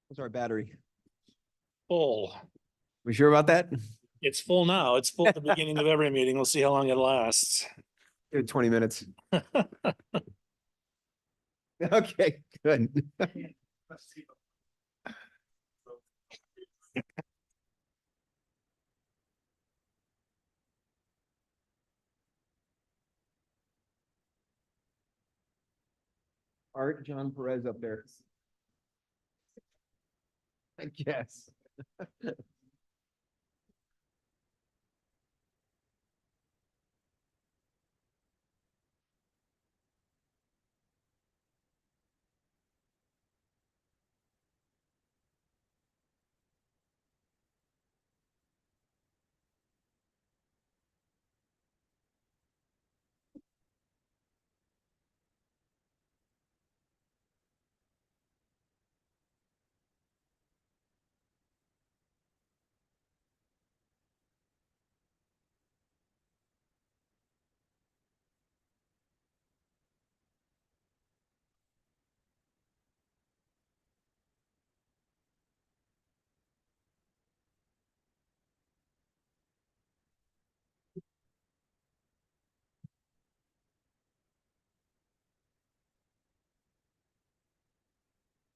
What's our battery? Full. We sure about that? It's full now. It's full at the beginning of every meeting. We'll see how long it lasts. Give it 20 minutes. Okay, good. Art John Perez up there. I guess.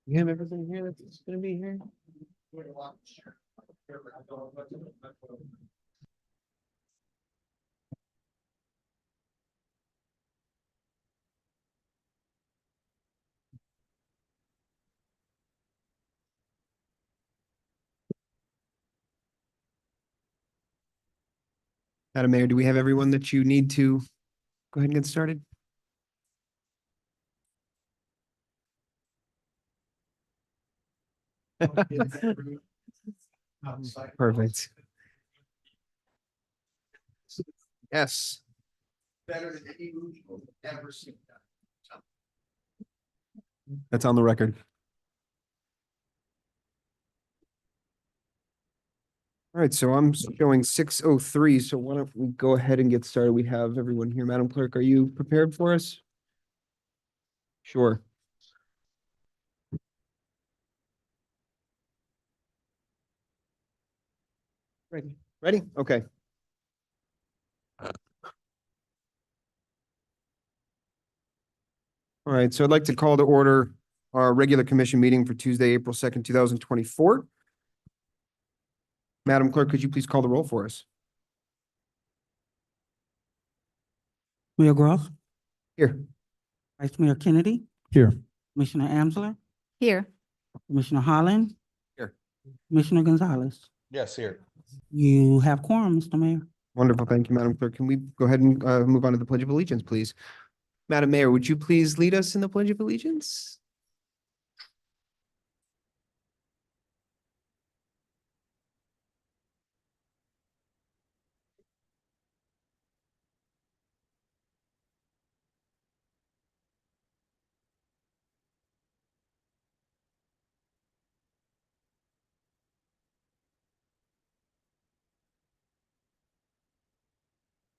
You have everything here that's gonna be here? Madam Mayor, do we have everyone that you need to go ahead and get started? Perfect. Yes. Better than any movie you've ever seen. That's on the record. All right, so I'm showing 6:03, so why don't we go ahead and get started? We have everyone here. Madam Clerk, are you prepared for us? Sure. Ready? Ready? Okay. All right, so I'd like to call to order our regular commission meeting for Tuesday, April 2nd, 2024. Madam Clerk, could you please call the roll for us? Mayor Gross, Here. Vice Mayor Kennedy, Here. Commissioner Amsler, Here. Commissioner Holland. Here. Commissioner Gonzalez. Yes, here. You have quorum, Mr. Mayor. Wonderful. Thank you, Madam Clerk. Can we go ahead and move on to the Pledge of Allegiance, please? Madam Mayor, would you please lead us in the Pledge of Allegiance?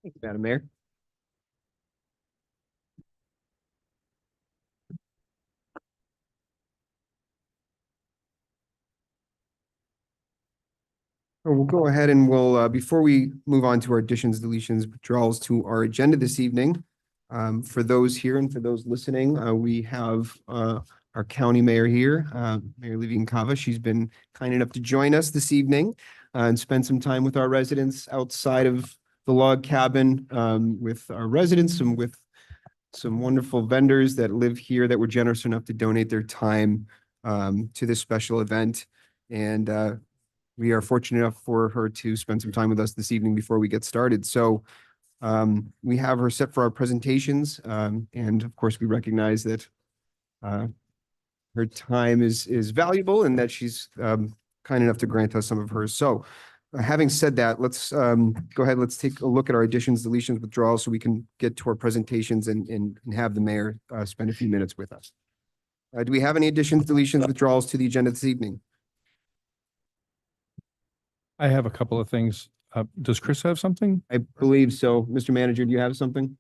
Thank you, Madam Mayor. We'll go ahead and we'll, before we move on to our additions, deletions, withdrawals to our agenda this evening, for those here and for those listening, we have our county mayor here, Mayor Livia Cava. She's been kind enough to join us this evening and spend some time with our residents outside of the log cabin, with our residents and with some wonderful vendors that live here that were generous enough to donate their time to this special event. And we are fortunate enough for her to spend some time with us this evening before we get started. So we have her set for our presentations. And of course, we recognize that her time is valuable and that she's kind enough to grant us some of hers. So having said that, let's go ahead, let's take a look at our additions, deletions, withdrawals, so we can get to our presentations and have the mayor spend a few minutes with us. Do we have any additions, deletions, withdrawals to the agenda this evening? I have a couple of things. Does Chris have something? I believe so. Mr. Manager, do you have something?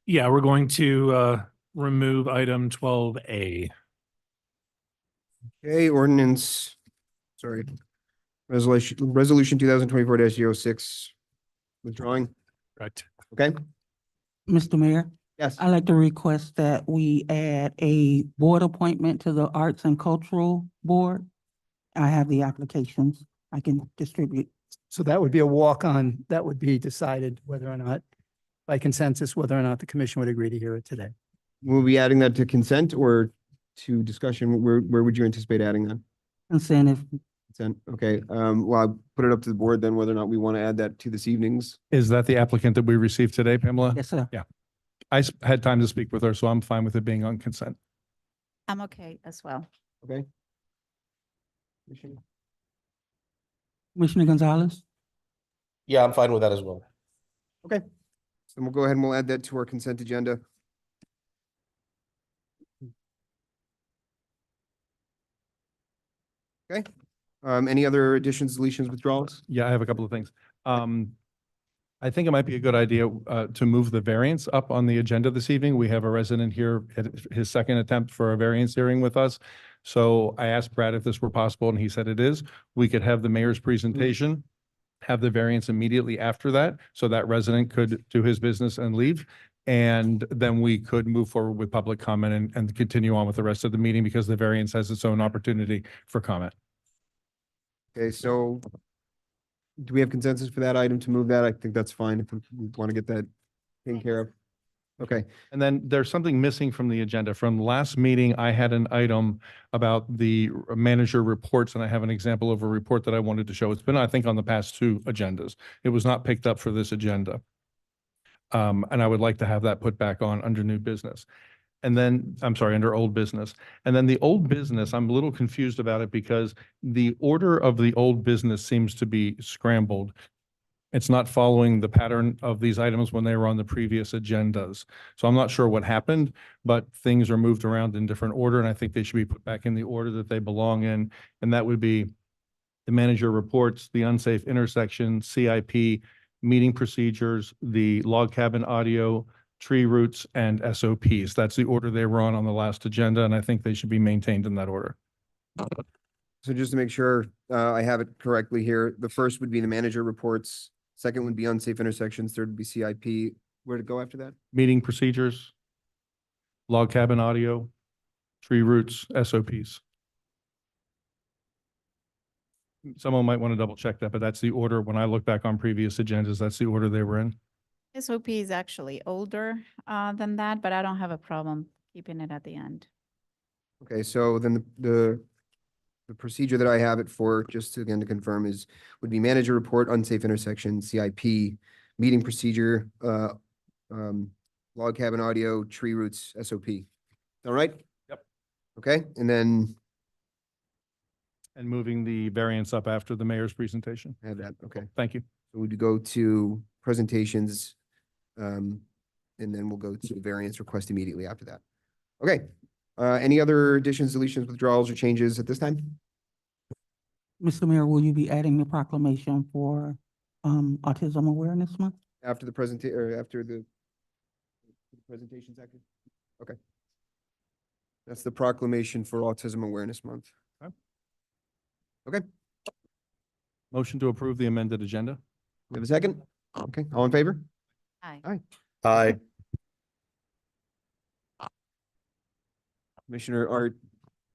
Yeah, we're going to remove item 12A. Okay, ordinance, sorry. Resolution 2024-06, withdrawing, Correct. okay? Mr. Mayor, Yes. I'd like to request that we add a board appointment to the Arts and Cultural Board. I have the applications I can distribute. So that would be a walk-on, that would be decided whether or not, by consensus, whether or not the commission would agree to hear it today. We'll be adding that to consent or to discussion. Where would you anticipate adding that? Consent if, Consent, okay. Well, I'll put it up to the board then whether or not we want to add that to this evening's. Is that the applicant that we received today, Pamela? yes, sir. Had time to speak with her, so I'm fine with it being on consent. I'm okay as well. Okay. Commissioner Gonzalez, Yeah, I'm fine with that as well. Okay, so we'll go ahead and we'll add that to our consent agenda. Okay, any other additions, deletions, withdrawals? Yeah, I have a couple of things. I think it might be a good idea to move the variance up on the agenda this evening. We have a resident here at his second attempt for a variance hearing with us. So I asked Brad if this were possible, and he said it is. We could have the mayor's presentation, have the variance immediately after that, so that resident could do his business and leave. And then we could move forward with public comment and continue on with the rest of the meeting because the variance has its own opportunity for comment. Okay, so do we have consensus for that item to move that? I think that's fine if we want to get that taken care of. Okay, And then there's something missing from the agenda. From last meeting, I had an item about the manager reports, and I have an example of a report that I wanted to show. It's been, I think, on the past two agendas. It was not picked up for this agenda. And I would like to have that put back on under new business. And then, I'm sorry, under old business. And then the old business, I'm a little confused about it because the order of the old business seems to be scrambled. It's not following the pattern of these items when they were on the previous agendas. So I'm not sure what happened, but things are moved around in different order, and I think they should be put back in the order that they belong in. And that would be the manager reports, the unsafe intersection, CIP, meeting procedures, the log cabin audio, tree roots, and SOPs. That's the order they were on the last agenda, and I think they should be maintained in that order. so just to make sure I have it correctly here, the first would be the manager reports, second would be unsafe intersections, third would be CIP. Where to go after that? Meeting procedures, log cabin audio, tree roots, SOPs. Someone might want to double check that, but that's the order. When I look back on previous agendas, that's the order they were in. SOP is actually older than that, but I don't have a problem keeping it at the end. Okay, so then the procedure that I have it for, just to, again, to confirm is, would be manager report, unsafe intersection, CIP, meeting procedure, log cabin audio, tree roots, SOP. All right? Yep. Okay, and then And moving the variance up after the mayor's presentation. I have that, okay. Thank you. So we'd go to presentations, and then we'll go to the variance request immediately after that. Okay, any other additions, deletions, withdrawals, or changes at this time? Mr. Mayor, will you be adding the proclamation for Autism Awareness Month? After the or after the presentation section? Okay. That's the proclamation for Autism Awareness Month. Okay, Motion to approve the amended agenda. we have a second? Okay, all in favor? Aye. Aye. Commissioner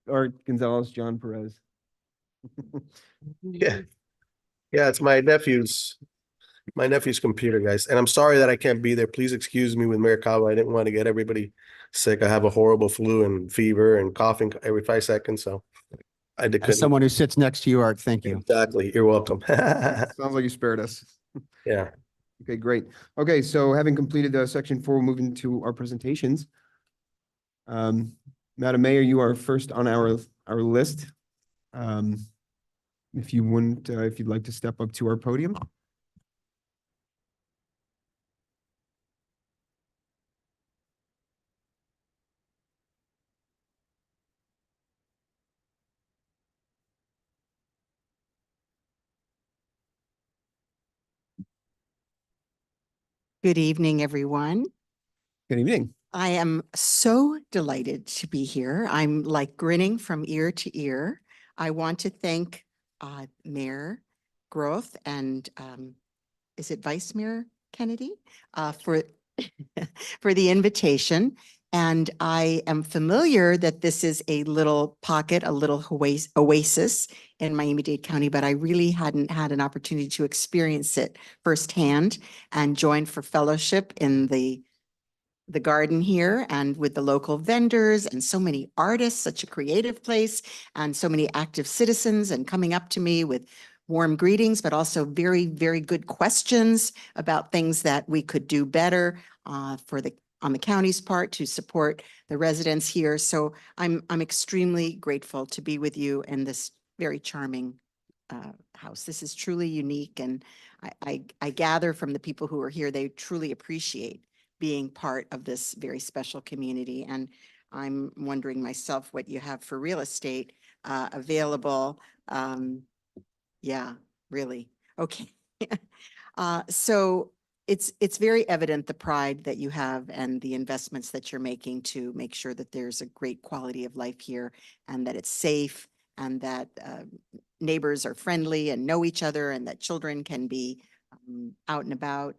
Art Gonzalez, John Perez. Yeah. Yeah, it's my nephew's computer, guys. And I'm sorry that I can't be there. Please excuse me with Mayor Cava. I didn't want to get everybody sick. I have a horrible flu and fever and coughing every 5 seconds, so I did. As someone who sits next to you, Art, thank you. Exactly. You're welcome. Sounds like you spared us. Yeah. Okay, great. Okay, so having completed section 4, we'll move into our presentations. Madam Mayor, you are first on our list. If you wouldn't, if you'd like to step up to our podium. Good evening, everyone. Good evening. I am so delighted to be here. I'm like grinning from ear to ear. I want to thank Mayor Groth and is it Vice Mayor Kennedy for for the invitation. And I am familiar that this is a little pocket, a little oasis in Miami-Dade County, but I really hadn't had an opportunity to experience it firsthand and join for fellowship in the garden here and with the local vendors and so many artists, such a creative place, and so many active citizens and coming up to me with warm greetings, but also very, very good questions about things that we could do better on the county's part to support the residents here. So I'm extremely grateful to be with you in this very charming house. This is truly unique, and I gather from the people who are here, they truly appreciate being part of this very special community. And I'm wondering myself what you have for real estate available. Yeah, really. Okay. So it's very evident the pride that you have and the investments that you're making to make sure that there's a great quality of life here and that it's safe and that neighbors are friendly and know each other and that children can be out and about.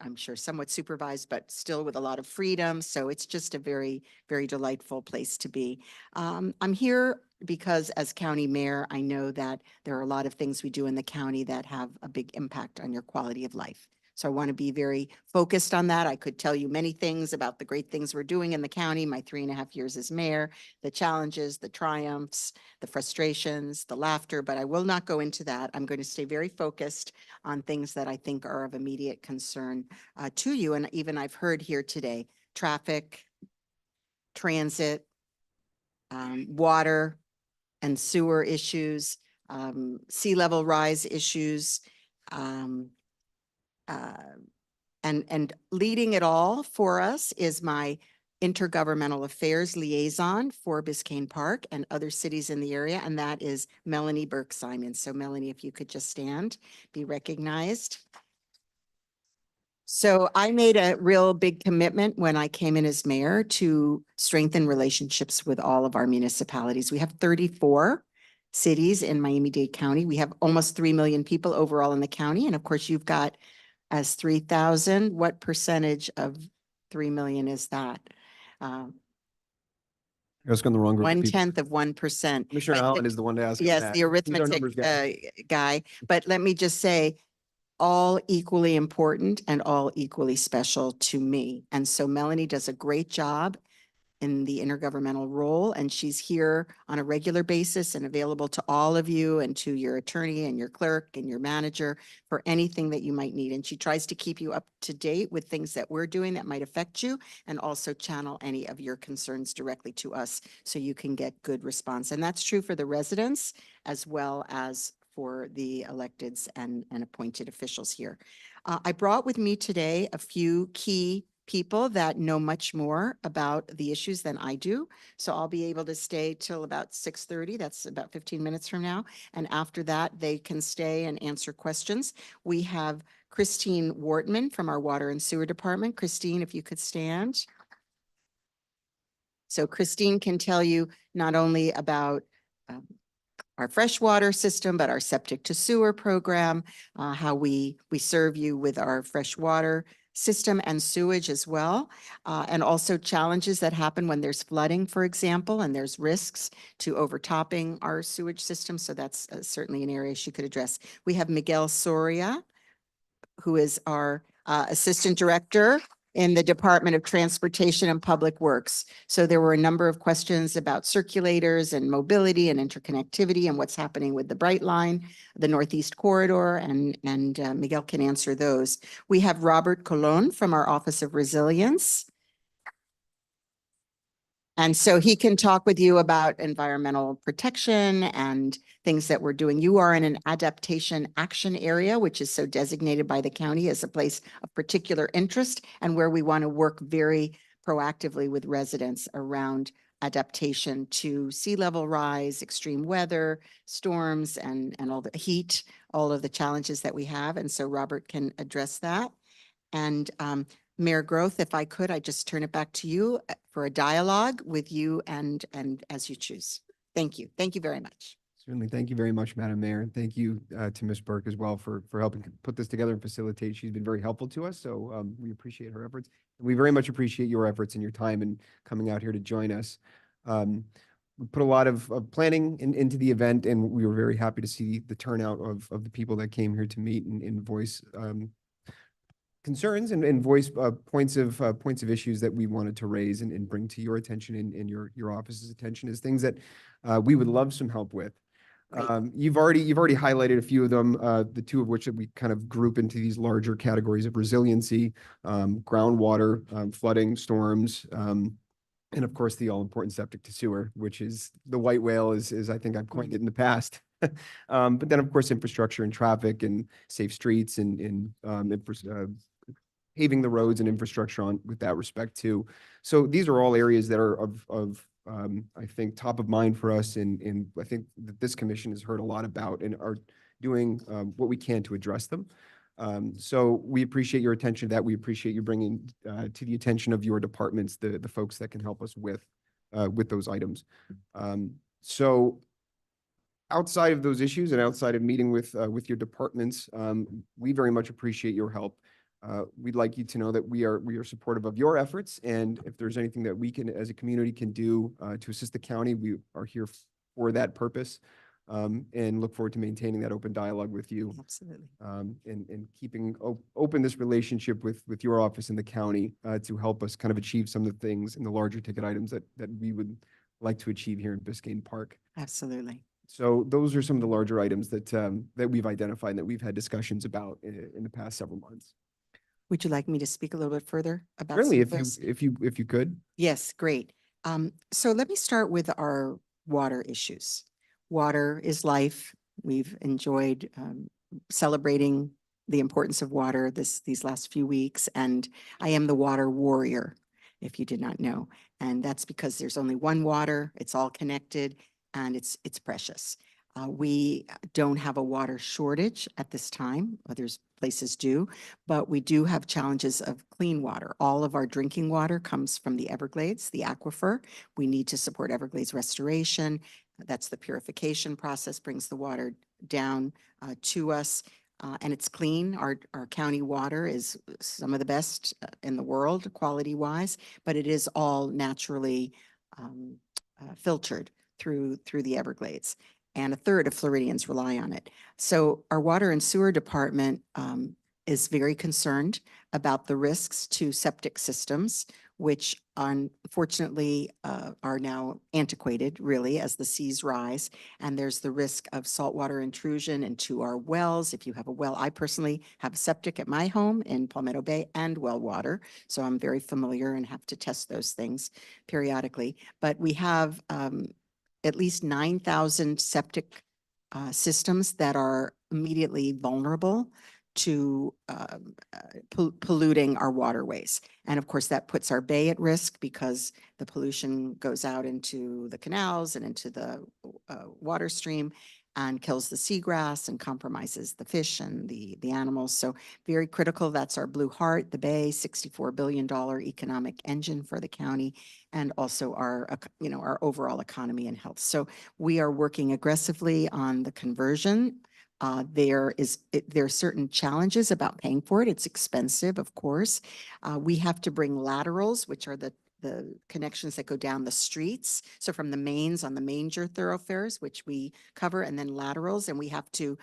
I'm sure somewhat supervised, but still with a lot of freedom. So it's just a very, very delightful place to be. I'm here because as county mayor, I know that there are a lot of things we do in the county that have a big impact on your quality of life. So I want to be very focused on that. I could tell you many things about the great things we're doing in the county, my 3.5 years as mayor, the challenges, the triumphs, the frustrations, the laughter, but I will not go into that. I'm going to stay very focused on things that I think are of immediate concern to you. And even I've heard here today, traffic, transit, water and sewer issues, sea level rise issues, and leading it all for us is my intergovernmental affairs liaison for Biscayne Park and other cities in the area, and that is Melanie Burke-Simon. So Melanie, if you could just stand, be recognized. So I made a real big commitment when I came in as mayor to strengthen relationships with all of our municipalities. We have 34 cities in Miami-Dade County. We have almost 3 million people overall in the county. And of course, you've got as 3,000. What percentage of 3 million is that? I was going the wrong group of people. 1/10 of 1%. Commissioner But Allen is the one to ask. him Yes, that. the He's our arithmetic numbers guy. guy. But let me just say, all equally important and all equally special to me. And so Melanie does a great job in the intergovernmental role, and she's here on a regular basis and available to all of you and to your attorney and your clerk and your manager for anything that you might need. And she tries to keep you up to date with things that we're doing that might affect you and also channel any of your concerns directly to us so you can get good response. And that's true for the residents as well as for the electeds and appointed officials here. I brought with me today a few key people that know much more about the issues than I do. So I'll be able to stay till about 6:30. That's about 15 minutes from now. And after that, they can stay and answer questions. We have Christine Wortman from our Water and Sewer Department. Christine, if you could stand. So Christine can tell you not only about our freshwater system, but our septic to sewer program, how we serve you with our fresh water system and sewage as well, and also challenges that happen when there's flooding, for example, and there's risks to overtopping our sewage system. So that's certainly an area she could address. We have Miguel Soria, who is our Assistant Director in the Department of Transportation and Public Works. So there were a number of questions about circulators and mobility and interconnectivity and what's happening with the Bright Line, the Northeast Corridor, and Miguel can answer those. We have Robert Colon from our Office of Resilience. And so he can talk with you about environmental protection and things that we're doing. You are in an adaptation action area, which is so designated by the county as a place of particular interest and where we want to work very proactively with residents around adaptation to sea level rise, extreme weather, storms, and all the heat, all of the challenges that we have. And so Robert can address that. And Mayor Groth, if I could, I just turn it back to you for a dialogue with you and as you choose. Thank you. Thank you very much. Certainly. Thank you very much, Madam Mayor. And thank you to Ms. Burke as well for helping put this together and facilitate. She's been very helpful to us. So we appreciate her efforts. And we very much appreciate your efforts and your time and coming out here to join us. We put a lot of planning into the event, and we were very happy to see the turnout of the people that came here to meet and voice concerns and voice points of issues that we wanted to raise and bring to your attention and your office's attention as things that we would love some help with. Great. You've already highlighted a few of them, the two of which that we kind of group into these larger categories of resiliency, groundwater, flooding, storms, and of course the all-important septic to sewer, which is the white whale, is I think I've coined it in the past. But then of course infrastructure and traffic and safe streets and paving the roads and infrastructure on with that respect too. So these are all areas that are of I think top of mind for us, and I think that this commission has heard a lot about and are doing what we can to address them. So we appreciate your attention to that. We appreciate you bringing to the attention of your departments the folks that can help us with those items. So outside of those issues and outside of meeting with your departments, we very much appreciate your help. We'd like you to know that we are supportive of your efforts, and if there's anything that we can, as a community, can do to assist the county, we are here for that purpose, and look forward to maintaining that open dialogue with you, Absolutely. and keeping open this relationship with your office in the county to help us kind of achieve some of the things and the larger ticket items that we would like to achieve here in Biscayne Park. Absolutely. So those are some of the larger items that we've identified and that we've had discussions about in the past several months. Would you like me to speak a little bit further about Certainly, some of those? if you could. Yes, great. So let me start with our water issues. Water is life. We've enjoyed celebrating the importance of water these last few weeks, and I am the water warrior, if you did not know. And that's because there's only one water, it's all connected, and it's precious. We don't have a water shortage at this time. Others places do, but we do have challenges of clean water. All of our drinking water comes from the Everglades, the aquifer. We need to support Everglades restoration. That's the purification process, brings the water down to us, and it's clean. Our county water is some of the best in the world, quality-wise, but it is all naturally filtered through the Everglades, and a third of Floridians rely on it. So our water and sewer department is very concerned about the risks to septic systems, which unfortunately are now antiquated, really, as the seas rise. And there's the risk of saltwater intrusion into our wells. If you have a well, I personally have septic at my home in Palmetto Bay and well water, so I'm very familiar and have to test those things periodically. But we have at least 9,000 septic systems that are immediately vulnerable to polluting our waterways. And of course, that puts our bay at risk because the pollution goes out into the canals and into the water stream and kills the seagrass and compromises the fish and the animals. So very critical. That's our Blue Heart, the bay, $64 billion economic engine for the county, and also our overall economy and health. So we are working aggressively on the conversion. There are certain challenges about paying for it. It's expensive, of course. We have to bring laterals, which are the connections that go down the streets. So from the mains on the major thoroughfares, which we cover, and then laterals, and we have to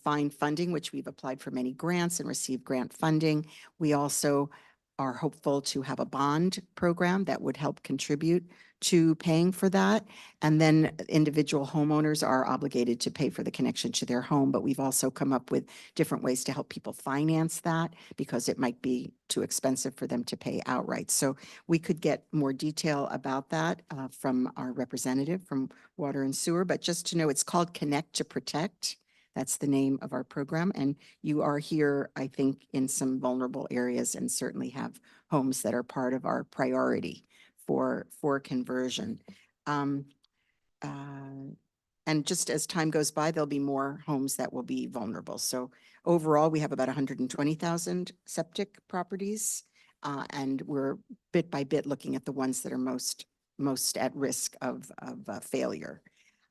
find funding, which we've applied for many grants and received grant funding. We also are hopeful to have a bond program that would help contribute to paying for that. And then individual homeowners are obligated to pay for the connection to their home, but we've also come up with different ways to help people finance that because it might be too expensive for them to pay outright. So we could get more detail about that from our representative from Water and Sewer, but just to know, it's called Connect to Protect. That's the name of our program. And you are here, I think, in some vulnerable areas and certainly have homes that are part of our priority for conversion. And just as time goes by, there'll be more homes that will be vulnerable. So overall, we have about 120,000 septic properties. And we're bit by bit looking at the ones that are most at risk of failure.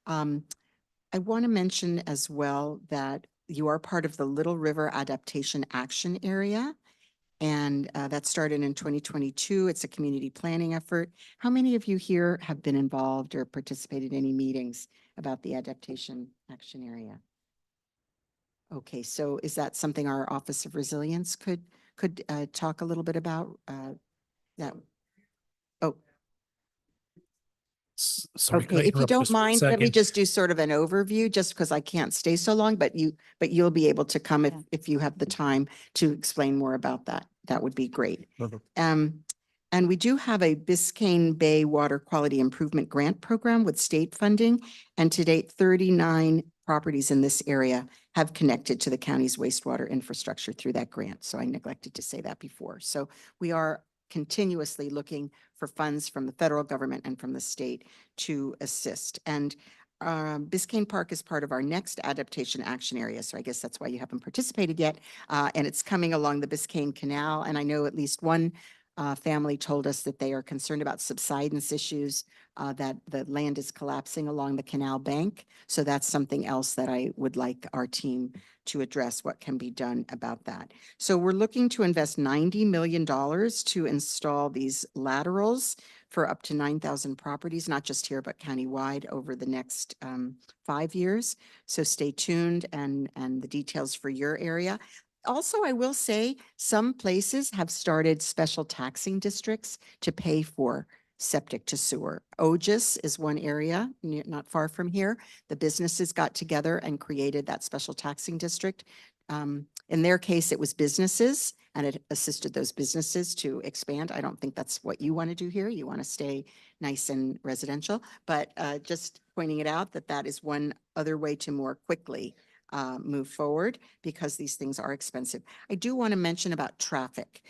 I want to mention as well that you are part of the Little River Adaptation Action Area. And that started in 2022. It's a community planning effort. How many of you here have been involved or participated in any meetings about the Adaptation Action Area? Okay, so is that something our Office of Resilience could talk a little bit about? That. Oh, Sorry, can I okay. If you interrupt don't just for a mind, let me second? just do sort of an overview, just because I can't stay so long, but you'll be able to come Yeah. if you have the time to explain more about that. That would be great. Perfect. And we do have a Biscayne Bay Water Quality Improvement Grant Program with state funding. And to date, 39 properties in this area have connected to the county's wastewater infrastructure through that grant. So I neglected to say that before. So we are continuously looking for funds from the federal government and from the state to assist. And Biscayne Park is part of our next adaptation action area. So I guess that's why you haven't participated yet. And it's coming along the Biscayne Canal. And I know at least one family told us that they are concerned about subsidence issues, that the land is collapsing along the canal bank. So that's something else that I would like our team to address, what can be done about that. So we're looking to invest $90 million to install these laterals for up to 9,000 properties, not just here, but countywide over the next 5 years. So stay tuned and the details for your area. Also, I will say some places have started special taxing districts to pay for septic to sewer. Ogis is one area not far from here. The businesses got together and created that special taxing district. In their case, it was businesses and it assisted those businesses to expand. I don't think that's what you want to do here. You want to stay nice and residential, but just pointing it out that is one other way to more quickly move forward because these things are expensive. I do want to mention about traffic.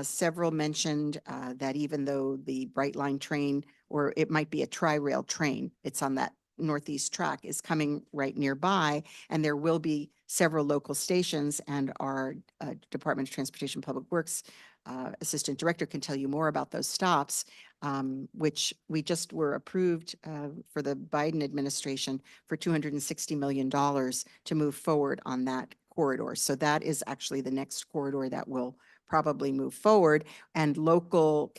Several mentioned that even though the Brightline train, or it might be a tri-rail train, it's on that northeast track, is coming right nearby, and there will be several local stations, and our Department of Transportation Public Works Assistant Director can tell you more about those stops, which we just were approved for the Biden administration for $260 million to move forward on that corridor. So that is actually the next corridor that will probably move forward, and local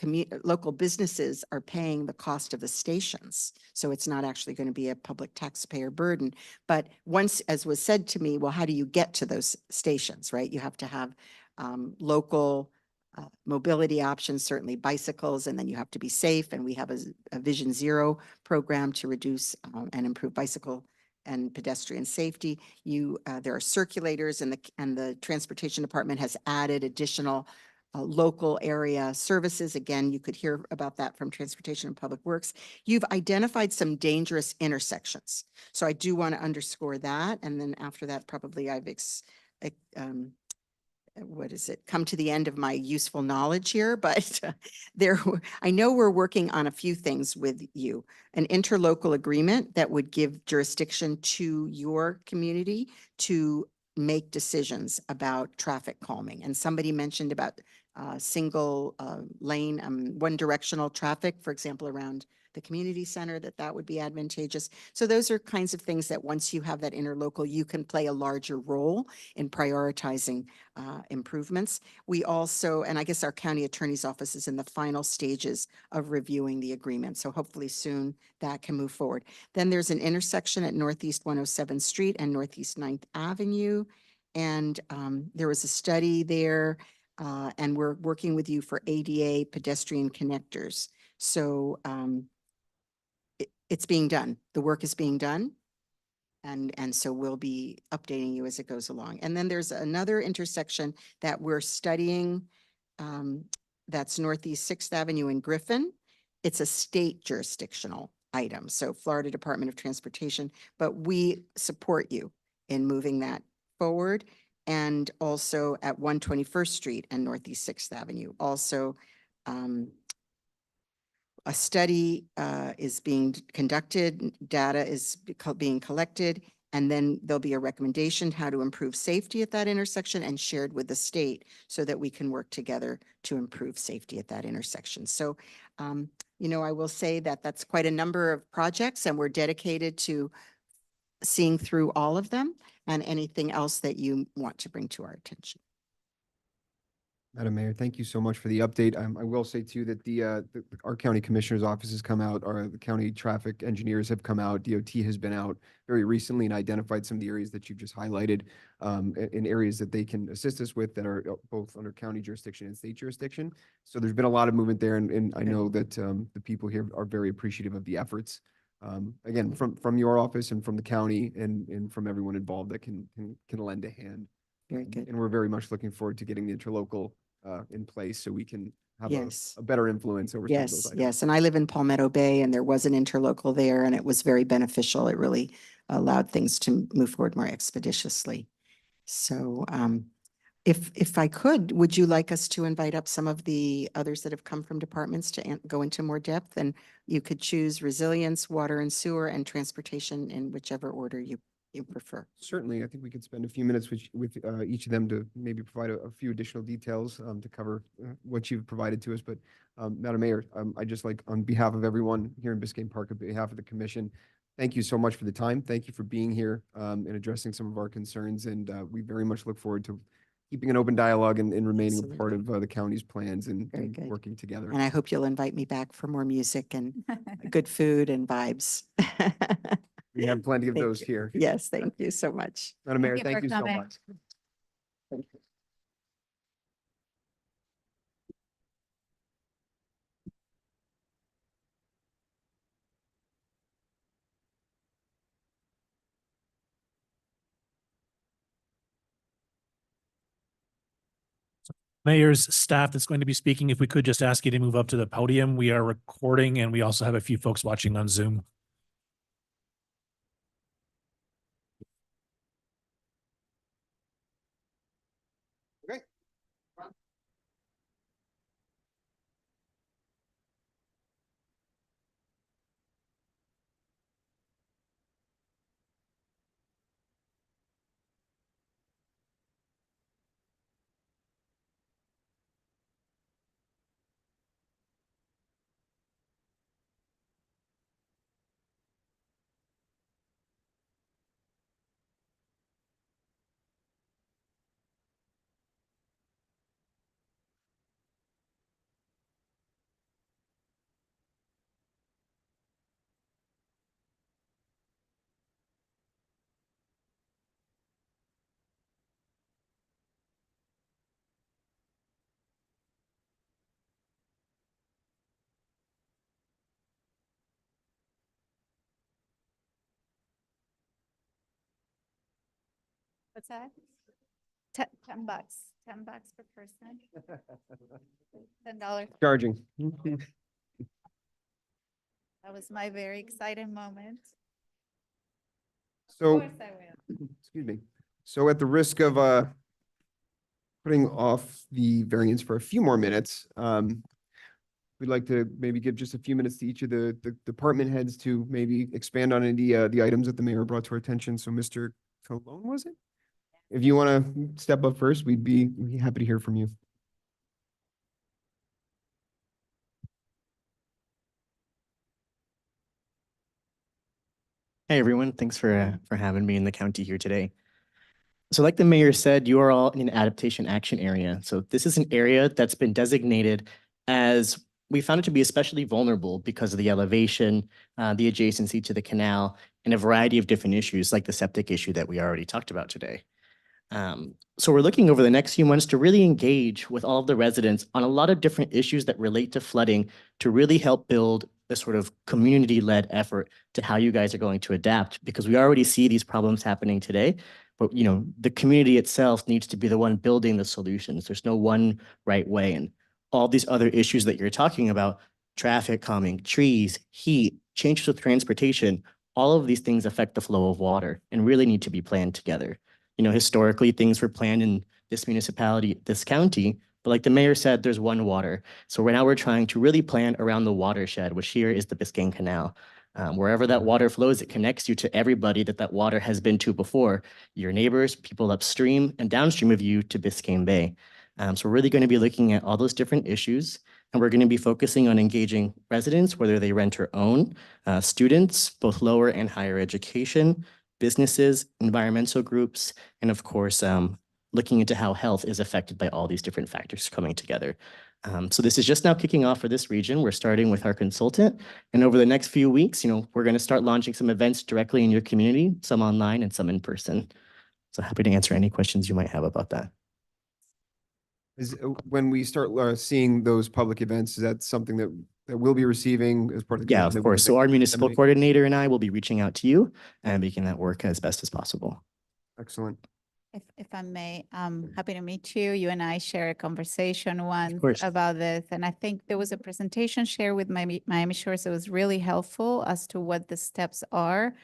businesses are paying the cost of the stations. So it's not actually going to be a public taxpayer burden. But once, as was said to me, well, how do you get to those stations, right? You have to have local mobility options, certainly bicycles, and then you have to be safe. And we have a Vision Zero program to reduce and improve bicycle and pedestrian safety. There are circulators, and the Transportation Department has added additional local area services. Again, you could hear about that from Transportation and Public Works. You've identified some dangerous intersections. So I do want to underscore that. And then after that, probably I've come to the end of my useful knowledge here, but I know we're working on a few things with you. An interlocal agreement that would give jurisdiction to your community to make decisions about traffic calming. And somebody mentioned about single lane, one directional traffic, for example, around the community center, that would be advantageous. So those are kinds of things that once you have that interlocal, you can play a larger role in prioritizing improvements. We also, and I guess our county attorney's office is in the final stages of reviewing the agreement. So hopefully soon that can move forward. Then there's an intersection at Northeast 107th Street and Northeast 9th Avenue. And there was a study there And we're working with you for ADA pedestrian connectors. So it's being done. The work is being done. And so we'll be updating you as it goes along. And then there's another intersection that we're studying. That's Northeast Sixth Avenue in Griffin. It's a state jurisdictional item. So Florida Department of Transportation, but we support you in moving that forward. And also at 121st Street and Northeast Sixth Avenue. Also, a study is being conducted, data is being collected, and then there'll be a recommendation how to improve safety at that intersection and shared with the state so that we can work together to improve safety at that intersection. So, you know, I will say that that's quite a number of projects and we're dedicated to seeing through all of them and anything else that you want to bring to our attention. Madam Mayor, thank you so much for the update. I will say too that our county commissioner's office has come out, the county traffic engineers have come out, DOT has been out very recently and identified some of the areas that you've just highlighted in areas that they can assist us with that are both under county jurisdiction and state jurisdiction. So there's been a lot of movement there, and I know that the people here are very appreciative of the efforts. Again, from your office and from the county and from everyone involved that can lend a hand. Very good. And we're very much looking forward to getting the interlocal in place so we can have Yes. a better influence over some of those Yes, items. yes. And I live in Palmetto Bay and there was an interlocal there and it was very beneficial. It really allowed things to move forward more expeditiously. So if I could, would you like us to invite up some of the others that have come from departments to go into more depth? And you could choose resilience, water and sewer, and transportation in whichever order you prefer. Certainly, I think we could spend a few minutes with each of them to maybe provide a few additional details to cover what you've provided to us. But Madam Mayor, I just like on behalf of everyone here in Biscayne Park, on behalf of the commission, thank you so much for the time. Thank you for being here and addressing some of our concerns. And we very much look forward to keeping an open dialogue and remaining a part of the county's plans and Very good. working together. And I hope you'll invite me back for more music and good food and vibes. We have plenty of Thank those you. here. Yes, thank you so much. Madam Mayor, you thank for you so coming. much. Thank you. Mayor's staff that's going to be speaking, if we could just ask you to move up to the podium. We are recording and we also have a few folks watching on Zoom. What's that? $10, $10 per person, $10. Charging. That was my very exciting moment. Of So, course I will. excuse me. So at the risk of putting off the variance for a few more minutes, we'd like to maybe give just a few minutes to each of the department heads to maybe expand on any the items that the mayor brought to our attention. So Mr. Colon, was it? If you want to step up first, we'd be happy to hear from you. Hey everyone, thanks for having me in the county here today. So like the mayor said, you are all in an adaptation action area. So this is an area that's been designated as, we found it to be especially vulnerable because of the elevation, the adjacency to the canal, and a variety of different issues like the septic issue that we already talked about today. So we're looking over the next few months to really engage with all of the residents on a lot of different issues that relate to flooding to really help build a sort of community-led effort to how you guys are going to adapt, because we already see these problems happening today. But the community itself needs to be the one building the solutions. There's no one right way. And all these other issues that you're talking about, traffic calming, trees, heat, changes with transportation, all of these things affect the flow of water and really need to be planned together. Historically, things were planned in this municipality, this county, but like the mayor said, there's one water. So right now we're trying to really plan around the watershed, which here is the Biscayne Canal. Wherever that water flows, it connects you to everybody that water has been to before, your neighbors, people upstream and downstream of you to Biscayne Bay. So we're really going to be looking at all those different issues, and we're going to be focusing on engaging residents, whether they rent or own, students, both lower and higher education, businesses, environmental groups, and of course, looking into how health is affected by all these different factors coming together. So this is just now kicking off for this region. We're starting with our consultant, and over the next few weeks, we're going to start launching some events directly in your community, some online and some in person. So happy to answer any questions you might have about that. When we start seeing those public events, is that something that we'll be receiving as part of the? Yeah, commission of that we course. can So our municipal disseminate? coordinator and I will be reaching out to you and making that work as best as possible. Excellent. If I may, happy to meet you. You and I share a conversation once course. about this. And I think there was a presentation shared with Miami Shores that was really helpful as to what the steps are.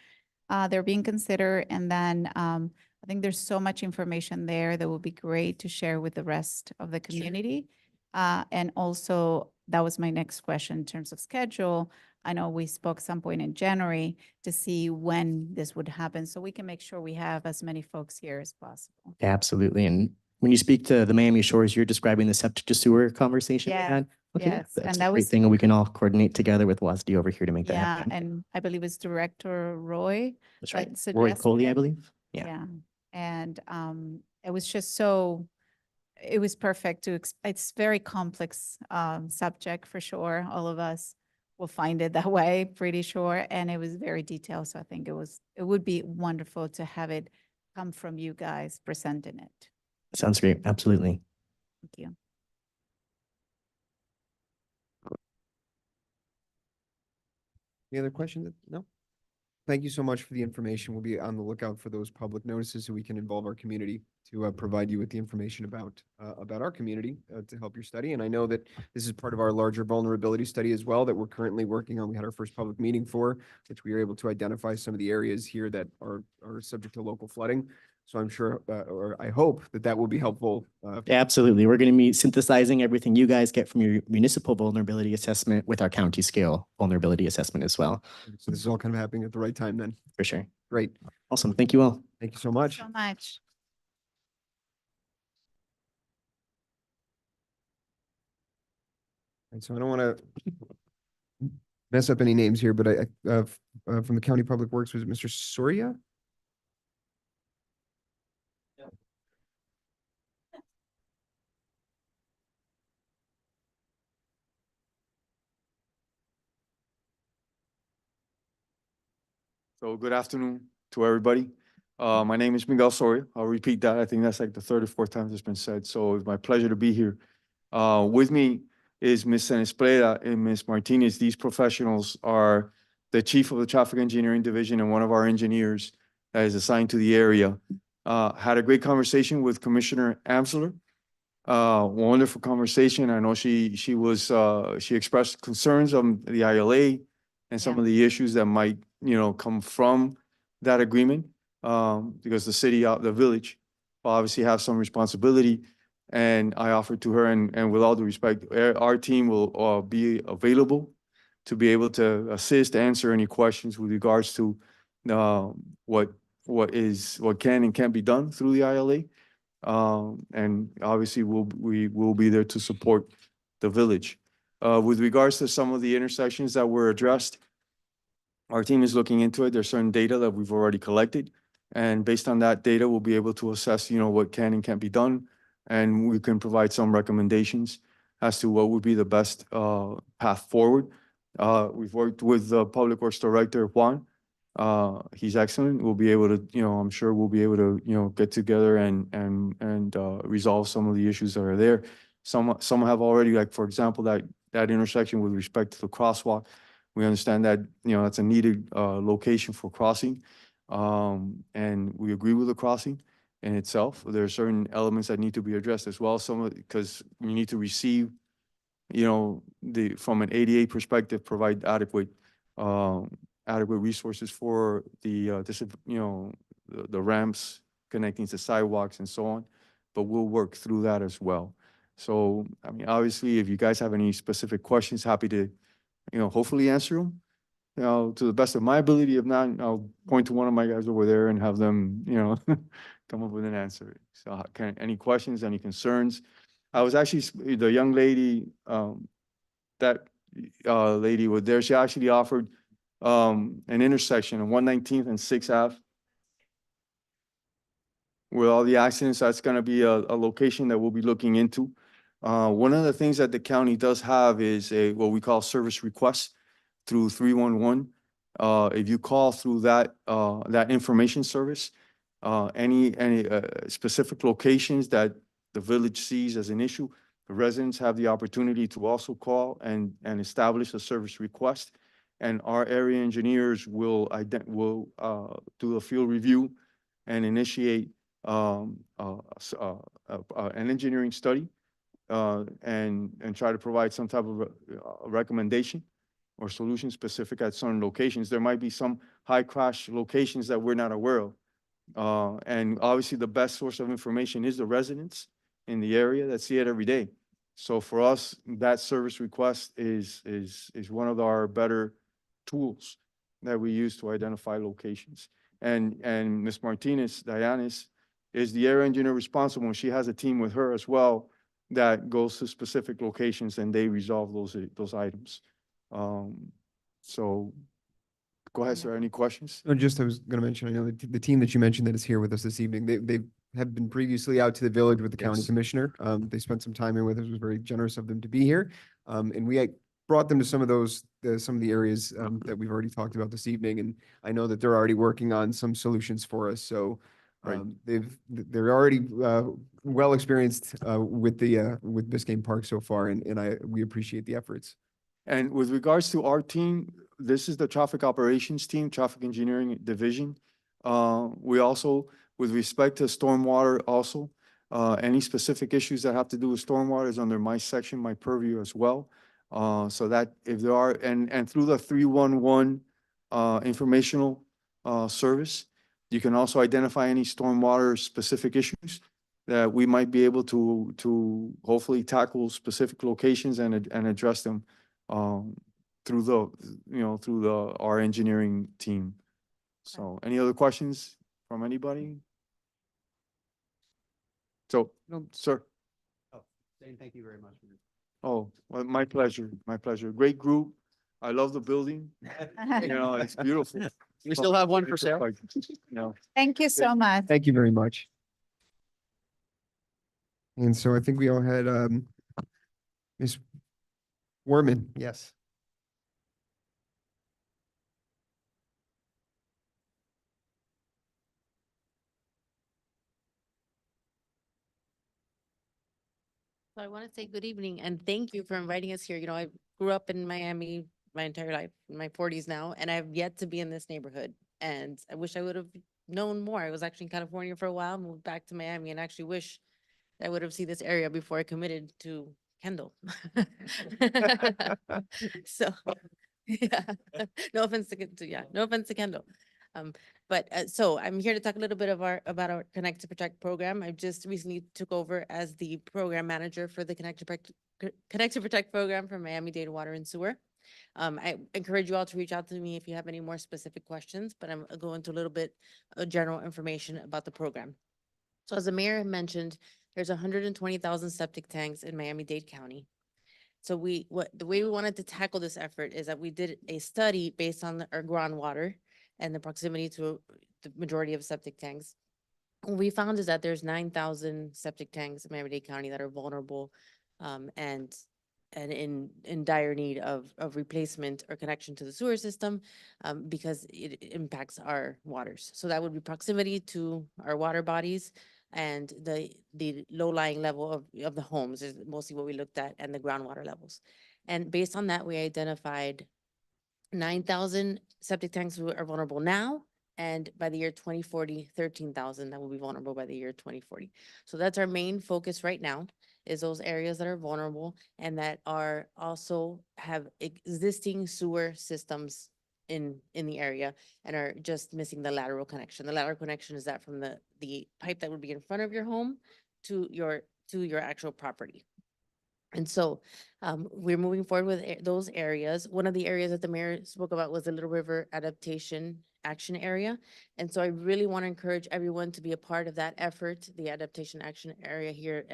They're being considered. And then I think there's so much information there that would be great to share with the rest of the community. And also, that was my next question in terms of schedule. I know we spoke some point in January to see when this would happen, so we can make sure we have as many folks here as possible. Absolutely. And when you speak to the Miami Shores, you're describing the septic to sewer conversation we Yes, had? Okay, yes, that's and a that great was- thing, and we can all coordinate together with WASD over here to make that Yeah, happen. and I believe it's Director Roy. That's that right. Roy suggested Coley, I it. believe. Yeah. Yeah, and it was just it was perfect it's very complex subject for sure. All of us will find it that way, pretty sure. And it was very detailed. So I think it would be wonderful to have it come from you guys presenting it. Sounds great. Absolutely. Thank you. Any other questions? No? Thank you so much for the information. We'll be on the lookout for those public notices so we can involve our community to provide you with the information about our community to help your study. And I know that this is part of our larger vulnerability study as well that we're currently working on. We had our first public meeting for, which we were able to identify some of the areas here that are subject to local flooding. So I'm sure, or I hope that will be helpful. Absolutely. We're going to be synthesizing everything you guys get from your municipal vulnerability assessment with our county scale vulnerability assessment as well. So this is all kind of happening at the right time then. For sure. Great. Awesome. Thank you all. Thank you so much. So much. And so I don't want to mess up any names here, but from the County Public Works, was it Mr. Soria? So good afternoon to everybody. My name is Miguel Soria. I'll repeat that. I think that's like the third or fourth time it's been said. So it's my pleasure to be here. With me is Ms. Senespleda and Ms. Martinez. These professionals are the chief of the traffic engineering division and one of our engineers that is assigned to the area. Had a great conversation with Commissioner Amsler. Wonderful conversation. I know she expressed concerns on the ILA and some of the issues that might, come from that agreement, because the village will obviously have some responsibility. And I offered to her, and with all due respect, our team will be available to be able to assist, answer any questions with regards to what can and can't be done through the ILA. And obviously we will be there to support the village. With regards to some of the intersections that were addressed, our team is looking into it. There's certain data that we've already collected. And based on that data, we'll be able to assess, what can and can't be done. And we can provide some recommendations as to what would be the best path forward. We've worked with the Public Works Director, Juan, He's excellent. We'll be able to, I'm sure we'll be able to, get together and resolve some of the issues that are there. Some have already, like, for example, that intersection with respect to the crosswalk. We understand that, that's a needed location for crossing. And we agree with the crossing in itself. There are certain elements that need to be addressed as well. Because we need to receive, from an ADA perspective, provide adequate resources for the ramps connecting to sidewalks and so on. But we'll work through that as well. So, I mean, obviously, if you guys have any specific questions, happy to, hopefully answer them, to the best of my ability. If not, I'll point to one of my guys over there and have them, come up with an answer. So any questions, any concerns? I was actually, the young lady, that lady was there, she actually offered an intersection on 119th and 6th Ave. With all the accidents, that's gonna be a location that we'll be looking into. One of the things that the county does have is what we call service request through 311. If you call through that information service, any specific locations that the village sees as an issue, the residents have the opportunity to also call and establish a service request. And our area engineers will do a field review and initiate an engineering study and try to provide some type of a recommendation or solution specific at certain locations. There might be some high crash locations that we're not aware of. And obviously the best source of information is the residents in the area that see it every day. So for us, that service request is one of our better tools that we use to identify locations. And Ms. Martinez, Dianis, is the area engineer responsible, and she has a team with her as well that goes to specific locations and they resolve those items. So go ahead, sir. Any questions? No, just, I was going to mention, I know the team that you mentioned that is here with us this evening, they have been previously out to the village with the county Yes. commissioner. They spent some time here with us. It was very generous of them to be here. And we brought them to some of the areas that we've already talked about this evening. And I know that they're already working on some solutions for us. So Right. they're already well experienced with Biscayne Park so far, and we appreciate the efforts. And with regards to our team, this is the traffic operations team, traffic engineering division. We also, with respect to stormwater also, any specific issues that have to do with stormwater is under my section, my purview as well. So that if there are, and through the 311 informational service, you can also identify any stormwater specific issues that we might be able to hopefully tackle specific locations and address them through our engineering team. So any other questions from anybody? So, no, sir. Thank you very much. Oh, well, my pleasure. My pleasure. Great group. I love the building. It's beautiful. We still have one for sale. Thank you so much. Thank you very much. And so I think we all had Ms. Warman, yes. So I want to say good evening and thank you for inviting us here. I grew up in Miami my entire life, in my 40s now, and I've yet to be in this neighborhood. And I wish I would have known more. I was actually in California for a while, moved back to Miami, and actually wish I would have seen this area before I committed to Kendall. So, yeah, no offense to Kendall. So I'm here to talk a little bit about our Connect to Protect program. I just recently took over as the program manager for the Connect to Protect program for Miami-Dade Water and Sewer. I encourage you all to reach out to me if you have any more specific questions, but I'm going into a little bit of general information about the program. So as the mayor mentioned, there's 120,000 septic tanks in Miami-Dade County. So the way we wanted to tackle this effort is that we did a study based on our groundwater and the proximity to the majority of septic tanks. What we found is that there's 9,000 septic tanks in Miami-Dade County that are vulnerable and and in dire need of replacement or connection to the sewer system, because it impacts our waters. So that would be proximity to our water bodies and the low-lying level of the homes is mostly what we looked at, and the groundwater levels. And based on that, we identified 9,000 septic tanks who are vulnerable now, and by the year 2040, 13,000 that will be vulnerable by the year 2040. So that's our main focus right now, is those areas that are vulnerable and that are also have existing sewer systems in the area and are just missing the lateral connection. The lateral connection is that from the pipe that would be in front of your home to your actual property. And so we're moving forward with those areas. One of the areas that the mayor spoke about was the Little River Adaptation Action Area. And so I really want to encourage everyone to be a part of that effort, the Adaptation Action Area here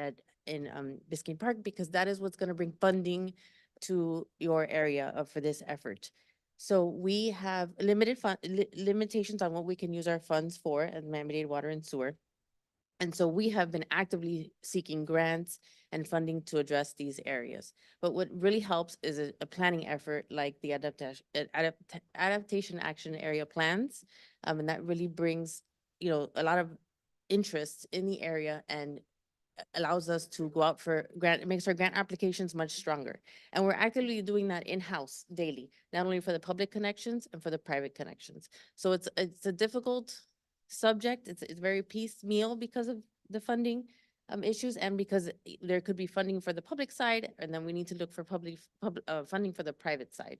in Biscayne Park, because that is what's going to bring funding to your area for this effort. So we have limitations on what we can use our funds for at Miami-Dade Water and Sewer. And so we have been actively seeking grants and funding to address these areas. But what really helps is a planning effort like the Adaptation Action Area plans. And that really brings, a lot of interest in the area and allows us to go out for grant. It makes our grant applications much stronger. And we're actively doing that in-house daily, not only for the public connections and for the private connections. So it's a difficult subject. It's very piecemeal because of the funding issues and because there could be funding for the public side, and then we need to look for public funding for the private side.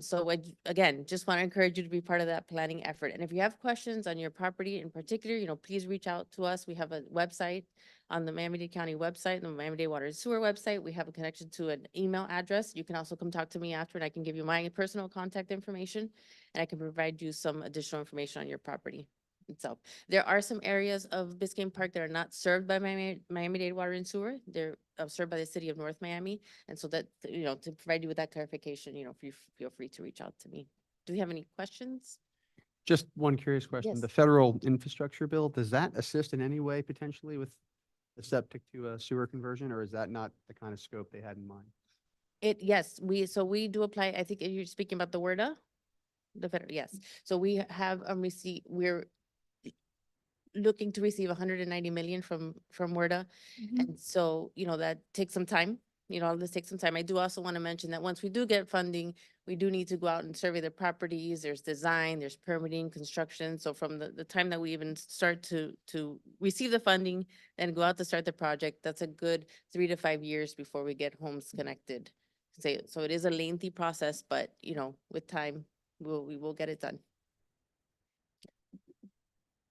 So again, just want to encourage you to be part of that planning effort. And if you have questions on your property in particular, please reach out to us. We have a website on the Miami-Dade County website, the Miami-Dade Water and Sewer website. We have a connection to an email address. You can also come talk to me after, and I can give you my personal contact information, and I can provide you some additional information on your property itself. There are some areas of Biscayne Park that are not served by Miami-Dade Water and Sewer. They're served by the city of North Miami. And so that, to provide you with that clarification, feel free to reach out to me. Do you have any questions? Just one curious question. Yes. The federal infrastructure bill, does that assist in any way potentially with the septic to a sewer conversion, or is that not the kind of scope they had in mind? Yes, we do apply. I think you're speaking about the WRDA, the federal, yes. So we have we're looking to receive 190 million from WRDA. And so, that takes some time. All this takes some time. I do also want to mention that once we do get funding, we do need to go out and survey the properties. There's design, there's permitting, construction. So from the time that we even start to receive the funding and go out to start the project, that's a good 3 to 5 years before we get homes connected. So it is a lengthy process, but with time, we will get it done.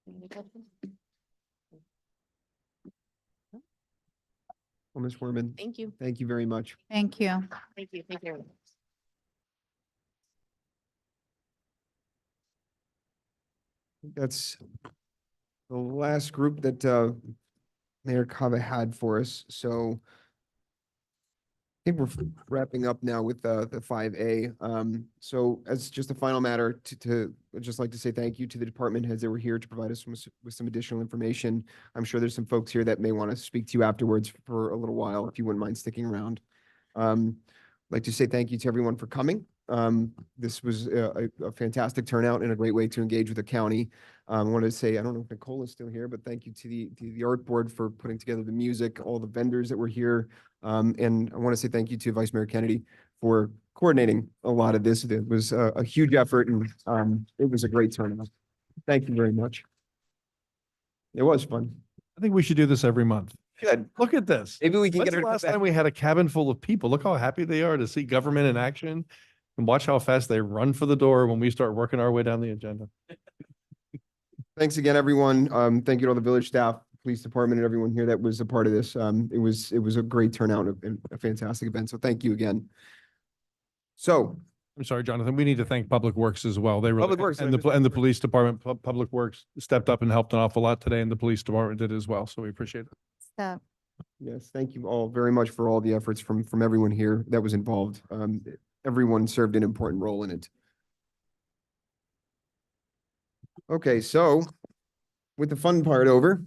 Any questions? Well, Ms. Werman, Thank you. thank you very much. Thank you. Thank you. Thank you. That's the last group that Mayor Cava had for us. So I think we're wrapping up now with the 5A. So as just a final matter, I'd just like to say thank you to the department heads that were here to provide us with some additional information. I'm sure there's some folks here that may want to speak to you afterwards for a little while, if you wouldn't mind sticking around. I'd like to say thank you to everyone for coming. This was a fantastic turnout and a great way to engage with the county. I wanted to say, I don't know if Nicole is still here, but thank you to the art board for putting together the music, all the vendors that were here. And I want to say thank you to Vice Mayor Kennedy for coordinating a lot of this. It was a huge effort, and it was a great turnout. Thank you very much. It was fun. I think we should do this every month. Good. Look at this. Maybe we can When's get her the to last come time back. we had a cabin full of people? Look how happy they are to see government in action, and watch how fast they run for the door when we start working our way down the agenda. Thanks again, everyone. Thank you to all the village staff, police department, and everyone here that was a part of this. It was a great turnout and a fantastic event. So thank you again. So I'm sorry, Jonathan, we need to thank Public Works as well. They really, Public Works, and the police department, Public Works stepped up and helped an awful lot today, and the police department did as well. So we appreciate it. Stop. yes, thank you all very much for all the efforts from everyone here that was involved. Everyone served an important role in it. Okay, so with the fun part over,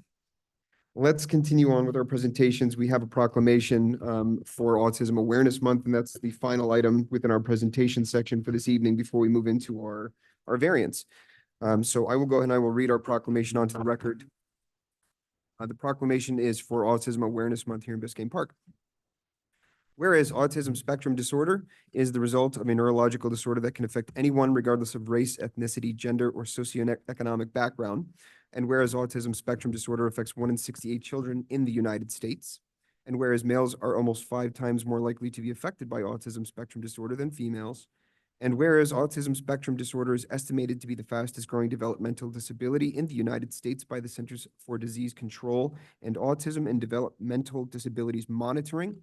Let's continue on with our presentations. We have a proclamation for Autism Awareness Month, and that's the final item within our presentation section for this evening before we move into our variants. So I will go ahead and I will read our proclamation onto the record. The proclamation is for Autism Awareness Month here in Biscayne Park. Whereas autism spectrum disorder is the result of a neurological disorder that can affect anyone regardless of race, ethnicity, gender, or socioeconomic background. And whereas autism spectrum disorder affects 1 in 68 children in the United States. And whereas males are almost 5 times more likely to be affected by autism spectrum disorder than females. And whereas autism spectrum disorder is estimated to be the fastest growing developmental disability in the United States by the Centers for Disease Control and Autism and Developmental Disabilities Monitoring.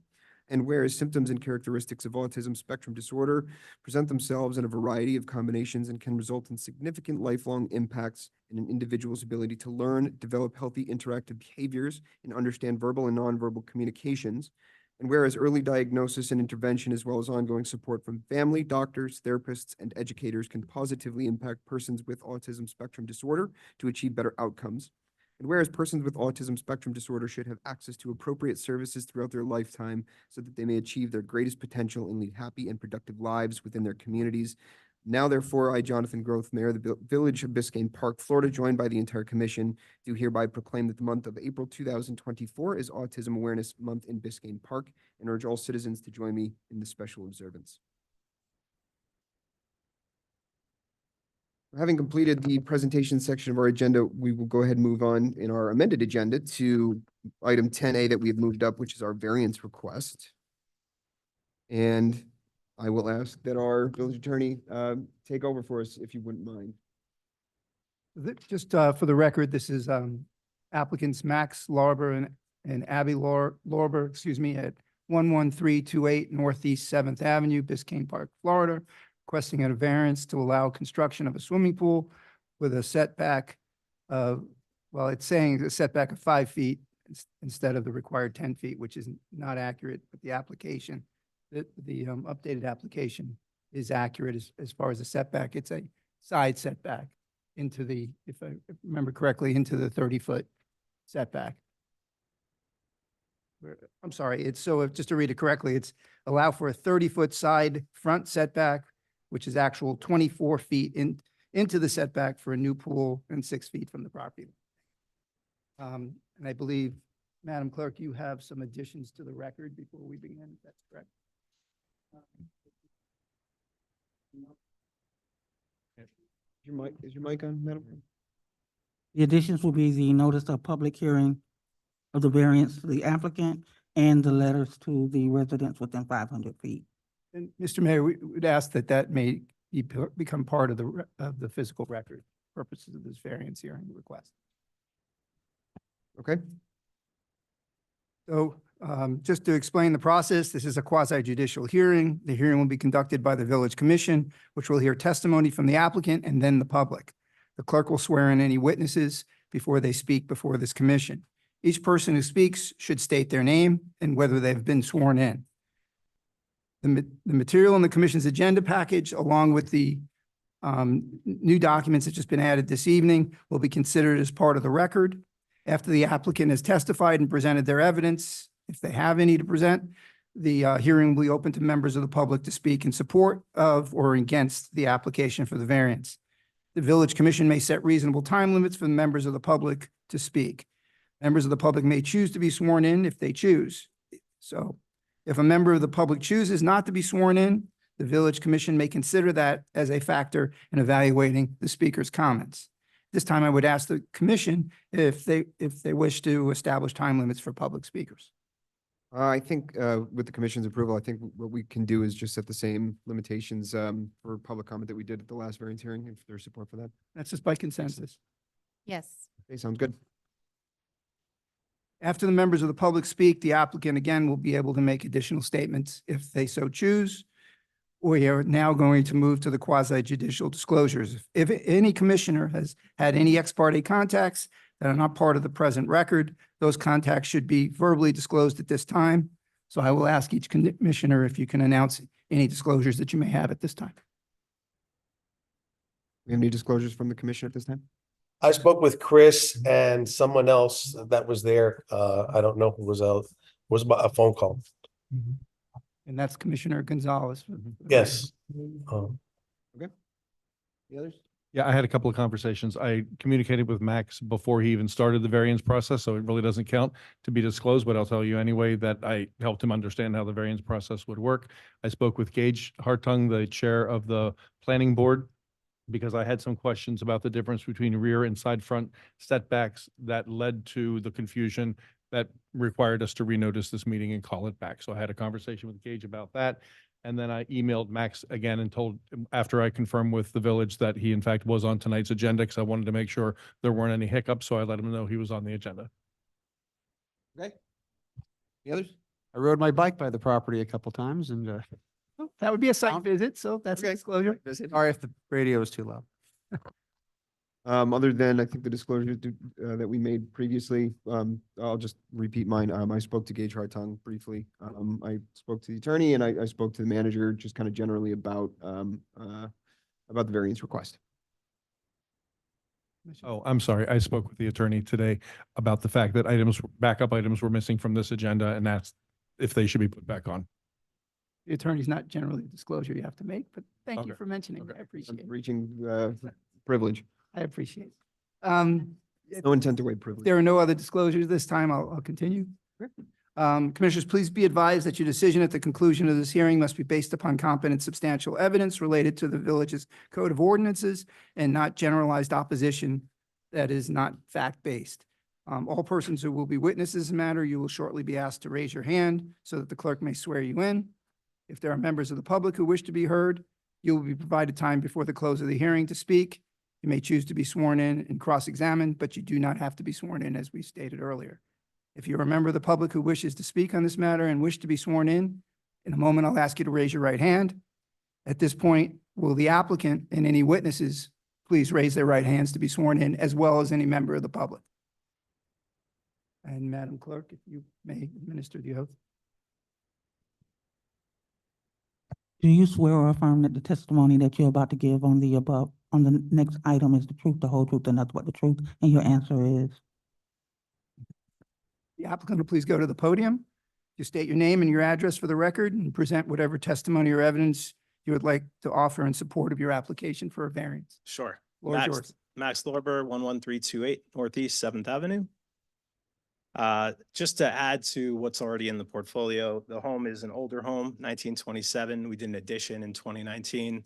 And whereas symptoms and characteristics of autism spectrum disorder present themselves in a variety of combinations and can result in significant lifelong impacts in an individual's ability to learn, develop healthy interactive behaviors, and understand verbal and nonverbal communications. And whereas early diagnosis and intervention, as well as ongoing support from family, doctors, therapists, and educators can positively impact persons with autism spectrum disorder to achieve better outcomes. And whereas persons with autism spectrum disorder should have access to appropriate services throughout their lifetime so that they may achieve their greatest potential and lead happy and productive lives within their communities. Now, therefore, I, Jonathan Groth, Mayor of the Village of Biscayne Park, Florida, joined by the entire commission, do hereby proclaim that the month of April 2024 is Autism Awareness Month in Biscayne Park and urge all citizens to join me in this special observance. Having completed the presentation section of our agenda, we will go ahead and move on in our amended agenda to item 10A that we have moved up, which is our variance request. And I will ask that our village attorney take over for us, if you wouldn't mind. Just for the record, this is applicants Max Larber and Abby Larber, excuse me, at 11328 Northeast 7th Avenue, Biscayne Park, Florida, requesting a variance to allow construction of a swimming pool with a setback of, well, it's saying a setback of 5 feet instead of the required 10 feet, which is not accurate, but the application, the updated application is accurate as far as the setback. It's a side setback into the, if I remember correctly, into the 30-foot setback. I'm sorry, it's so, just to read it correctly, it's allow for a 30-foot side front setback, which is actual 24 feet into the setback for a new pool and 6 feet from the property. And I believe, Madam Clerk, you have some additions to the record before we begin, if that's correct. Is your mic on, Madam Clerk? The additions will be the notice of public hearing of the variance to the applicant and the letters to the residents within 500 feet. And Mr. Mayor, we would ask that that may become part of the physical record purposes of this variance hearing request. Okay. So just to explain the process, this is a quasi judicial hearing. The hearing will be conducted by the Village Commission, which will hear testimony from the applicant and then the public. The clerk will swear in any witnesses before they speak before this commission. Each person who speaks should state their name and whether they've been sworn in. The material in the commission's agenda package, along with the new documents that just been added this evening, will be considered as part of the record. After the applicant has testified and presented their evidence, if they have any to present, the hearing will be open to members of the public to speak in support of or against the application for the variance. The Village Commission may set reasonable time limits for the members of the public to speak. Members of the public may choose to be sworn in if they choose. So if a member of the public chooses not to be sworn in, the Village Commission may consider that as a factor in evaluating the speaker's comments. This time I would ask the commission if they wish to establish time limits for public speakers. I think with the commission's approval, I think what we can do is just set the same limitations for public comment that we did at the last variance hearing, if there's support for that. That's just by consensus. Yes. Okay, sounds good. After the members of the public speak, the applicant again will be able to make additional statements if they so choose. We are now going to move to the quasi judicial disclosures. If any commissioner has had any ex parte contacts that are not part of the present record, those contacts should be verbally disclosed at this time. So I will ask each commissioner if you can announce any disclosures that you may have at this time. We have any disclosures from the commission at this time? I spoke with Chris and someone else that was there. I don't know who was about a phone call. And that's Commissioner Gonzalez. Yes. The others? Yeah, I had a couple of conversations. I communicated with Max before he even started the variance process, so it really doesn't count to be disclosed, but I'll tell you anyway that I helped him understand how the variance process would work. I spoke with Gage Hartung, the chair of the planning board, because I had some questions about the difference between rear and side front setbacks that led to the confusion that required us to renotice this meeting and call it back. So I had a conversation with Gage about that. And then I emailed Max again and told him, after I confirmed with the village, that he in fact was on tonight's agenda, because I wanted to make sure there weren't any hiccups. So I let him know he was on the agenda. Okay. The others? I rode my bike by the property a couple times and, Oh, that would be a site visit, so that's a Okay. disclosure. sorry if the radio was too loud. Other than, I think the disclosure that we made previously, I'll just repeat mine. I spoke to Gage Hartung briefly. I spoke to the attorney and I spoke to the manager, just kind of generally about the variance request. Oh, I'm sorry. I spoke with the attorney today about the fact that backup items were missing from this agenda, and that's if they should be put back on. The attorney's not generally a disclosure you have to make, but thank you Okay. for mentioning. Okay. I appreciate it. Reaching privilege. I appreciate it. No intent to waive privilege. There are no other disclosures this time. I'll continue. Commissioners, please be advised that your decision at the conclusion of this hearing must be based upon competent substantial evidence related to the village's code of ordinances and not generalized opposition that is not fact-based. All persons who will be witnesses in the matter, you will shortly be asked to raise your hand so that the clerk may swear you in. If there are members of the public who wish to be heard, you will be provided time before the close of the hearing to speak. You may choose to be sworn in and cross-examined, but you do not have to be sworn in, as we stated earlier. If you're a member of the public who wishes to speak on this matter and wish to be sworn in a moment, I'll ask you to raise your right hand. At this point, will the applicant and any witnesses please raise their right hands to be sworn in, as well as any member of the public? And Madam Clerk, if you may administer the oath. Do you swear or affirm that the testimony that you're about to give on the above, on the next item is the truth, the whole truth, and nothing but the truth? And your answer is? The applicant will please go to the podium. You state your name and your address for the record and present whatever testimony or evidence you would like to offer in support of your application for a variance. Sure. Floor is yours. Max Lorber, 11328 Northeast 7th Avenue. Just to add to what's already in the portfolio, the home is an older home, 1927. We did an addition in 2019.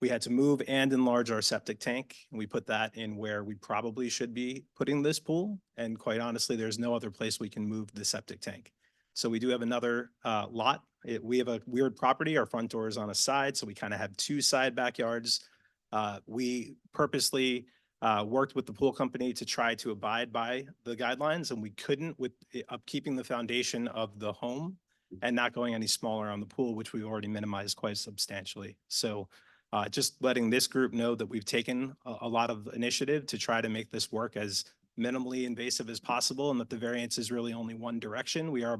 We had to move and enlarge our septic tank. We put that in where we probably should be putting this pool. And quite honestly, there's no other place we can move the septic tank. So we do have another lot. We have a weird property. Our front door is on a side, so we kind of have two side backyards. We purposely worked with the pool company to try to abide by the guidelines, and we couldn't with upkeeping the foundation of the home and not going any smaller on the pool, which we've already minimized quite substantially. So just letting this group know that we've taken a lot of initiative to try to make this work as minimally invasive as possible, and that the variance is really only one direction. We are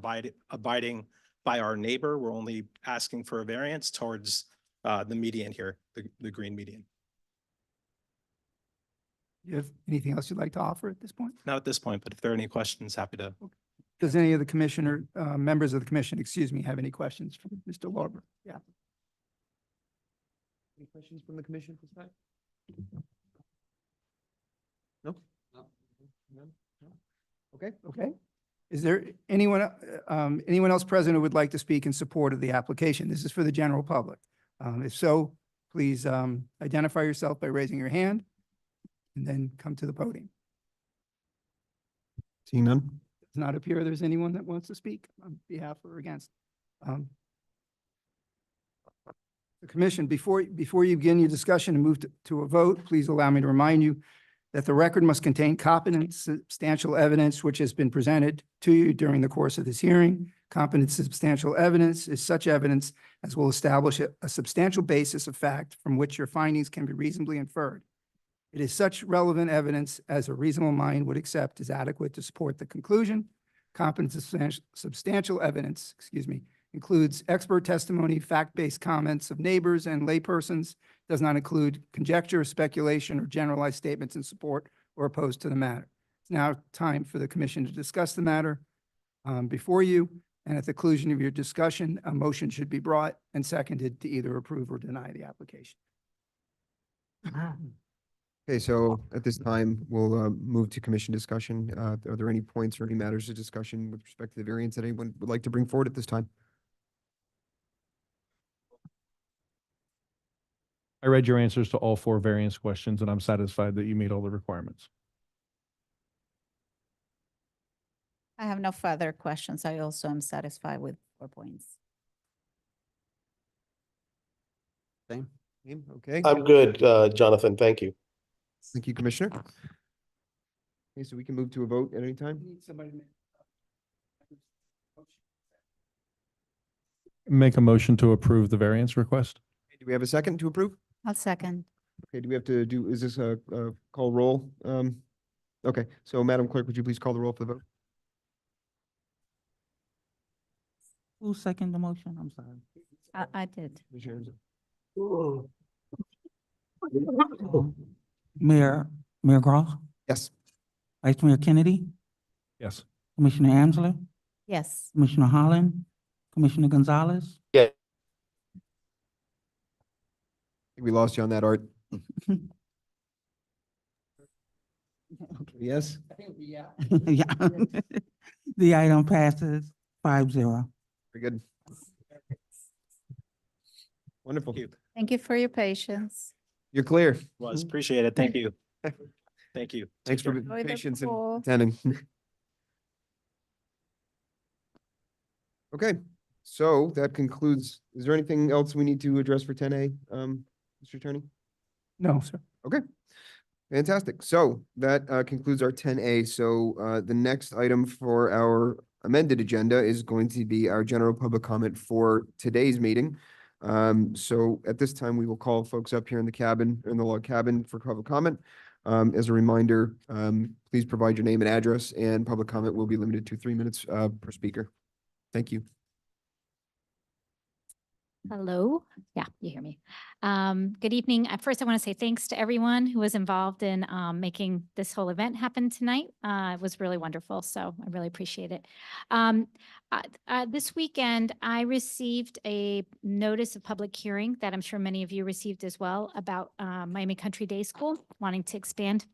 abiding by our neighbor. We're only asking for a variance towards the median here, the green median. You have anything else you'd like to offer at this point? Not at this point, but if there are any questions, happy to. Does any of the commissioner, members of the commission, excuse me, have any questions from Mr. Lorber? Yeah. Any questions from the commission for Scott? No? None? No? Okay. Okay. Is there anyone else present who would like to speak in support of the application? This is for the general public. If so, please identify yourself by raising your hand and then come to the podium. Seeing none? Does not appear there's anyone that wants to speak on behalf or against. The commission, before you begin your discussion and move to a vote, please allow me to remind you that the record must contain competent, substantial evidence which has been presented to you during the course of this hearing. Competent, substantial evidence is such evidence as will establish a substantial basis of fact from which your findings can be reasonably inferred. It is such relevant evidence as a reasonable mind would accept is adequate to support the conclusion. Competent, substantial evidence, includes expert testimony, fact-based comments of neighbors and laypersons, does not include conjecture, speculation, or generalized statements in support or opposed to the matter. It's now time for the commission to discuss the matter before you, and at the conclusion of your discussion, a motion should be brought and seconded to either approve or deny the application. Okay, so at this time, we'll move to commission discussion. Are there any points or any matters of discussion with respect to the variance that anyone would like to bring forward at this time? I read your answers to all 4 variance questions, and I'm satisfied that you meet all the requirements. I have no further questions. I also am satisfied with 4 points. Same. Okay, I'm good, Jonathan. Thank you. thank you, Commissioner. Okay, so we can move to a vote at any time? Make a motion to approve the variance request? Do we have a second to approve? I'll second. Okay, do we have to do, is this a call roll? Okay, so Madam Clerk, would you please call the roll for the vote? Who seconded the motion? I'm sorry. I did. Commissioner Enzo. Mayor Gross, Yes. Vice Mayor Kennedy, Yes. Commissioner Amsler, Yes. Commissioner Holland, Commissioner Gonzalez. Yeah. I think we lost you on that, Art. Yes? Yeah. The item passes 5-0. Very good. Wonderful. Thank you for your patience. You're clear. Was, appreciate it. Thank you. Thank you. Thanks for Enjoy the patience and pool. attending. Okay, so that concludes, is there anything else we need to address for 10A, Mr. Attorney? No, sir. Okay, fantastic. So that concludes our 10A. So the next item for our amended agenda is going to be our general public comment for today's meeting. So at this time, we will call folks up here in the cabin, in the log cabin for public comment. As a reminder, please provide your name and address, and public comment will be limited to 3 minutes per speaker. Thank you. Hello. Yeah, you hear me. Good evening. First, I want to say thanks to everyone who was involved in making this whole event happen tonight. It was really wonderful, so I really appreciate it. This weekend, I received a notice of public hearing that I'm sure many of you received as well about Miami Country Day School wanting to expand.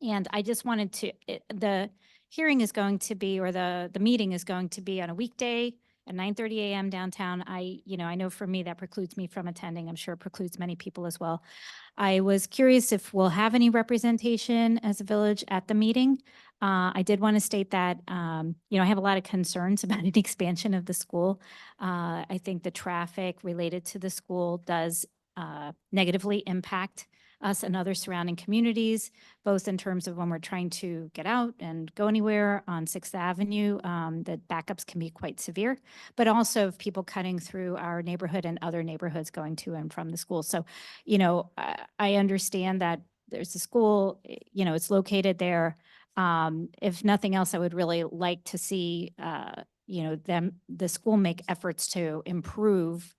And I just wanted to, the hearing is going to be, or the meeting is going to be on a weekday at 9:30 a.m. downtown. I know for me that precludes me from attending. I'm sure it precludes many people as well. I was curious if we'll have any representation as a village at the meeting. I did want to state that, I have a lot of concerns about an expansion of the school. I think the traffic related to the school does negatively impact us and other surrounding communities, both in terms of when we're trying to get out and go anywhere on 6th Avenue, the backups can be quite severe, but also of people cutting through our neighborhood and other neighborhoods going to and from the school. So, I understand that there's a school, it's located there. If nothing else, I would really like to see, the school make efforts to improve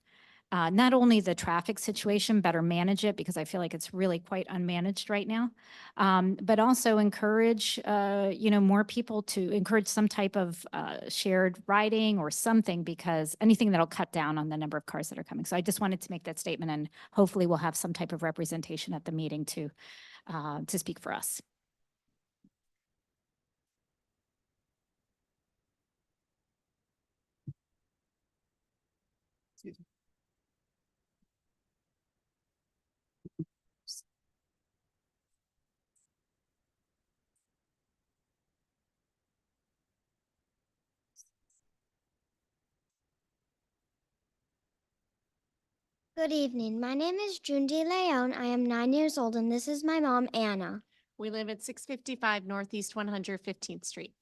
not only the traffic situation, better manage it, because I feel like it's really quite unmanaged right now, but also encourage, more people to encourage some type of shared riding or something, because anything that'll cut down on the number of cars that are coming. So I just wanted to make that statement, and hopefully we'll have some type of representation at the meeting to speak for us. Good evening. My name is June De Leon. I am 9 years old, and this is my mom, Anna. We live at 655 Northeast 115th Street.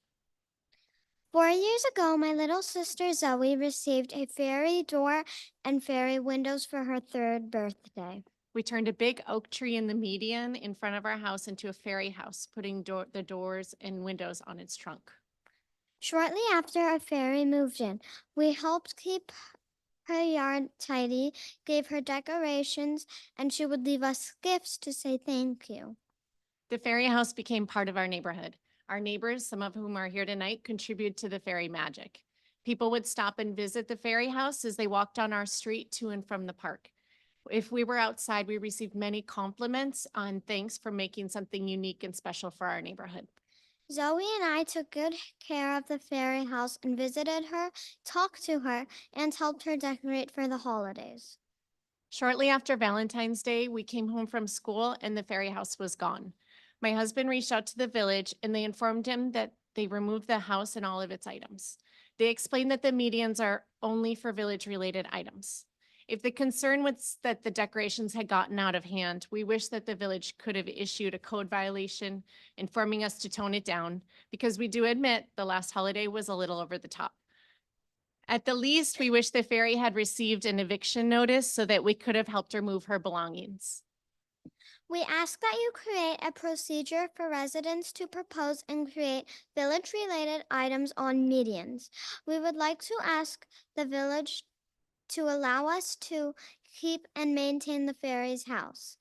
4 years ago, my little sister Zoe received a fairy door and fairy windows for her 3rd birthday. We turned a big oak tree in the median in front of our house into a fairy house, putting the doors and windows on its trunk. Shortly after, a fairy moved in. We helped keep her yard tidy, gave her decorations, and she would leave us gifts to say thank you. The Ferry House became part of our neighborhood. Our neighbors, some of whom are here tonight, contribute to the ferry magic. People would stop and visit the Ferry House as they walked on our street to and from the park. If we were outside, we received many compliments on thanks for making something unique and special for our neighborhood. Zoe and I took good care of the Ferry House and visited her, talked to her, and helped her decorate for the holidays. Shortly after Valentine's Day, we came home from school and the Ferry House was gone. My husband reached out to the village and they informed him that they removed the house and all of its items. They explained that the medians are only for village-related items. If the concern was that the decorations had gotten out of hand, we wish that the village could have issued a code violation informing us to tone it down, because we do admit the last holiday was a little over the top. At the least, we wish the ferry had received an eviction notice so that we could have helped her move her belongings. We ask that you create a procedure for residents to propose and create village-related items on medians. We would like to ask the village to allow us to keep and maintain the Ferry's house.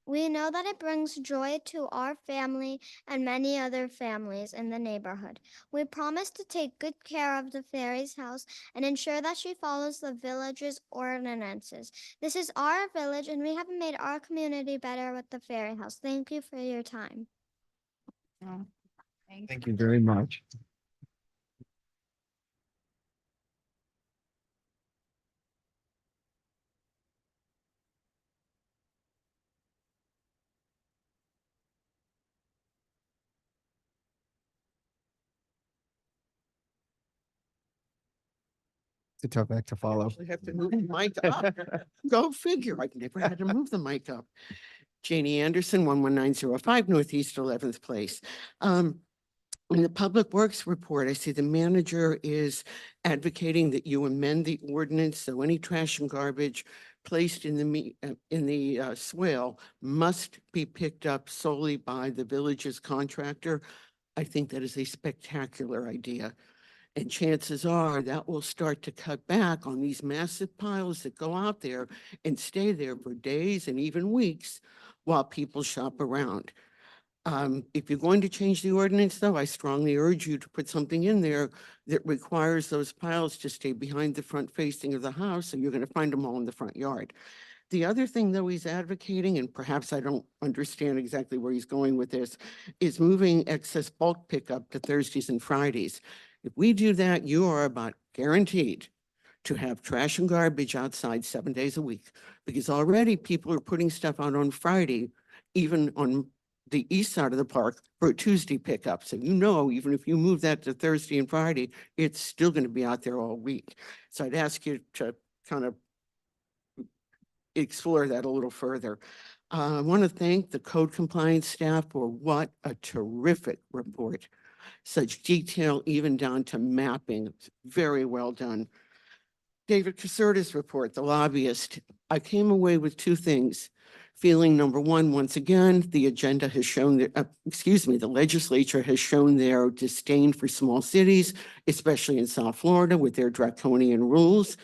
We know that it brings joy to our family and many other families in the neighborhood. We promise to take good care of the Ferry's house and ensure that she follows the village's ordinances. This is our village and we have made our community better with the Ferry house. Thank you for your time. Thank you very much. It's a tough act to follow. Actually have to move the mic up. Go figure. I've never had to move the mic up. Janie Anderson, 11905 Northeast 11th Place. In the Public Works report, I see the manager is advocating that you amend the ordinance so any trash and garbage placed in the swale must be picked up solely by the village's contractor. I think that is a spectacular idea. And chances are that will start to cut back on these massive piles that go out there and stay there for days and even weeks while people shop around. If you're going to change the ordinance, though, I strongly urge you to put something in there that requires those piles to stay behind the front facing of the house, and you're going to find them all in the front yard. The other thing, though, he's advocating, and perhaps I don't understand exactly where he's going with this, is moving excess bulk pickup to Thursdays and Fridays. If we do that, you are about guaranteed to have trash and garbage outside 7 days a week, because already people are putting stuff out on Friday, even on the east side of the park for a Tuesday pickup. So even if you move that to Thursday and Friday, it's still going to be out there all week. So I'd ask you to kind of explore that a little further. I want to thank the code compliance staff for what a terrific report. Such detail, even down to mapping. It's very well done. David Caserta's report, the lobbyist. I came away with two things. Feeling number one, once again, the agenda has shown that, the legislature has shown their disdain for small cities, especially in South Florida with their draconian rules.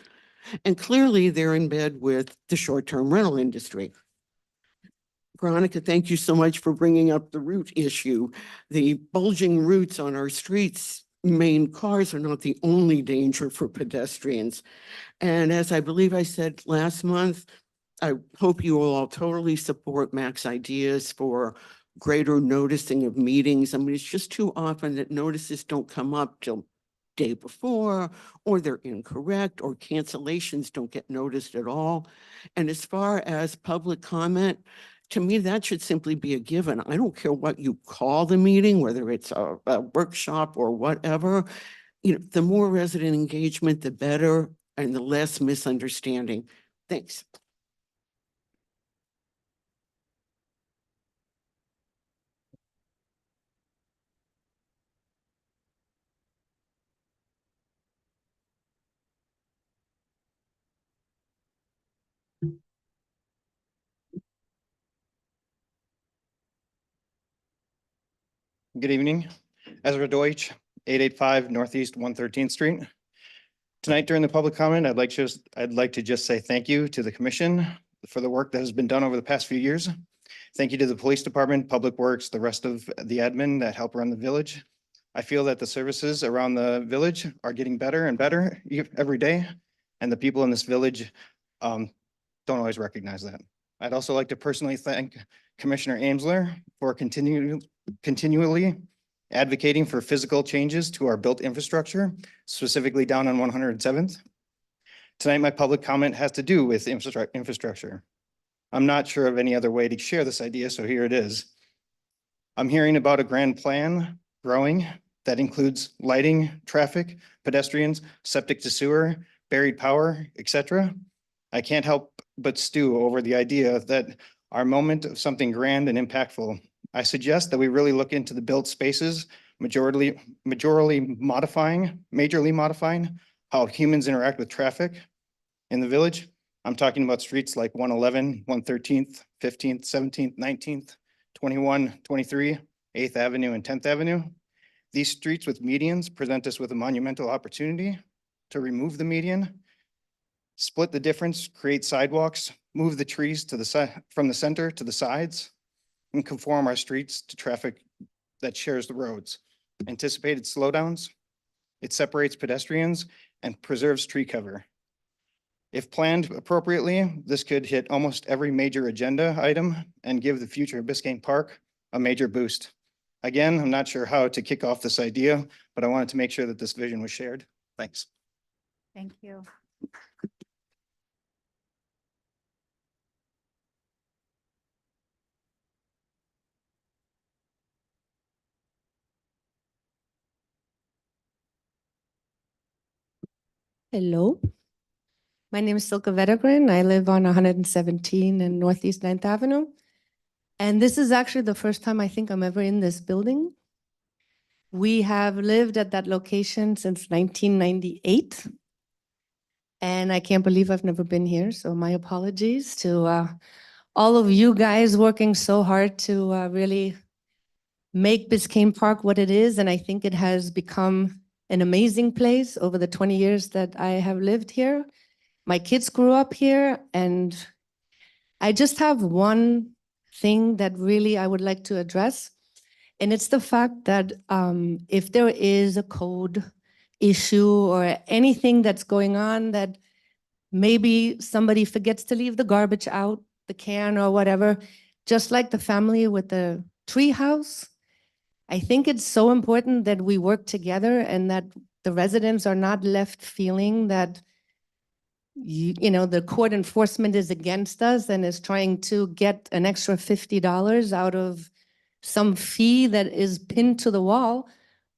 And clearly they're in bed with the short-term rental industry. Veronica, thank you so much for bringing up the route issue. The bulging routes on our streets mean cars are not the only danger for pedestrians. And as I believe I said last month, I hope you will all totally support Mac's ideas for greater noticing of meetings. I mean, it's just too often that notices don't come up till day before, or they're incorrect, or cancellations don't get noticed at all. And as far as public comment, to me, that should simply be a given. I don't care what you call the meeting, whether it's a workshop or whatever. The more resident engagement, the better, and the less misunderstanding. Thanks. Good evening. Ezra Deutsch, 885 Northeast 113th Street. Tonight during the public comment, I'd like to just say thank you to the commission for the work that has been done over the past few years. Thank you to the police department, public works, the rest of the admin that help run the village. I feel that the services around the village are getting better and better every day. And the people in this village don't always recognize that. I'd also like to personally thank Commissioner Amsler for continually advocating for physical changes to our built infrastructure, specifically down on 107th. Tonight, my public comment has to do with infrastructure. I'm not sure of any other way to share this idea, so here it is. I'm hearing about a grand plan growing that includes lighting, traffic, pedestrians, septic to sewer, buried power, etc. I can't help but stew over the idea that our moment of something grand and impactful. I suggest that we really look into the built spaces, majorly modifying how humans interact with traffic in the village. I'm talking about streets like 111, 113th, 15th, 17th, 19th, 21, 23, 8th Avenue and 10th Avenue. These streets with medians present us with a monumental opportunity to remove the median, split the difference, create sidewalks, move the trees to the side from the center to the sides, and conform our streets to traffic that shares the roads. Anticipated slowdowns, it separates pedestrians and preserves tree cover. If planned appropriately, this could hit almost every major agenda item and give the future of Biscayne Park a major boost. Again, I'm not sure how to kick off this idea, but I wanted to make sure that this vision was shared. Thanks. Thank you. Hello, my name is Silke Vettergren. I live on 117 and Northeast 9th Avenue. And this is actually the first time I think I'm ever in this building. We have lived at that location since 1998. And I can't believe I've never been here. So my apologies to all of you guys working so hard to really make Biscayne Park what it is. And I think it has become an amazing place over the 20 years that I have lived here. My kids grew up here, and I just have one thing that really I would like to address. And it's the fact that if there is a code issue or anything that's going on that maybe somebody forgets to leave the garbage out, the can or whatever, just like the family with the tree house, I think it's so important that we work together and that the residents are not left feeling that you know, the court enforcement is against us and is trying to get an extra $50 out of some fee that is pinned to the wall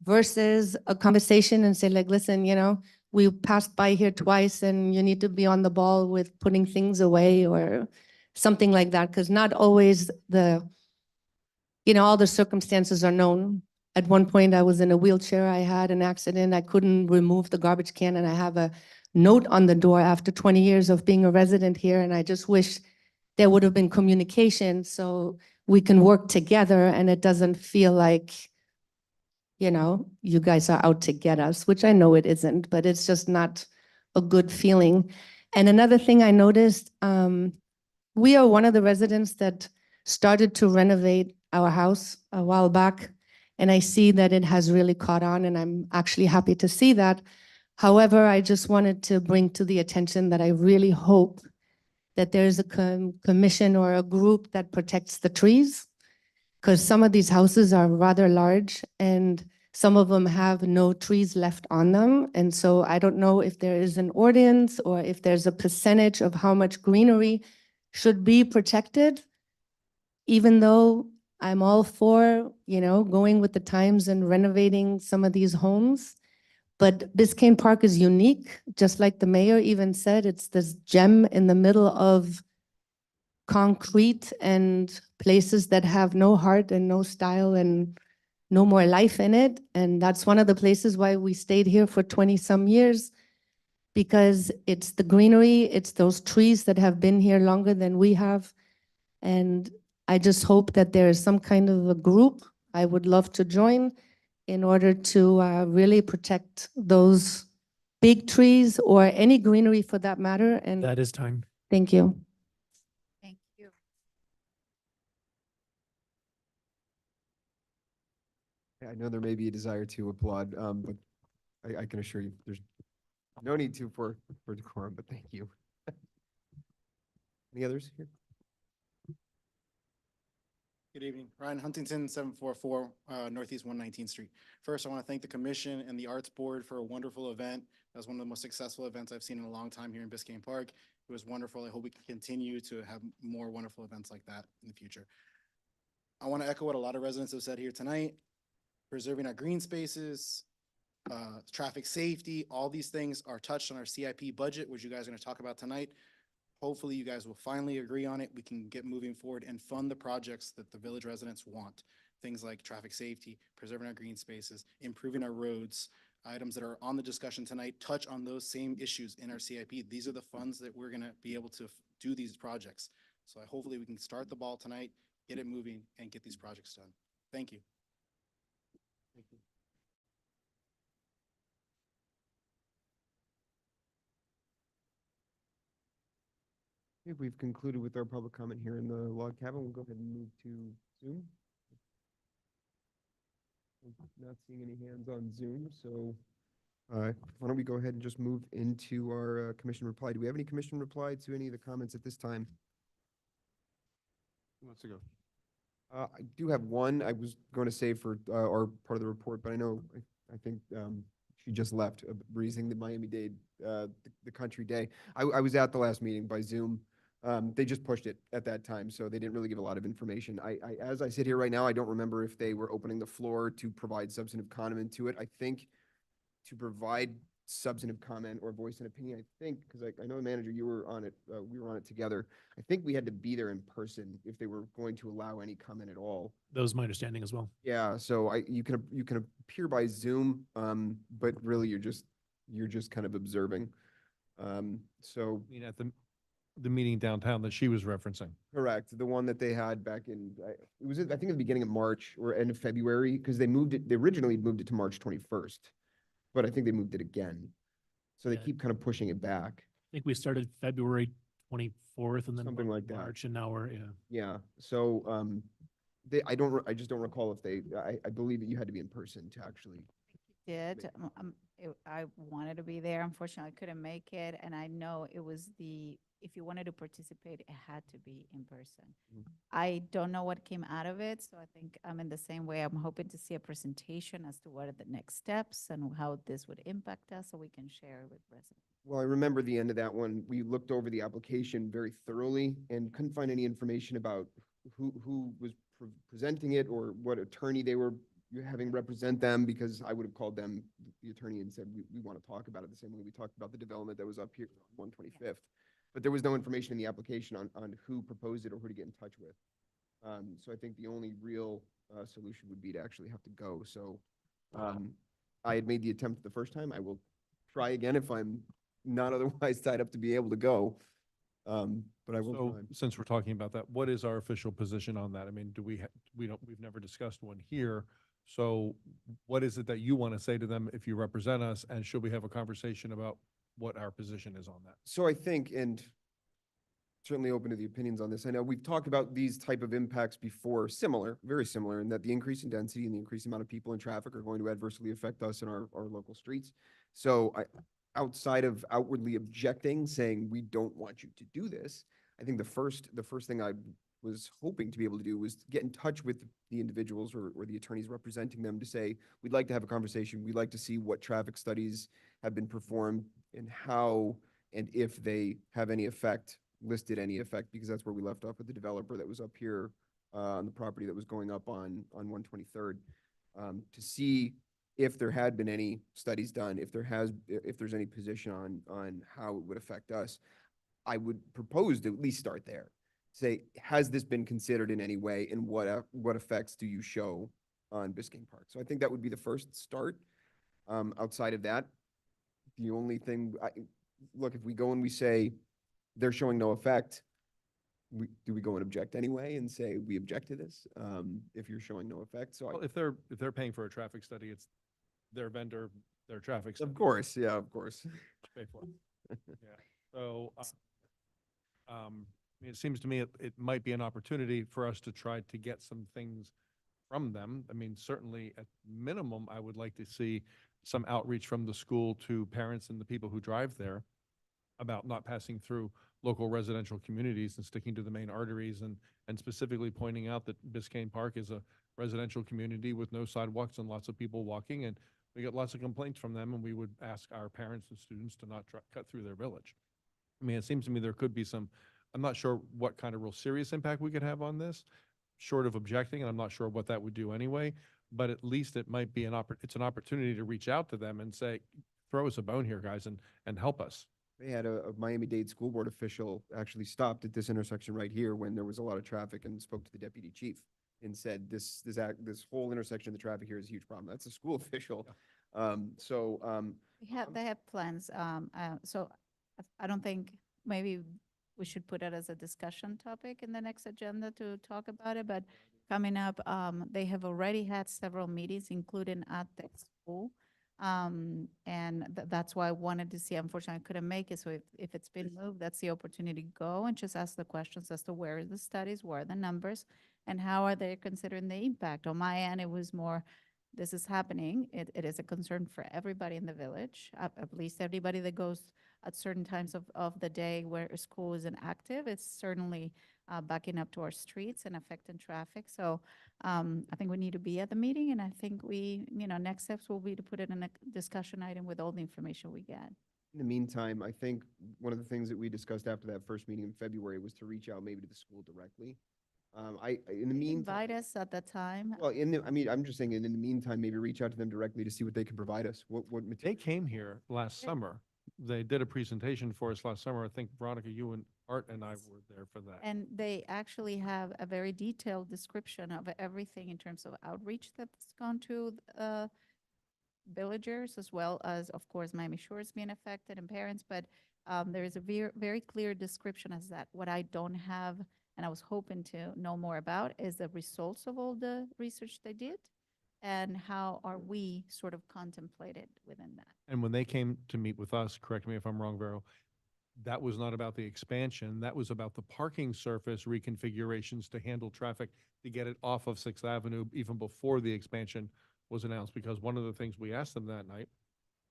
versus a conversation and say like, listen, you know, we passed by here twice and you need to be on the ball with putting things away or something like that. Because not always you know, all the circumstances are known. At one point I was in a wheelchair, I had an accident, I couldn't remove the garbage can, and I have a note on the door after 20 years of being a resident here, and I just wish there would have been communication so we can work together and it doesn't feel like, you know, you guys are out to get us, which I know it isn't, but it's just not a good feeling. And another thing I noticed, we are one of the residents that started to renovate our house a while back, and I see that it has really caught on, and I'm actually happy to see that. However, I just wanted to bring to the attention that I really hope that there's a commission or a group that protects the trees, because some of these houses are rather large and some of them have no trees left on them. And so I don't know if there is an ordinance or if there's a percentage of how much greenery should be protected, even though I'm all for, you know, going with the times and renovating some of these homes. But Biscayne Park is unique, just like the mayor even said, it's this gem in the middle of concrete and places that have no heart and no style and no more life in it. And that's one of the places why we stayed here for 20 some years, because it's the greenery, it's those trees that have been here longer than we have. And I just hope that there is some kind of a group I would love to join in order to really protect those big trees or any greenery for that matter. And That is time. thank you. Thank you. I know there may be a desire to applaud, but I can assure you, there's no need to for decorum, but thank you. Any others here? Good evening. Ryan Huntington, 744 Northeast 119th Street. First, I want to thank the commission and the Arts Board for a wonderful event. That was one of the most successful events I've seen in a long time here in Biscayne Park. It was wonderful. I hope we can continue to have more wonderful events like that in the future. I want to echo what a lot of residents have said here tonight. Preserving our green spaces, traffic safety, all these things are touched on our CIP budget, which you guys are going to talk about tonight. Hopefully you guys will finally agree on it. We can get moving forward and fund the projects that the village residents want. Things like traffic safety, preserving our green spaces, improving our roads, items that are on the discussion tonight touch on those same issues in our CIP. These are the funds that we're gonna be able to do these projects. So hopefully we can start the ball tonight, get it moving, and get these projects done. Thank you. Thank you. If we've concluded with our public comment here in the log cabin, we'll go ahead and move to Zoom. Not seeing any hands on Zoom, so why don't we go ahead and just move into our commission reply? Do we have any commission reply to any of the comments at this time? Who wants to go? I do have one I was going to save for our part of the report, but I know, I think she just left, breezing the Miami-Dade, the country day. I was at the last meeting by Zoom. They just pushed it at that time, so they didn't really give a lot of information. As I sit here right now, I don't remember if they were opening the floor to provide substantive comment to it. I think to provide substantive comment or voice an opinion, I think, because I know the manager, you were on it, we were on it together. I think we had to be there in person if they were going to allow any comment at all. That was my understanding as well. Yeah, so you can appear by Zoom, but really you're just kind of observing. So I mean, at the meeting downtown that she was referencing. correct, the one that they had back in, it was, I think, at the beginning of March or end of February, because they originally moved it to March 21st, but I think they moved it again. So they Yeah. keep kind of pushing it back. I think we started February 24th and then Something like that. March, and now we're, yeah. Yeah, so I just don't recall if I believe that you had to be in person to actually. Did, I wanted to be there. Unfortunately, I couldn't make it. And I know it was if you wanted to participate, it had to be in person. Mhm. I don't know what came out of it, so I think I'm in the same way. I'm hoping to see a presentation as to what are the next steps and how this would impact us, so we can share with residents. Well, I remember the end of that one. We looked over the application very thoroughly and couldn't find any information about who was presenting it or what attorney they were having represent them, because I would have called them, the attorney, and said, we want to talk about it the same way we talked about the development that was up here on 125th. But there was no information in the application on who proposed it or who to get in touch with. So I think the only real solution would be to actually have to go. So I had made the attempt the first time. I will try again if I'm not otherwise tied up to be able to go. But I will So try. since we're talking about that, what is our official position on that? I mean, we've never discussed one here. So what is it that you want to say to them if you represent us? And should we have a conversation about what our position is on that? So I think, and certainly open to the opinions on this. I know we've talked about these type of impacts before, very similar, in that the increase in density and the increased amount of people in traffic are going to adversely affect us in our local streets. So outside of outwardly objecting, saying we don't want you to do this, I think the first thing I was hoping to be able to do was get in touch with the individuals or the attorneys representing them to say, we'd like to have a conversation. We'd like to see what traffic studies have been performed and how and if they have any effect, listed any effect, because that's where we left off with the developer that was up here on the property that was going up on 123rd, to see if there had been any studies done, if there's any position on how it would affect us. I would propose to at least start there. Say, has this been considered in any way, and what effects do you show on Biscayne Park? So I think that would be the first start. Outside of that, the only thing, look, if we go and we say they're showing no effect, do we go and object anyway and say we object to this if you're showing no effect? So Well, if they're paying for a traffic study, it's their vendor, their traffic study. of course, yeah, of course. Pay for it. Yeah. So, it seems to me it might be an opportunity for us to try to get some things from them. I mean, certainly at minimum, I would like to see some outreach from the school to parents and the people who drive there about not passing through local residential communities and sticking to the main arteries and specifically pointing out that Biscayne Park is a residential community with no sidewalks and lots of people walking, and we get lots of complaints from them, and we would ask our parents and students to not cut through their village. I mean, it seems to me there could be some, I'm not sure what kind of real serious impact we could have on this, short of objecting, and I'm not sure what that would do anyway, but at least it might be it's an opportunity to reach out to them and say, throw us a bone here, guys, and help us. They had a Miami-Dade school board official actually stopped at this intersection right here when there was a lot of traffic and spoke to the deputy chief and said, this whole intersection of the traffic here is a huge problem. That's a school official. They have plans. So I don't think maybe we should put it as a discussion topic in the next agenda to talk about it, but coming up, they have already had several meetings, including at the school. And that's why I wanted to see, unfortunately, I couldn't make it. So if it's been moved, that's the opportunity to go and just ask the questions as to where are the studies, where are the numbers, and how are they considering the impact? On my end, it was more, this is happening. It is a concern for everybody in the village, at least everybody that goes at certain times of the day where a school isn't active. It's certainly backing up to our streets and affecting traffic. So I think we need to be at the meeting, and I think next steps will be to put it in a discussion item with all the information we get. In the meantime, I think one of the things that we discussed after that first meeting in February was to reach out maybe to the school directly. In the meantime. Invite us at that time. Well, I'm just saying, in the meantime, maybe reach out to them directly to see what they can provide us. What They material. came here last summer. They did a presentation for us last summer. I think Veronica, you and Art and I were there for that. And they actually have a very detailed description of everything in terms of outreach that's gone to villagers, as well as, of course, Miami Shores being affected and parents. But there is a very clear description as that. What I don't have, and I was hoping to know more about, is the results of all the research they did and how are we sort of contemplated within that. And when they came to meet with us, correct me if I'm wrong, Vero, that was not about the expansion. That was about the parking surface reconfigurations to handle traffic, to get it off of Sixth Avenue even before the expansion was announced. Because one of the things we asked them that night,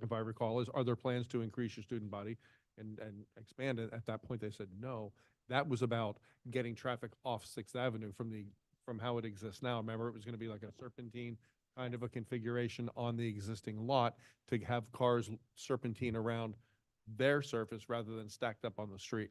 if I recall, is, are there plans to increase your student body and expand it? At that point, they said no. That was about getting traffic off Sixth Avenue from how it exists now. Remember, it was going to be like a serpentine kind of a configuration on the existing lot to have cars serpentine around their surface rather than stacked up on the street.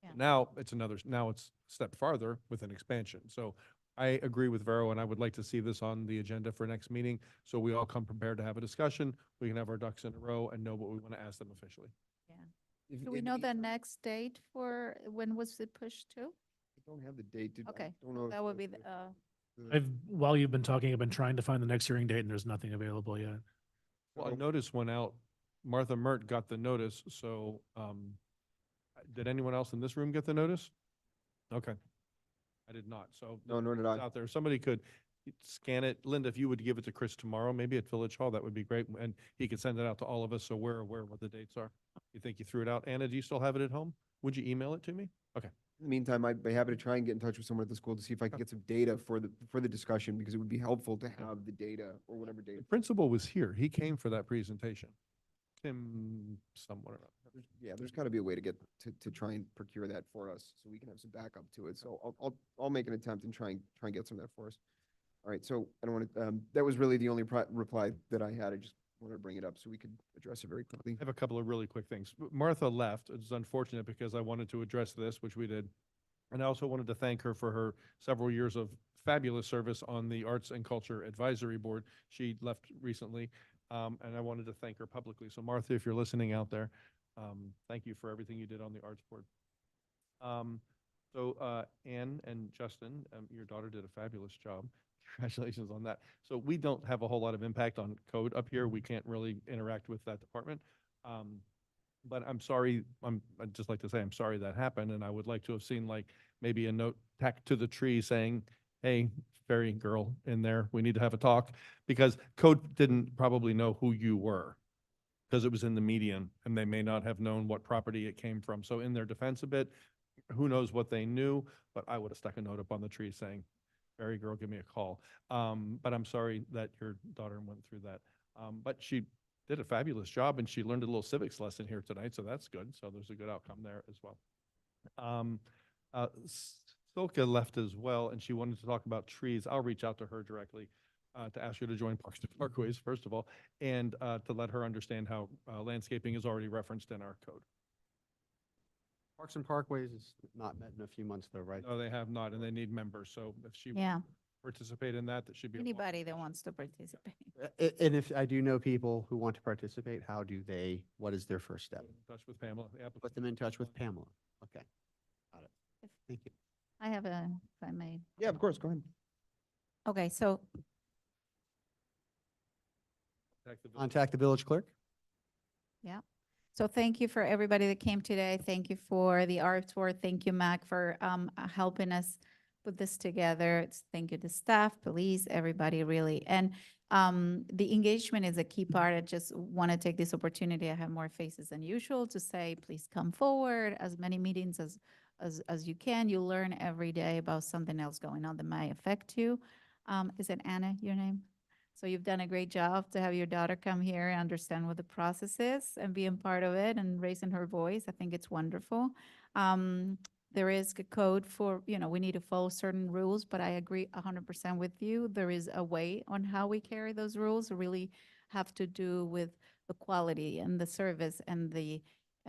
Yeah. Now it's a step farther with an expansion. So I agree with Vero, and I would like to see this on the agenda for next meeting. So we all come prepared to have a discussion. We can have our ducks in a row and know what we want to ask them officially. Yeah. Do we know the next date for, when was it pushed to? I don't have the date. Okay, Don't know. that would be While you've been talking, I've been trying to find the next hearing date and there's nothing available yet. Well, a notice went out. Martha Mert got the notice, so did anyone else in this room get the notice? Okay. I did not, so. No, nor did it's I. Out there, somebody could scan it. Linda, if you would give it to Chris tomorrow, maybe at Village Hall, that would be great, and he could send it out to all of us, so we're aware of what the dates are. You think you threw it out? Anna, do you still have it at home? Would you email it to me? Okay. In the meantime, I'd be happy to try and get in touch with someone at the school to see if I can get some data for the discussion, because it would be helpful to have the data or whatever data. The principal was here. He came for that presentation. Tim, someone or other. Yeah, there's got to be a way to get to try and procure that for us, so we can have some backup to it. So I'll make an attempt and try and get some of that for us. All right, so I don't want to. That was really the only reply that I had. I just wanted to bring it up so we could address it very quickly. I have a couple of really quick things. Martha left. It's unfortunate because I wanted to address this, which we did. And I also wanted to thank her for her several years of fabulous service on the Arts and Culture Advisory Board. She left recently, and I wanted to thank her publicly. So Martha, if you're listening out there, thank you for everything you did on the Arts Board. Ann and Justin, your daughter did a fabulous job. Congratulations on that. So we don't have a whole lot of impact on code up here. We can't really interact with that department. But I'm sorry, I'd just like to say I'm sorry that happened, and I would like to have seen like maybe a note tacked to the tree saying, hey, fairy girl in there, we need to have a talk, because code didn't probably know who you were because it was in the median and they may not have known what property it came from. So in their defense a bit, who knows what they knew, but I would have stuck a note up on the tree saying, Barry girl, give me a call. But I'm sorry that your daughter went through that. But she did a fabulous job and she learned a little civics lesson here tonight, so that's good. So there's a good outcome there as well. Silka left as well, and she wanted to talk about trees. I'll reach out to her directly to ask her to join Parks and Parkways, first of all, and to let her understand how landscaping is already referenced in our code. Parks and Parkways is not met in a few months though, right? No, they have not, and they need members, so if she Yeah, participate in that, that should be. anybody that wants to participate. And if I do know people who want to participate, how do they, what is their first step? In touch with Pamela, the applicant. Put them in touch with Pamela. Okay. Got it. Thank you. I have a, if I may. Yeah, of course, go ahead. Okay, so Contact the village clerk. yeah. So thank you for everybody that came today. Thank you for the arts board. Thank you, Mac, for helping us put this together. Thank you to staff, police, everybody really. And the engagement is a key part. I just want to take this opportunity. I have more faces than usual to say, please come forward, as many meetings as you can. You learn every day about something else going on that might affect you. Is it Anna, your name? So you've done a great job to have your daughter come here and understand what the process is and being part of it and raising her voice. I think it's wonderful. There is a code for, we need to follow certain rules, but I agree 100% with you. There is a way on how we carry those rules really have to do with the quality and the service and the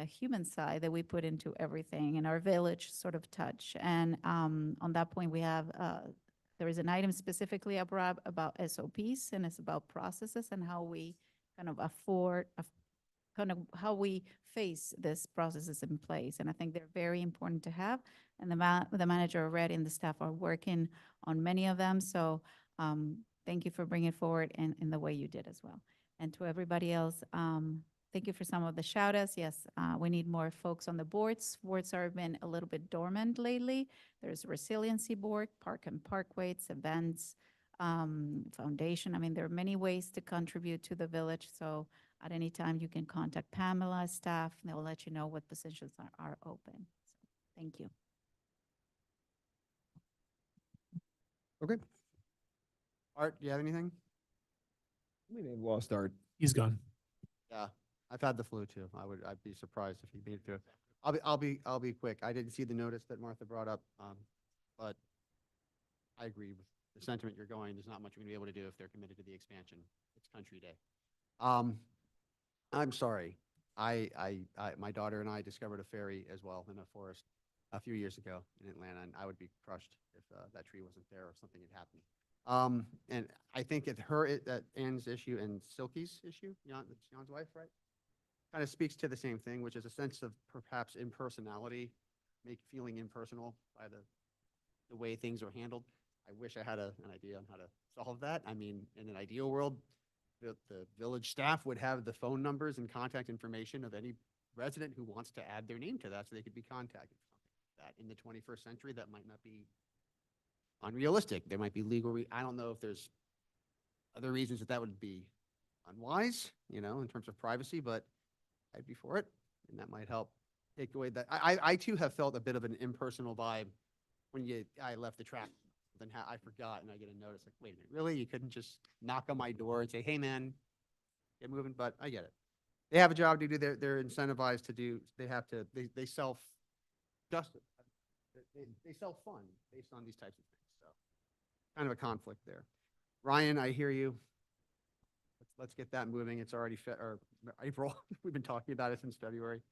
human side that we put into everything in our village sort of touch. And on that point, we have there is an item specifically about SOPs, and it's about processes and how we kind of how we face these processes in place. And I think they're very important to have. And the manager already and the staff are working on many of them. So thank you for bringing it forward in the way you did as well. And to everybody else, thank you for some of the shout outs. Yes, we need more folks on the boards. Boards have been a little bit dormant lately. There's a resiliency board, park and parkways, events, foundation. I mean, there are many ways to contribute to the village. So at any time, you can contact Pamela, staff, and they'll let you know what positions are open. So, thank you. Okay. Art, do you have anything? We may have lost Art. He's gone. Yeah, I've had the flu too. I'd be surprised if he made it through. I'll be quick. I didn't see the notice that Martha brought up, but I agree with the sentiment you're going. There's not much we're gonna be able to do if they're committed to the expansion. It's country day. I'm sorry. My daughter and I discovered a fairy as well in a forest a few years ago in Atlanta, and I would be crushed if that tree wasn't there or something had happened. And I think that Ann's issue and Silky's issue, Jan's wife, right? Kind of speaks to the same thing, which is a sense of perhaps impersonality, feeling impersonal by the way things are handled. I wish I had an idea on how to solve that. I mean, in an ideal world, the village staff would have the phone numbers and contact information of any resident who wants to add their name to that so they could be contacted. That in the 21st century, that might not be unrealistic. There might be legal, I don't know if there's other reasons that would be unwise, in terms of privacy, but I'd be for it. And that might help take away that. I too have felt a bit of an impersonal vibe when I left the track. Then I forgot and I get a notice like, wait a minute, really? You couldn't just knock on my door and say, hey man, get moving, but I get it. They have a job to do, they're incentivized to do, they self-justice. They self-fund based on these types of things, so kind of a conflict there. Ryan, I hear you. Let's get that moving. It's already or April. We've been talking about it since February.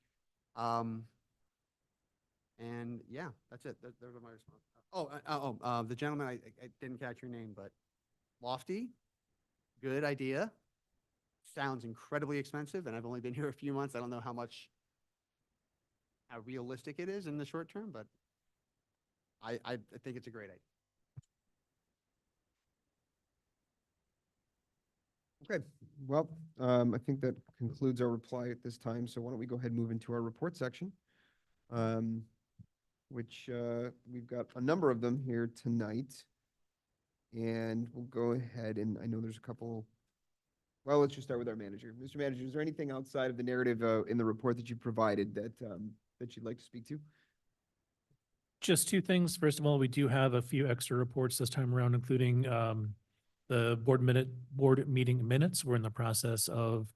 And yeah, that's it. Those are my response. The gentleman, I didn't catch your name, but Lofty, good idea. Sounds incredibly expensive, and I've only been here a few months. I don't know how realistic it is in the short term, but I think it's a great idea. Okay, well, I think that concludes our reply at this time. So why don't we go ahead and move into our report section, which we've got a number of them here tonight. And we'll go ahead and I know there's a couple. Well, let's just start with our manager. Mr. Manager, is there anything outside of the narrative in the report that you provided that you'd like to speak to? Just two things. First of all, we do have a few extra reports this time around, including the board meeting minutes. We're in the process of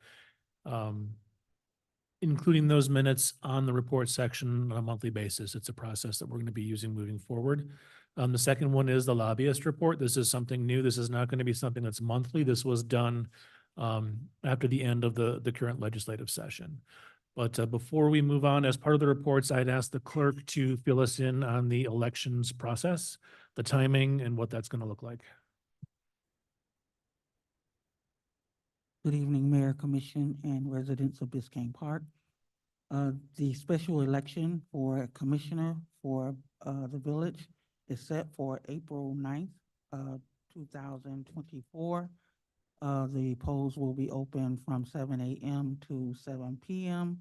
including those minutes on the report section on a monthly basis. It's a process that we're going to be using moving forward. The second one is the lobbyist report. This is something new. This is not going to be something that's monthly. This was done after the end of the current legislative session. But before we move on, as part of the reports, I'd ask the clerk to fill us in on the elections process, the timing, and what that's going to look like. Good evening, Mayor, Commission, and residents of Biscayne Park. The special election for Commissioner for the village is set for April 9th, 2024. The polls will be open from 7 a.m. to 7 p.m.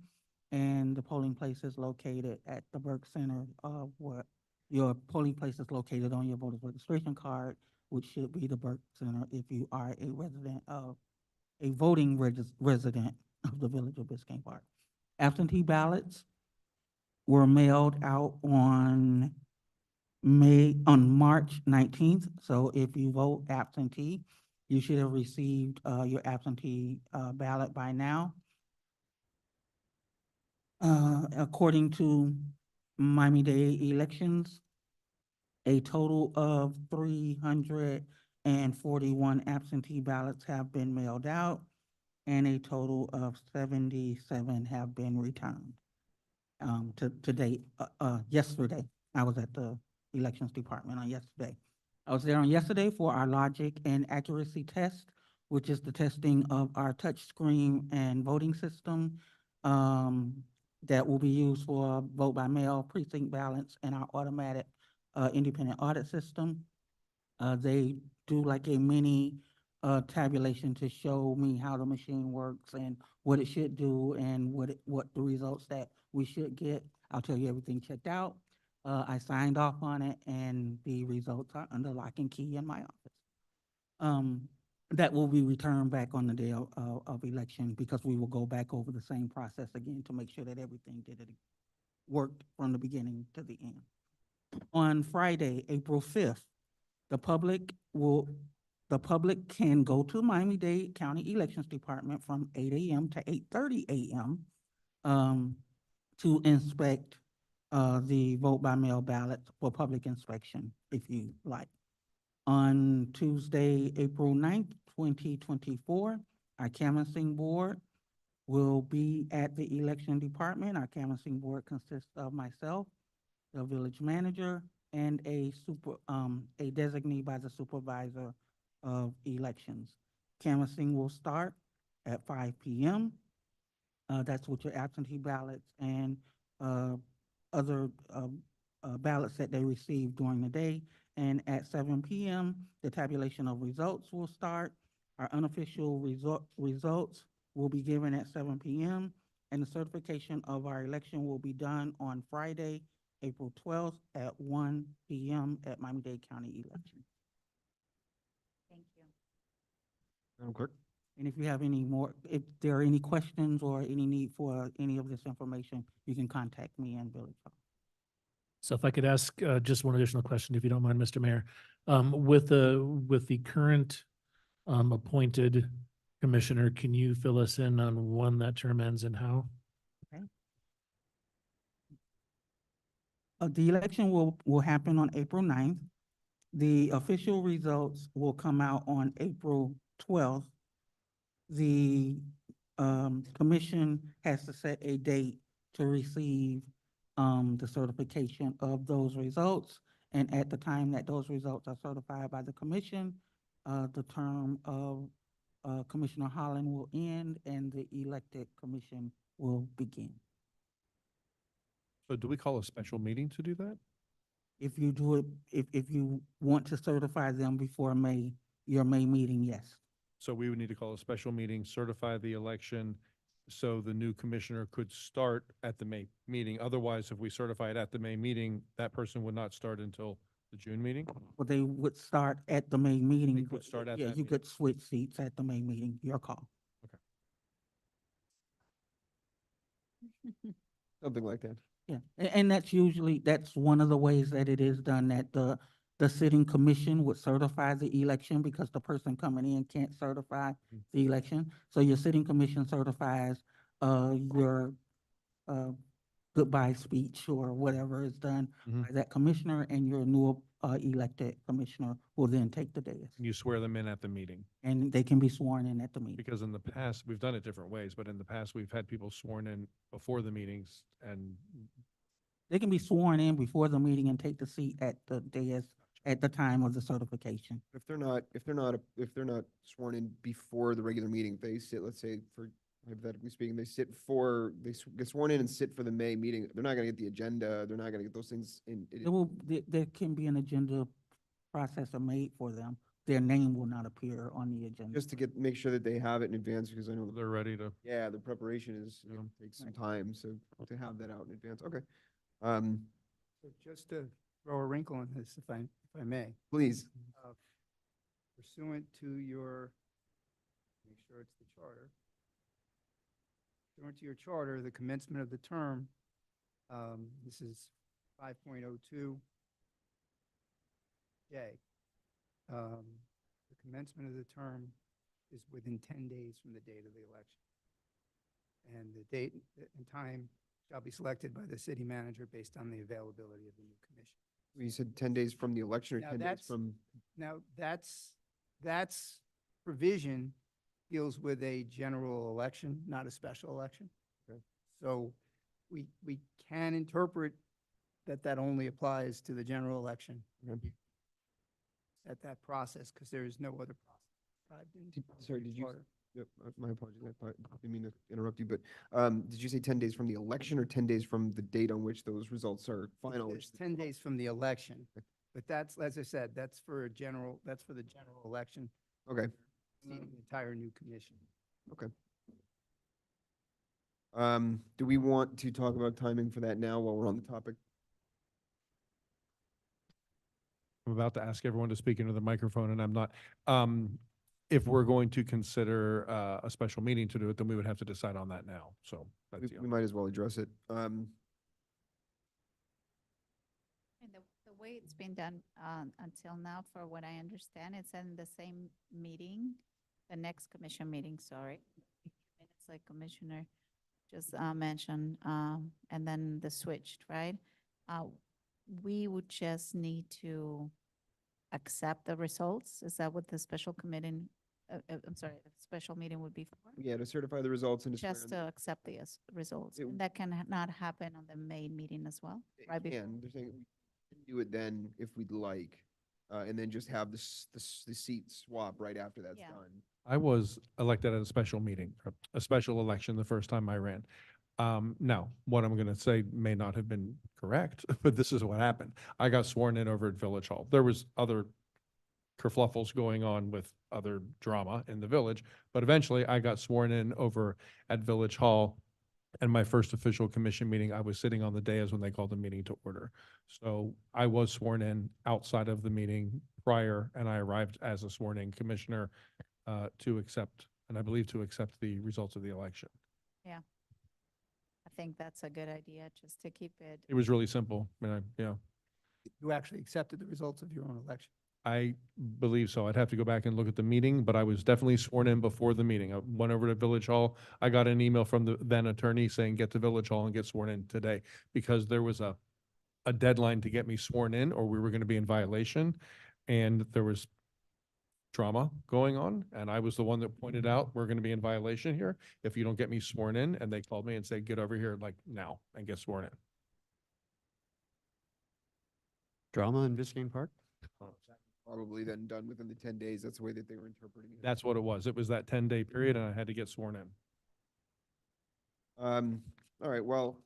And the polling place is located at the Burke Center, where your polling place is located on your voter's registration card, which should be the Burke Center if you are a resident of a voting resident of the village of Biscayne Park. Absentee ballots were mailed out on March 19th. So if you vote absentee, you should have received your absentee ballot by now. According to Miami-Dade Elections, a total of 341 absentee ballots have been mailed out, and a total of 77 have been returned. To date, yesterday, I was at the elections department on yesterday. I was there on yesterday for our logic and accuracy test, which is the testing of our touch screen and voting system that will be used for vote by mail, precinct ballots, and our automatic independent audit system. They do like a mini tabulation to show me how the machine works and what it should do and what the results that we should get. I'll tell you everything checked out. I signed off on it, and the results are under lock and key in my office. That will be returned back on the day of election, because we will go back over the same process again to make sure that everything worked from the beginning to the end. On Friday, April 5th, the public can go to Miami-Dade County Elections Department from 8 a.m. to 8:30 a.m. To inspect the vote by mail ballots for public inspection, if you like. On Tuesday, April 9th, 2024, our canvassing board will be at the election department. Our canvassing board consists of myself, the village manager, and a designee by the supervisor of elections. Canvassing will start at 5 p.m. That's with your absentee ballots and other ballots that they receive during the day. And at 7 p.m., the tabulation of results will start. Our unofficial results will be given at 7 p.m. and the certification of our election will be done on Friday, April 12th at 1 p.m. at Miami-Dade County Election. Thank you. Madam Clerk? And if you have any more, if there are any questions or any need for any of this information, you can contact me in Village Hall. So if I could ask just one additional question, if you don't mind, Mr. Mayor. With the current appointed commissioner, can you fill us in on when that term ends and how? Okay. The election will happen on April 9th. The official results will come out on April 12th. The commission has to set a date to receive the certification of those results. And at the time that those results are certified by the commission, the term of Commissioner Holland will end and the elected commission will begin. So do we call a special meeting to do that? If you do it, if you want to certify them before your May meeting, yes. So we would need to call a special meeting, certify the election, so the new commissioner could start at the May meeting. Otherwise, if we certify it at the May meeting, that person would not start until the June meeting? Well, they would start at the May meeting. They could start at Yeah, that you meeting. could switch seats at the May meeting, your call. Something like that. Yeah, and that's usually, that's one of the ways that it is done, that the sitting commission would certify the election because the person coming in can't certify the election. So your sitting commission certifies, your, goodbye speech or whatever is done by that commissioner, and your new, elected commissioner will then take the dais. You swear them in at the meeting. And they can be sworn in at the meeting. Because in the past, we've done it different ways, but in the past, we've had people sworn in before the meetings and They can be sworn in before the meeting and take the seat at the dais at the time of the certification. If they're not sworn in before the regular meeting, they sit, let's say, for hypothetically speaking, get sworn in and sit for the May meeting. They're not gonna get the agenda. They're not gonna get those things in. There can be an agenda processor made for them. Their name will not appear on the agenda. Just to make sure that they have it in advance, because I know, they're ready to. yeah, the preparation takes some time, so to have that out in advance, okay. So just to throw a wrinkle in this, if I may. Please. Pursuant to your, make sure it's the charter. Pursuant to your charter, the commencement of the term, this is 5.02 J. The commencement of the term is within 10 days from the date of the election. And the date and time shall be selected by the city manager based on the availability of the new commission. You said 10 days from the election or Now 10 days that's- from? Now, that's provision deals with a general election, not a special election. Okay. So we can interpret that only applies to the general election Okay. at that process, because there is no other process. Sorry, did you? Yep, my apologies. I didn't mean to interrupt you, but did you say 10 days from the election or 10 days from the date on which those results are final? It's 10 days from the election, but that's, as I said, that's for the general election. Okay. Seating the entire new commission. Okay. Do we want to talk about timing for that now while we're on the topic? I'm about to ask everyone to speak into the microphone and I'm not. If we're going to consider a special meeting to do it, then we would have to decide on that now. So that's the We might as well address it. And the way it's been done until now, for what I understand, it's in the same meeting, the next commission meeting, sorry. Minutes like Commissioner just mentioned, and then the switched, right? We would just need to accept the results. Is that what the special committee, I'm sorry, the special meeting would be for? Yeah, to certify the results and to swear Just in. to accept the results. It And that can not happen on the May meeting as well, right? before? And they're saying we can do it then if we'd like, and then just have the seat swap right after that's Yeah. done. I was elected at a special meeting, a special election the first time I ran. Now, what I'm going to say may not have been correct, but this is what happened. I got sworn in over at Village Hall. There was other kerfluffles going on with other drama in the village, but eventually I got sworn in over at Village Hall. And my first official commission meeting, I was sitting on the dais when they called the meeting to order. So I was sworn in outside of the meeting prior, and I arrived as a sworn in commissioner to accept, and I believe to accept the results of the election. Yeah. I think that's a good idea, just to keep it. It was really simple. I mean, You actually accepted the results of your own election. I believe so. I'd have to go back and look at the meeting, but I was definitely sworn in before the meeting. I went over to Village Hall. I got an email from the then attorney saying, get to Village Hall and get sworn in today, because there was a deadline to get me sworn in, or we were going to be in violation. And there was drama going on, and I was the one that pointed out, we're going to be in violation here if you don't get me sworn in. And they called me and said, get over here like now and get sworn in. Drama in Biscayne Park? Probably then done within the 10 days. That's the way that they were interpreting it. That's what it was. It was that 10-day period, and I had to get sworn in. All right, well,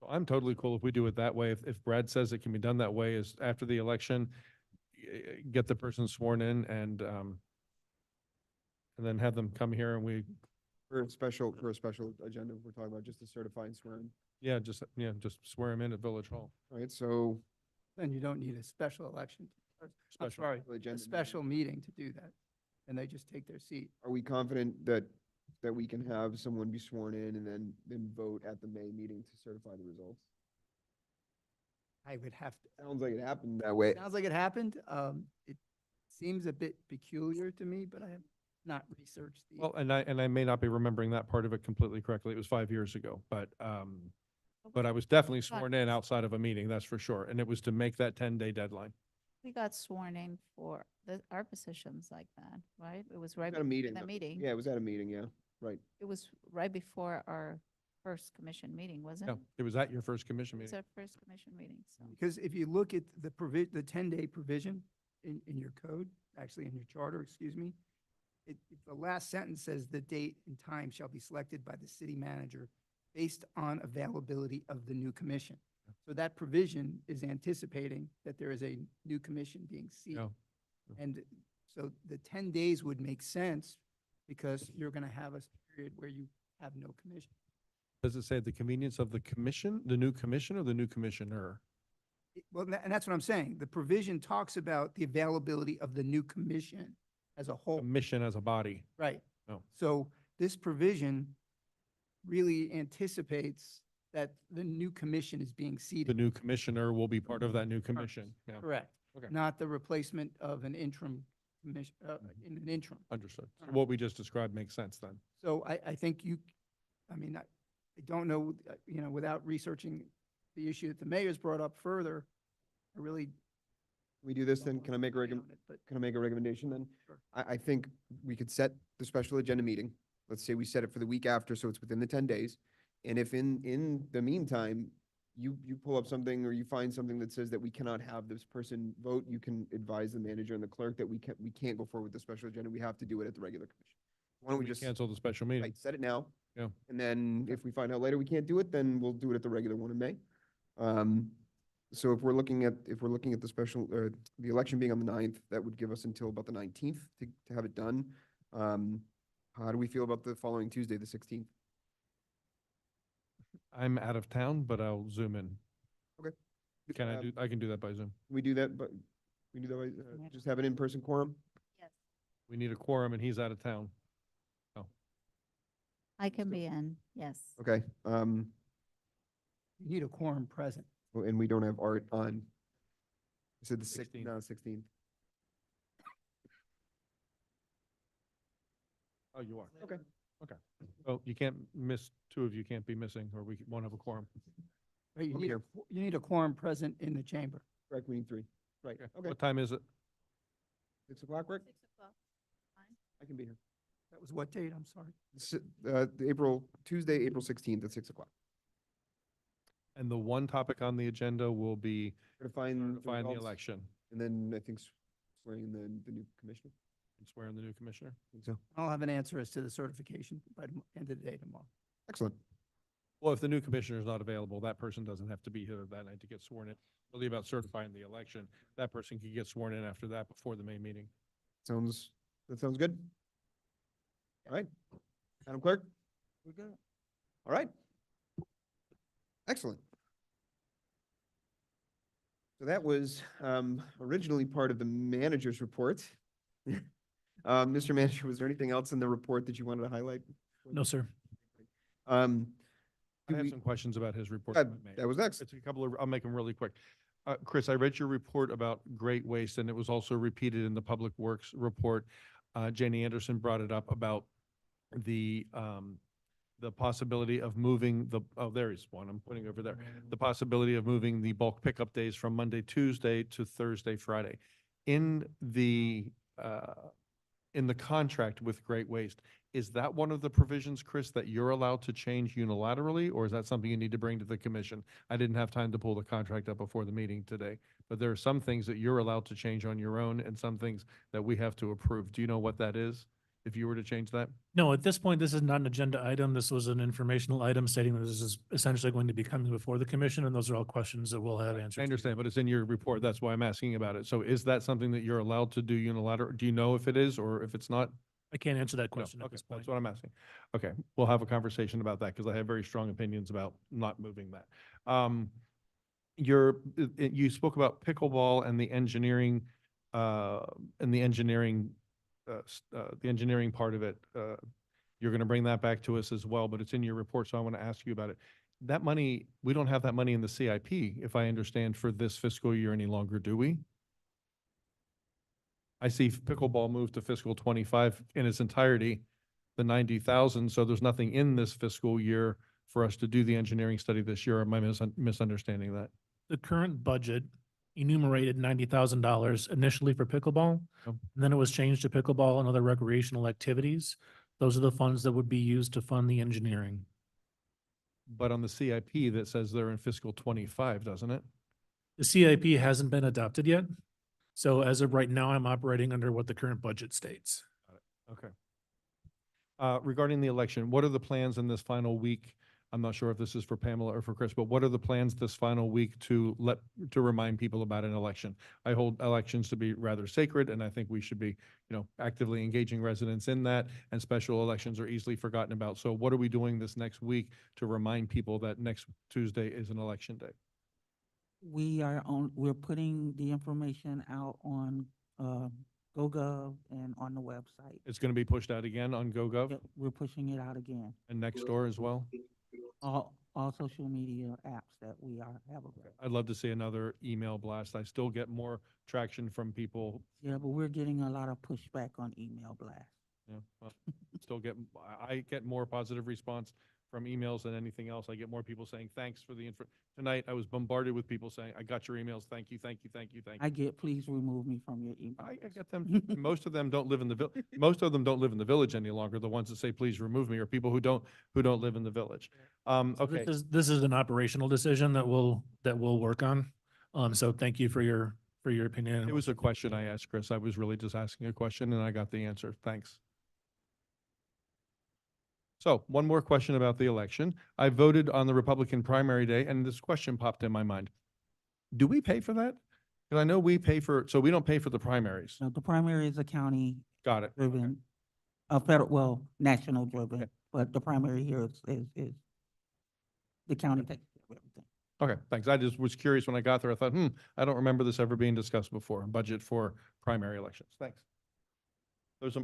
So I'm totally cool if we do it that way. If Brad says it can be done that way, is after the election, get the person sworn in and then have them come here and we, for a special agenda, we're talking about just a certifying swearing. just swear him in at Village Hall. All right, so Then you don't need a special election, I'm Special sorry, agenda a special meeting to do that. And they just take their seat. are we confident that that we can have someone be sworn in and then vote at the May meeting to certify the results? I would have to. Sounds like it happened that way. Sounds like it happened. It seems a bit peculiar to me, but I have not researched the. Well, and I may not be remembering that part of it completely correctly. It was 5 years ago, but I was definitely sworn in outside of a meeting, that's for sure. And it was to make that 10-day deadline. We got sworn in for our positions like that, right? It was right At a meeting. in the though. meeting. Yeah, it was at a meeting, yeah, right. It was right before our first commission meeting, wasn't Yeah, it? it was at your first commission It's meeting. our first commission meeting, so. Because if you look at the the 10-day provision in your code, actually in your charter, excuse me, the last sentence says the date and time shall be selected by the city manager based on availability of the new commission. So that provision is anticipating that there is a new commission being seated. Yeah. And so the 10 days would make sense because you're going to have a period where you have no commission. Does it say the convenience of the commission, the new commission or the new commissioner? Well, and that's what I'm saying. The provision talks about the availability of the new commission as a whole. Commission as a body. Right. Oh. So this provision really anticipates that the new commission is being The seated. new commissioner will be part of that new commission. Yeah, Correct. Okay. Not the replacement of an interim commission, in an interim. Understood. So what we just described makes sense then. So I think I mean, I don't know, without researching the issue that the mayor's brought up further, I really. Can we do this then? Can I make a can I make a recommendation then? I think we could set the special agenda meeting. Let's say we set it for the week after, so it's within the 10 days. And if in the meantime, you pull up something or you find something that says that we cannot have this person vote, you can advise the manager and the clerk that we can't go forward with the special agenda. We have to do it at the regular commission. Why don't we just Cancel the special meeting? right, set it now? Yeah. And then if we find out later we can't do it, then we'll do it at the regular one in May. So if we're looking at the special, the election being on the 9th, that would give us until about the 19th to have it done. How do we feel about the following Tuesday, the 16th? I'm out of town, but I'll zoom in. Okay. I can do that by Zoom. We do that, but we do that, by, just have an in-person quorum? We need a quorum and he's out of town. I can be in, yes. Okay, You need a quorum present. well, and we don't have Art on. You said the 16th. 16th, no, 16th. Oh, you are? Okay. Okay. Well, you can't miss, two of you can't be missing, or we won't have a quorum. Right, you I'm need here. you need a quorum present in the chamber. Correct, we need 3. Right, okay. What time is it? 6 o'clock, Rick? I can be here. That was what date? I'm sorry. Tuesday, April 16th at 6 o'clock. And the one topic on the agenda will be Certifying certifying the results, election And then I think swearing in the new commissioner. and swearing the new commissioner. I think so. I'll have an answer as to the certification by the end of the day tomorrow. Excellent. Well, if the new commissioner is not available, that person doesn't have to be here that night to get sworn in. Really about certifying the election. That person can get sworn in after that before the May meeting. That sounds good. All right. Madam Clerk? We're good. All right. Excellent. So that was originally part of the manager's report. Mr. Manager, was there anything else in the report that you wanted to highlight? No, sir. I Do have we- some questions about his report. That if I may. that was next. It's a couple of, I'll make them really quick. Chris, I read your report about Great Waste, and it was also repeated in the Public Works report. Janie Anderson brought it up about the possibility of moving there is one, I'm putting over there. The possibility of moving the bulk pickup days from Monday, Tuesday to Thursday, Friday. In the contract with Great Waste, is that one of the provisions, Chris, that you're allowed to change unilaterally, or is that something you need to bring to the commission? I didn't have time to pull the contract up before the meeting today, but there are some things that you're allowed to change on your own and some things that we have to approve. Do you know what that is, if you were to change that? No, at this point, this is not an agenda item. This was an informational item stating that this is essentially going to be coming before the commission, and those are all questions that we'll have answers. I understand, but it's in your report. That's why I'm asking about it. So is that something that you're allowed to do unilateral? Do you know if it is, or if it's not? I can't answer that No, question at okay, this point. that's what I'm asking. Okay, we'll have a conversation about that because I have very strong opinions about not moving that. You spoke about pickleball and the engineering, the engineering part of it. You're going to bring that back to us as well, but it's in your report, so I want to ask you about it. That money, we don't have that money in the CIP, if I understand, for this fiscal year any longer, do we? I see pickleball moved to fiscal 25 in its entirety, the 90,000, so there's nothing in this fiscal year for us to do the engineering study this year. Am I misunderstanding that? The current budget enumerated $90,000 initially for pickleball. Oh. And then it was changed to pickleball and other recreational activities. Those are the funds that would be used to fund the engineering. But on the CIP, that says they're in fiscal 25, doesn't it? The CIP hasn't been adopted yet. So as of right now, I'm operating under what the current budget states. Okay. Regarding the election, what are the plans in this final week? I'm not sure if this is for Pamela or for Chris, but what are the plans this final week to remind people about an election? I hold elections to be rather sacred, and I think we should be, actively engaging residents in that, and special elections are easily forgotten about. So what are we doing this next week to remind people that next Tuesday is an election day? We're putting the information out on, GoGov and on the website. It's going to be pushed out again on GoGov Yep, we're pushing it out again. and Nextdoor as well? All social media apps that we have available. I'd love to see another email blast. I still get more traction from people. Yeah, but we're getting a lot of pushback on email blasts. Yeah, well, I get more positive response from emails than anything else. I get more people saying, thanks for the info. Tonight, I was bombarded with people saying, I got your emails. Thank you, thank you, thank you, thank you. I get, please remove me from your email. I get them. Most of them don't live in the most of them don't live in the village any longer. The ones that say, please remove me, are people who don't live in the village. So Okay. This is an operational decision that we'll work on. So thank you for your opinion. It was a question I asked Chris. I was really just asking a question and I got the answer. Thanks. So one more question about the election. I voted on the Republican primary day and this question popped in my mind. Do we pay for that? Because I know we pay so we don't pay for the primaries. No, the primary is a county Got it. driven, federal, national driven, but the primary here is the county takes care of everything. Okay, thanks. I just was curious when I got there. I thought, I don't remember this ever being discussed before, budget for primary elections. Thanks.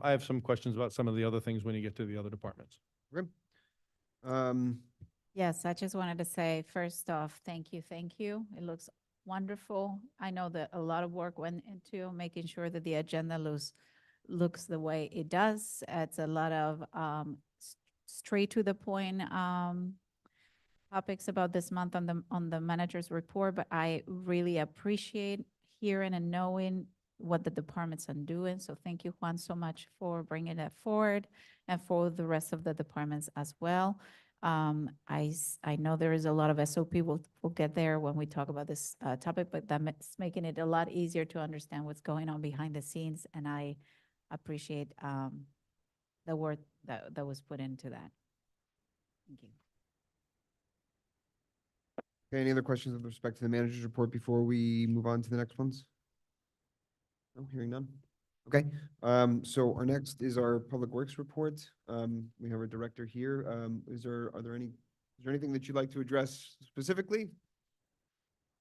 I have some questions about some of the other things when you get to the other departments. Okay. Yes, I just wanted to say, first off, thank you, thank you. It looks wonderful. I know that a lot of work went into making sure that the agenda looks the way it does. It's a lot of straight to the point topics about this month on the manager's report, but I really appreciate hearing and knowing what the departments are doing. So thank you, Juan, so much for bringing that forward and for the rest of the departments as well. I know there is a lot of SOP. We'll get there when we talk about this topic, but that's making it a lot easier to understand what's going on behind the scenes. And I appreciate the work that was put into that. Thank you. Okay, any other questions with respect to the manager's report before we move on to the next ones? No, hearing none. Okay, so our next is our Public Works report. We have our director here. Is there anything that you'd like to address specifically?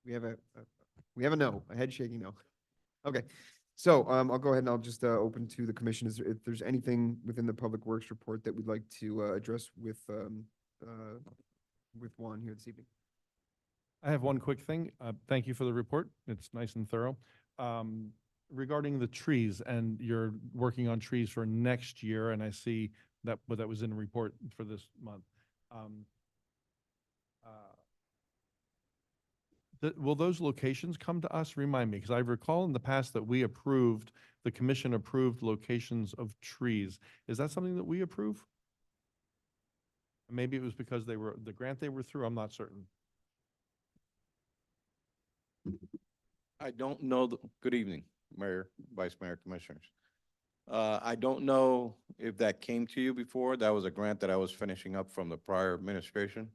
We have a no, a head shaking no. Okay, so I'll go ahead and I'll just open to the commission. If there's anything within the Public Works report that we'd like to address with Juan here this evening. I have one quick thing. Thank you for the report. It's nice and thorough. Regarding the trees, and you're working on trees for next year, and I see that, but that was in the report for this month. Will those locations come to us? Remind me, because I recall in the past that the commission approved locations of trees. Is that something that we approve? Maybe it was because the grant they were through, I'm not certain. I don't know. Good evening, Mayor, Vice Mayor, Commissioners. I don't know if that came to you before. That was a grant that I was finishing up from the prior administration.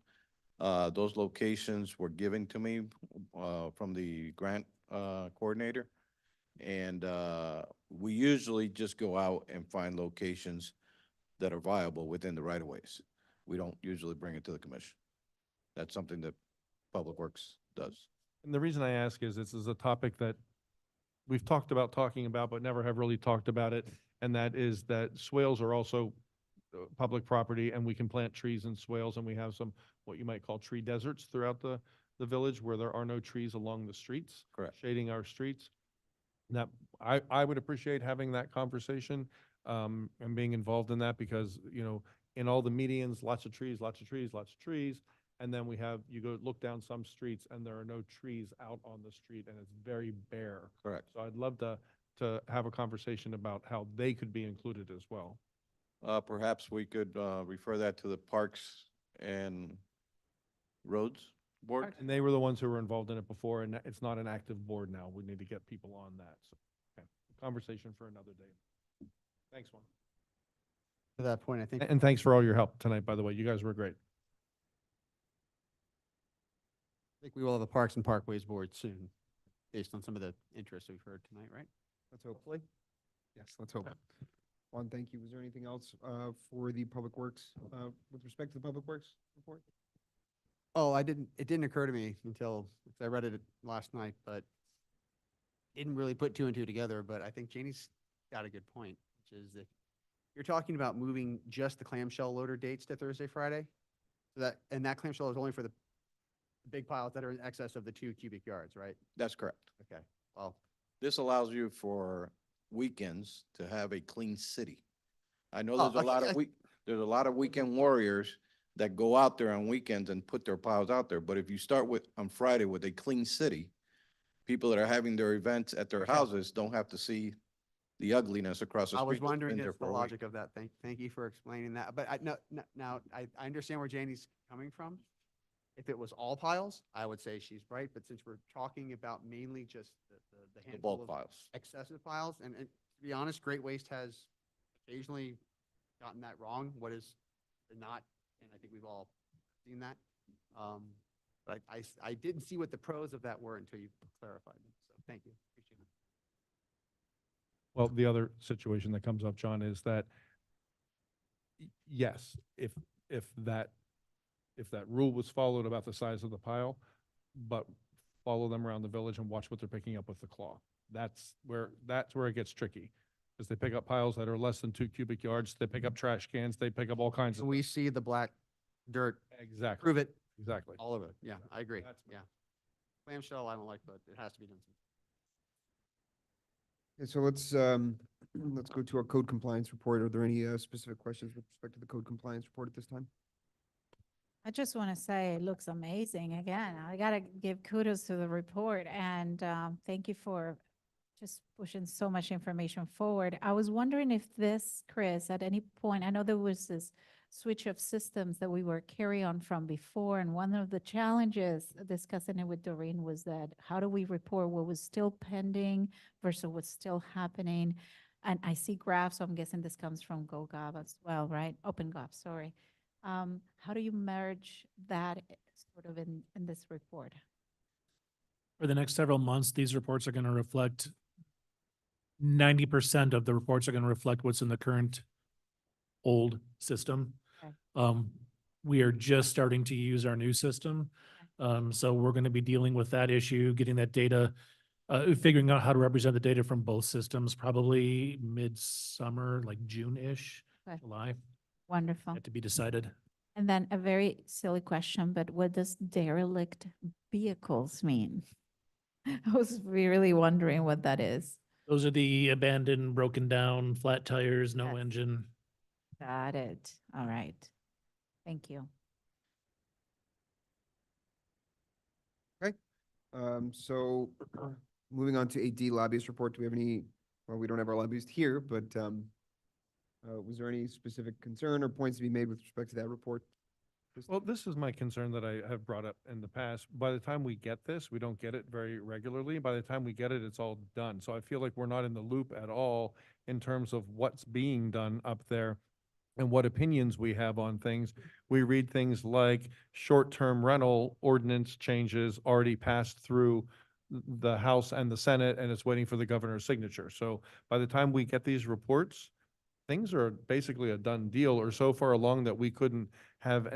Those locations were given to me from the grant coordinator. And we usually just go out and find locations that are viable within the right-of-ways. We don't usually bring it to the commission. That's something that Public Works does. And the reason I ask is this is a topic that we've talking about, but never have really talked about it. And that is that swales are also public property, and we can plant trees and swales, and we have some, what you might call tree deserts throughout the village where there are no trees along the streets. Correct. Shading our streets. That, I would appreciate having that conversation, and being involved in that because, you know, in all the medians, lots of trees, lots of trees, lots of trees. And then you go look down some streets and there are no trees out on the street and it's very bare. Correct. So I'd love to have a conversation about how they could be included as well. Perhaps we could, refer that to the Parks and Roads Board. And they were the ones who were involved in it before, and it's not an active board now. We need to get people on that. So, okay, conversation for another day. Thanks, Juan. To that point, I think. And thanks for all your help tonight, by the way. You guys were great. I think we will have a Parks and Parkways Board soon, based on some of the interests we've heard tonight, right? Let's hope. Yes, let's hope. Juan, thank you. Was there anything else for the Public Works, with respect to the Public Works report? Oh, it didn't occur to me until I read it last night, but didn't really put two and two together, but I think Janie's got a good point, which is that you're talking about moving just the clamshell loader dates to Thursday, Friday? So that clamshell is only for the big piles that are in excess of the 2 cubic yards, right? That's correct. Okay, well, This allows you for weekends to have a clean city. I know Oh, there's a lot okay. of there's a lot of weekend warriors that go out there on weekends and put their piles out there. But if you start on Friday with a clean city, people that are having their events at their houses don't have to see the ugliness across the I street. was that's wondering been there if for the a week. logic of that. Thank you for explaining that. But now I understand where Janie's coming from. If it was all piles, I would say she's right. But since we're talking about mainly just the The handful bulk of piles. excessive piles, and to be honest, Great Waste has occasionally gotten that wrong. What is not, and I think we've all seen that. But I didn't see what the pros of that were until you clarified them. So thank you. Appreciate it. Well, the other situation that comes up, John, is that yes, if that rule was followed about the size of the pile, but follow them around the village and watch what they're picking up with the claw. That's where it gets tricky. Because they pick up piles that are less than 2 cubic yards, they pick up trash cans, they pick up all kinds of. We see the black dirt. Exactly. Prove it. Exactly. All of it. Yeah, I agree. That's my- Yeah. Clamshell, I don't like, but it has to be done. Okay, so let's go to our code compliance report. Are there any specific questions with respect to the code compliance report at this time? I just want to say it looks amazing. Again, I got to give kudos to the report and thank you for just pushing so much information forward. I was wondering if this, Chris, at any point, I know there was this switch of systems that we were carry on from before, and one of the challenges discussing it with Doreen was that how do we report what was still pending versus what's still happening? And I see graphs, so I'm guessing this comes from GoGov as well, right? OpenGov, sorry. How do you merge that sort of in this report? For the next several months, these reports are going to reflect 90% of the reports are going to reflect what's in the current old system. Okay. We are just starting to use our new system. So we're going to be dealing with that issue, getting that data, figuring out how to represent the data from both systems, probably midsummer, like June-ish, Okay. July, Wonderful. yet to be decided. And then a very silly question, but what does derelict vehicles mean? I was really wondering what that is. Those are the abandoned, broken down, flat tires, no Yes. engine. Got it. All right. Thank you. So moving on to AD lobbyist report, do we have any, well, we don't have our lobbyist here, but was there any specific concern or points to be made with respect to that report? Well, this is my concern that I have brought up in the past. By the time we get this, we don't get it very regularly. By the time we get it, it's all done. So I feel like we're not in the loop at all in terms of what's being done up there and what opinions we have on things. We read things like short-term rental ordinance changes already passed through the House and the Senate, and it's waiting for the governor's signature. So by the time we get these reports, things are basically a done deal, or so far along that we couldn't have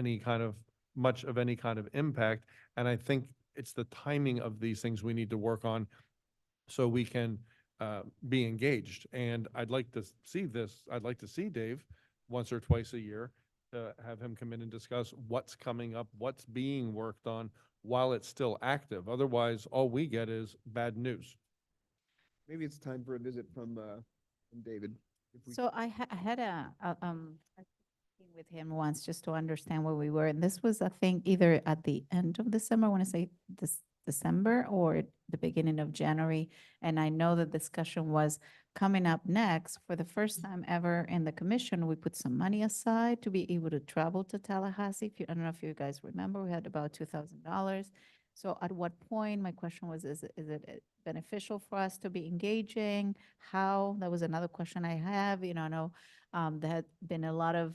much of any kind of impact. And I think it's the timing of these things we need to work on so we can be engaged. And I'd like to see this, I'd like to see, Dave, once or twice a year to have him come in and discuss what's coming up, what's being worked on while it's still active. Otherwise, all we get is bad news. Maybe it's time for a visit from David. if we- So I had a meeting with him once just to understand where we were. And this was, I think, either at the end of December, I want to say this December or the beginning of January. And I know the discussion was coming up next. For the first time ever in the commission, we put some money aside to be able to travel to Tallahassee. If you, I don't know if you guys remember, we had about $2,000. So at what point, my question was, is it beneficial for us to be engaging? How? That was another question I have. You know, I know there had been a lot of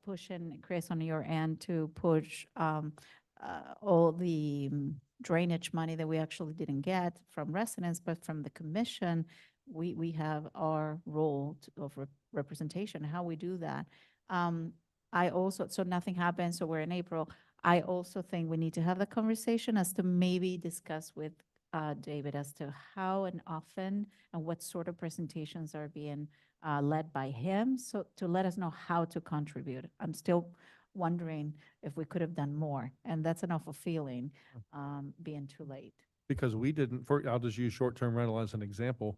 pushing, Chris, on your end to push all the drainage money that we actually didn't get from residents, but from the commission, we have our role of representation, how we do that. I also, so nothing happened, so we're in April. I also think we need to have the conversation as to maybe discuss with David as to how and often and what sort of presentations are being led by him, so to let us know how to contribute. I'm still wondering if we could have done more, and that's an awful feeling, being too late. Because we didn't, I'll just use short-term rental as an example.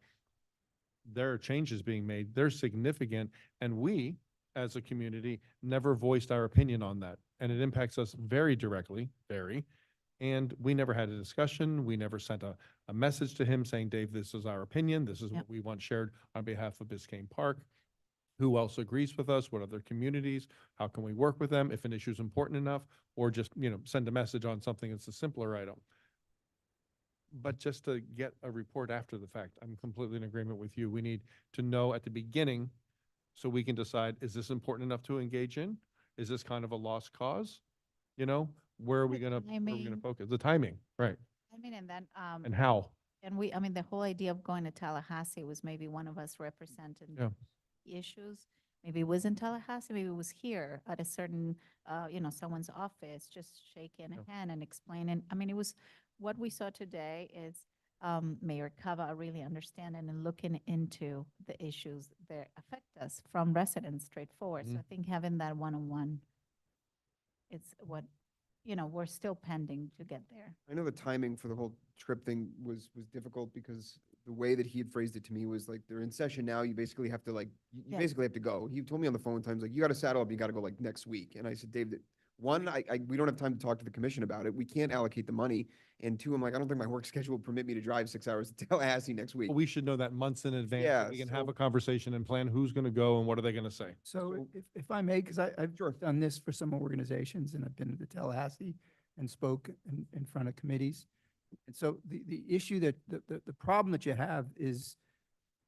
There are changes being made, they're significant, and we, as a community, never voiced our opinion on that. And it impacts us very directly, and we never had a discussion, we never sent a message to him saying, Dave, this is our opinion, this is Yep. what we want shared on behalf of Biscayne Park. Who else agrees with us? What other communities? How can we work with them if an issue is important enough? Or just, send a message on something that's a simpler item. But just to get a report after the fact, I'm completely in agreement with you. We need to know at the beginning so we can decide, is this important enough to engage in? Is this kind of a lost cause? Where are we gonna timing. focus? The timing, right? I mean, and then, And how? and we, I mean, the whole idea of going to Tallahassee was maybe one of us representing Yeah. issues. Maybe it was in Tallahassee, maybe it was here at a certain, someone's office, just shaking a hand and explaining. I mean, it was, what we saw today is Mayor Cava really understanding and looking into the issues that affect us from residents straightforward. So I think having that one-on-one, it's what, we're still pending to get there. I know the timing for the whole trip thing was difficult because the way that he had phrased it to me was like, they're in session now, you basically have to you Yeah. basically have to go. He told me on the phone times, like, you gotta saddle up, you gotta go like next week. And I said, Dave, we don't have time to talk to the commission about it. We can't allocate the money. And two, I'm like, I don't think my work schedule will permit me to drive 6 hours to Tallahassee next week. We should know that months in advance. So Yeah, we can have so- a conversation and plan who's gonna go and what are they gonna say. So if I may, because I've done this for some organizations and I've been to Tallahassee and spoke in front of committees. And so the issue the problem that you have is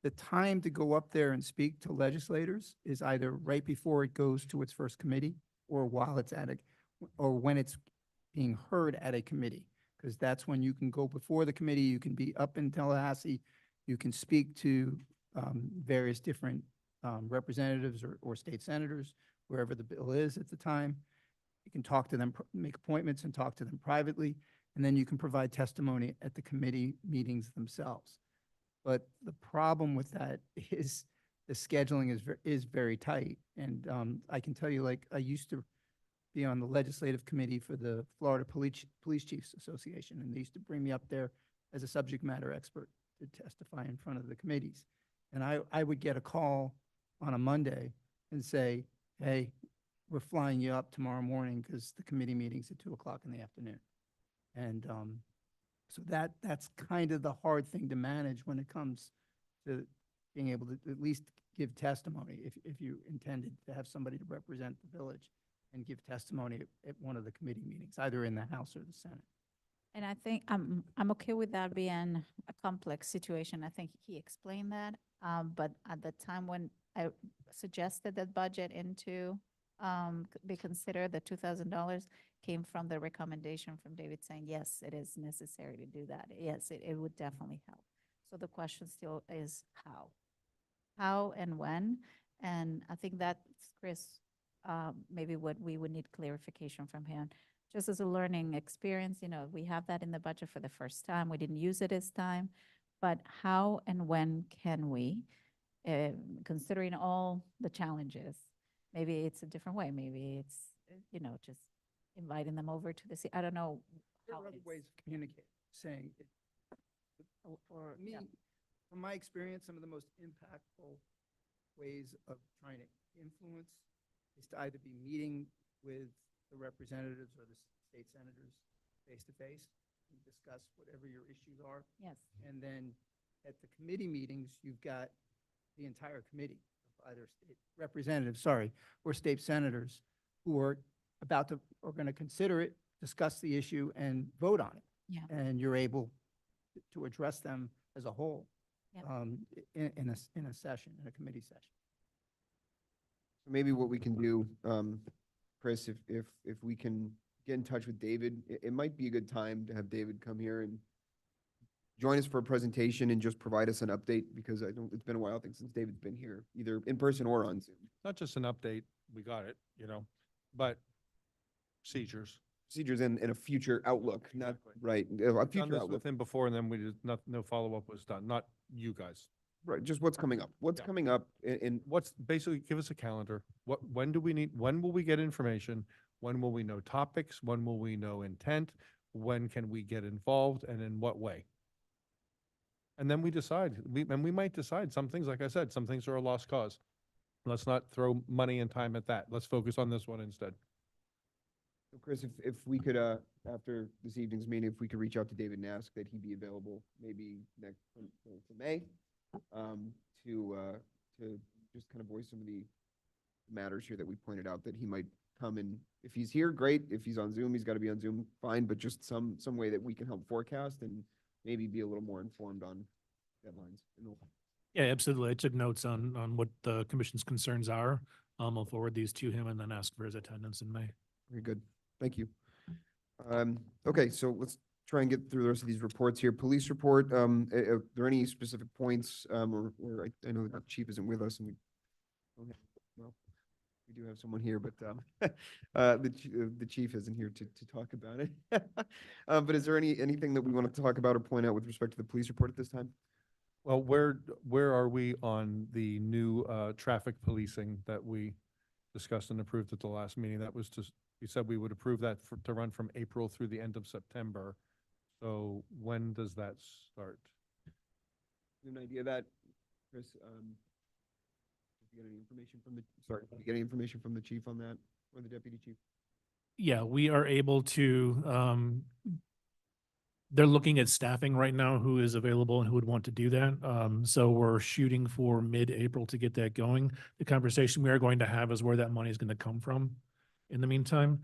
the time to go up there and speak to legislators is either right before it goes to its first committee or while it's or when it's being heard at a committee. Because that's when you can go before the committee, you can be up in Tallahassee, you can speak to various different representatives or state senators, wherever the bill is at the time. You can talk to them, make appointments and talk to them privately, and then you can provide testimony at the committee meetings themselves. But the problem with that is the scheduling is very tight. And I can tell you, like, I used to be on the legislative committee for the Florida Police Chiefs Association, and they used to bring me up there as a subject matter expert to testify in front of the committees. And I would get a call on a Monday and say, hey, we're flying you up tomorrow morning because the committee meeting's at 2:00 in the afternoon. And so that's kind of the hard thing to manage when it comes to being able to at least give testimony if you intended to have somebody to represent the village and give testimony at one of the committee meetings, either in the House or the Senate. And I think I'm okay with that being a complex situation. I think he explained that. But at the time when I suggested that budget into be considered, the $2,000 came from the recommendation from David saying, yes, it is necessary to do that. Yes, it would definitely help. So the question still is how and when? And I think that's, Chris, maybe what we would need clarification from him. Just as a learning experience, we have that in the budget for the first time. We didn't use it this time. But how and when can we, considering all the challenges, maybe it's a different way. Maybe it's, just inviting them over to the, I don't know. There how are other it's- ways of communicating, saying, Or, me, yeah. from my experience, some of the most impactful ways of trying to influence is to either be meeting with the representatives or the state senators face to face and discuss whatever your issues are. Yes. And then at the committee meetings, you've got the entire committee of either state representatives, sorry, or state senators who are are going to consider it, discuss the issue and vote on it. Yeah. And you're able to address them as a whole, Yep. in a session, in a committee session. So maybe what we can do, Chris, if we can get in touch with David, it might be a good time to have David come here and join us for a presentation and just provide us an update, because it's been a while, I think, since David's been here, either in person or on Zoom. Not just an update, we got it, but procedures. Procedures and a future outlook, not, right, a Done future this outlook. with him before, and then we just, no follow-up was done, not you guys. Right, just what's coming up. What's Yeah. coming up and What's, basically, give us a calendar. When will we get information? When will we know topics? When will we know intent? When can we get involved, and in what way? And then we decide, we might decide some things, like I said, some things are a lost cause. Let's not throw money and time at that. Let's focus on this one instead. So Chris, if we could, after this evening's meeting, if we could reach out to David and ask that he be available maybe next, for May, to just kind of voice some of the matters here that we pointed out, that he might come and, if he's here, great. If he's on Zoom, he's got to be on Zoom, fine, but just some way that we can help forecast and maybe be a little more informed on deadlines. Yeah, absolutely. I took notes on what the commission's concerns are. I'll forward these to him and then ask for his attendance in May. Very good. Thank you. Okay, so let's try and get through the rest of these reports here. Police report, are there any specific points, or I know the chief isn't with us and we don't have, well, we do have someone here, but, the chief isn't here to talk about it. But is there anything that we want to talk about or point out with respect to the police report at this time? Well, where are we on the new traffic policing that we discussed and approved at the last meeting? That was just, we said we would approve that to run from April through the end of September. So when does that start? You have an idea of that, Chris? Did you get any information from did you get any information from the chief on that, or the deputy chief? Yeah, we are able to, they're looking at staffing right now, who is available and who would want to do that. So we're shooting for mid-April to get that going. The conversation we are going to have is where that money is going to come from in the meantime.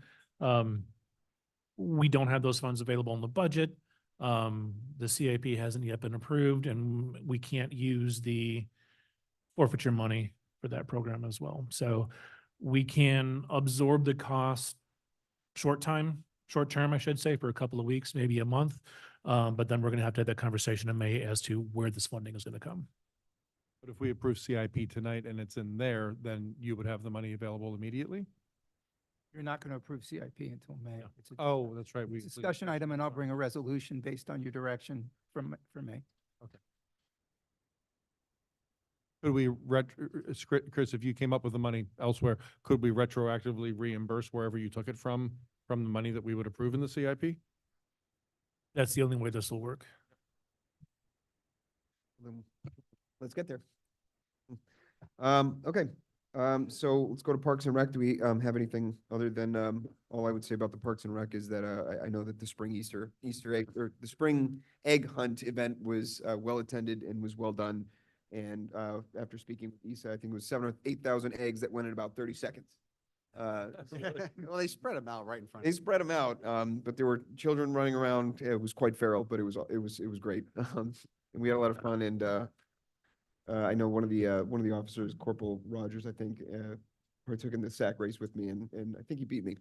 We don't have those funds available in the budget. The CIP hasn't yet been approved, and we can't use the forfeiture money for that program as well. So we can absorb the cost short term, I should say, for a couple of weeks, maybe a month. But then we're going to have that conversation in May as to where this funding is going to come. But if we approve CIP tonight and it's in there, then you would have the money available immediately? You're not going to approve CIP until May. It's a Oh, that's right. it's a discussion item, and I'll bring a resolution based on your direction for May. Could we, Chris, if you came up with the money elsewhere, could we retroactively reimburse wherever you took it from the money that we would approve in the CIP? That's the only way this will work. Then let's get there. Okay, so let's go to Parks and Rec. Do we have anything other than all I would say about the Parks and Rec is that I know that the spring Easter egg, or the spring egg hunt event was well attended and was well done. And after speaking with Issa, I think it was 7,000 or 8,000 eggs that went in about 30 seconds. Well, they spread them out right in front. They spread them out, but there were children running around. It was quite feral, but it was great. And we had a lot of fun. And I know one of the officers, Corporal Rogers, I think, partook in the sack race with me, and I think he beat me.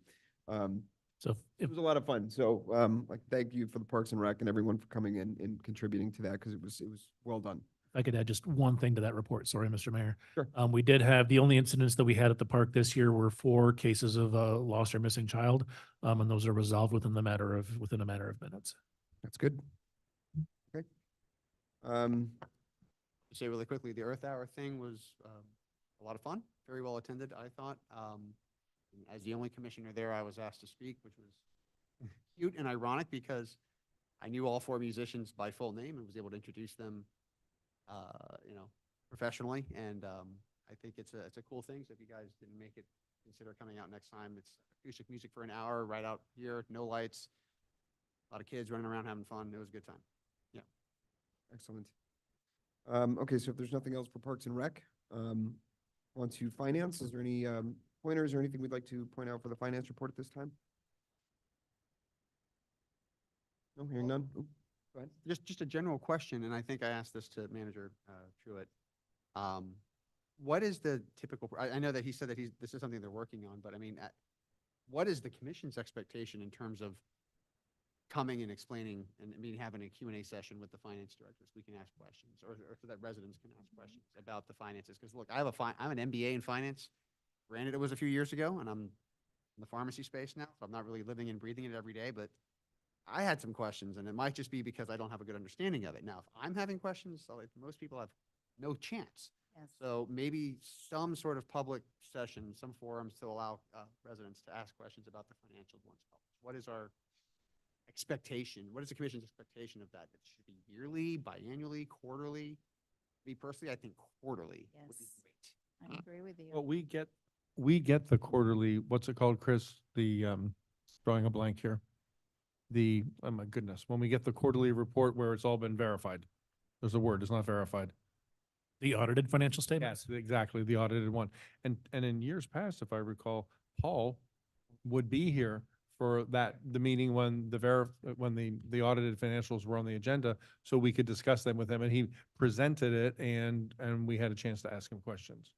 So it was a lot of fun. So like, thank you for the Parks and Rec and everyone for coming in and contributing to that, because it was well done. If I could add just one thing to that report, sorry, Mr. Mayor. Sure. We did have, the only incidents that we had at the park this year were 4 cases of lost or missing child. And those are resolved within a matter of minutes. That's good. Okay. Say really quickly, the Earth Hour thing was a lot of fun, very well attended, I thought. And as the only commissioner there, I was asked to speak, which was cute and ironic because I knew all four musicians by full name and was able to introduce them, professionally. And I think it's a cool thing. So if you guys didn't make it, consider coming out next time. It's acoustic music for an hour right out here, no lights, a lot of kids running around having fun. It was a good time. Yeah. Excellent. Okay, so if there's nothing else for Parks and Rec, on to finance, is there any pointers or anything we'd like to point out for the finance report at this time? No, hearing none. Oop, go ahead. Just a general question, and I think I asked this to Manager Truitt. What is the typical, I know that he said that this is something they're working on, but I mean, what is the commission's expectation in terms of coming and explaining and having a Q&A session with the finance directors? We can ask questions, or so that residents can ask questions about the finances. Because look, I'm an MBA in finance. Granted, it was a few years ago, and I'm in the pharmacy space now, so I'm not really living and breathing it every day, but I had some questions, and it might just be because I don't have a good understanding of it. Now, if I'm having questions, most people have no chance. Yes. So maybe some sort of public session, some forums to allow residents to ask questions about the financials once published. What is our expectation? What is the commission's expectation of that? It should be yearly, biannually, quarterly? Me personally, I think quarterly would be Yes. great. I agree with you. Well, we get the quarterly, what's it called, Chris? The, drawing a blank here. Oh my goodness, when we get the quarterly report where it's all been verified. There's a word, it's not verified. The audited financial statements? Yes, exactly, the audited one. And in years past, if I recall, Paul would be here for the meeting when the audited financials were on the agenda, so we could discuss them with him, and he presented it, and we had a chance to ask him questions.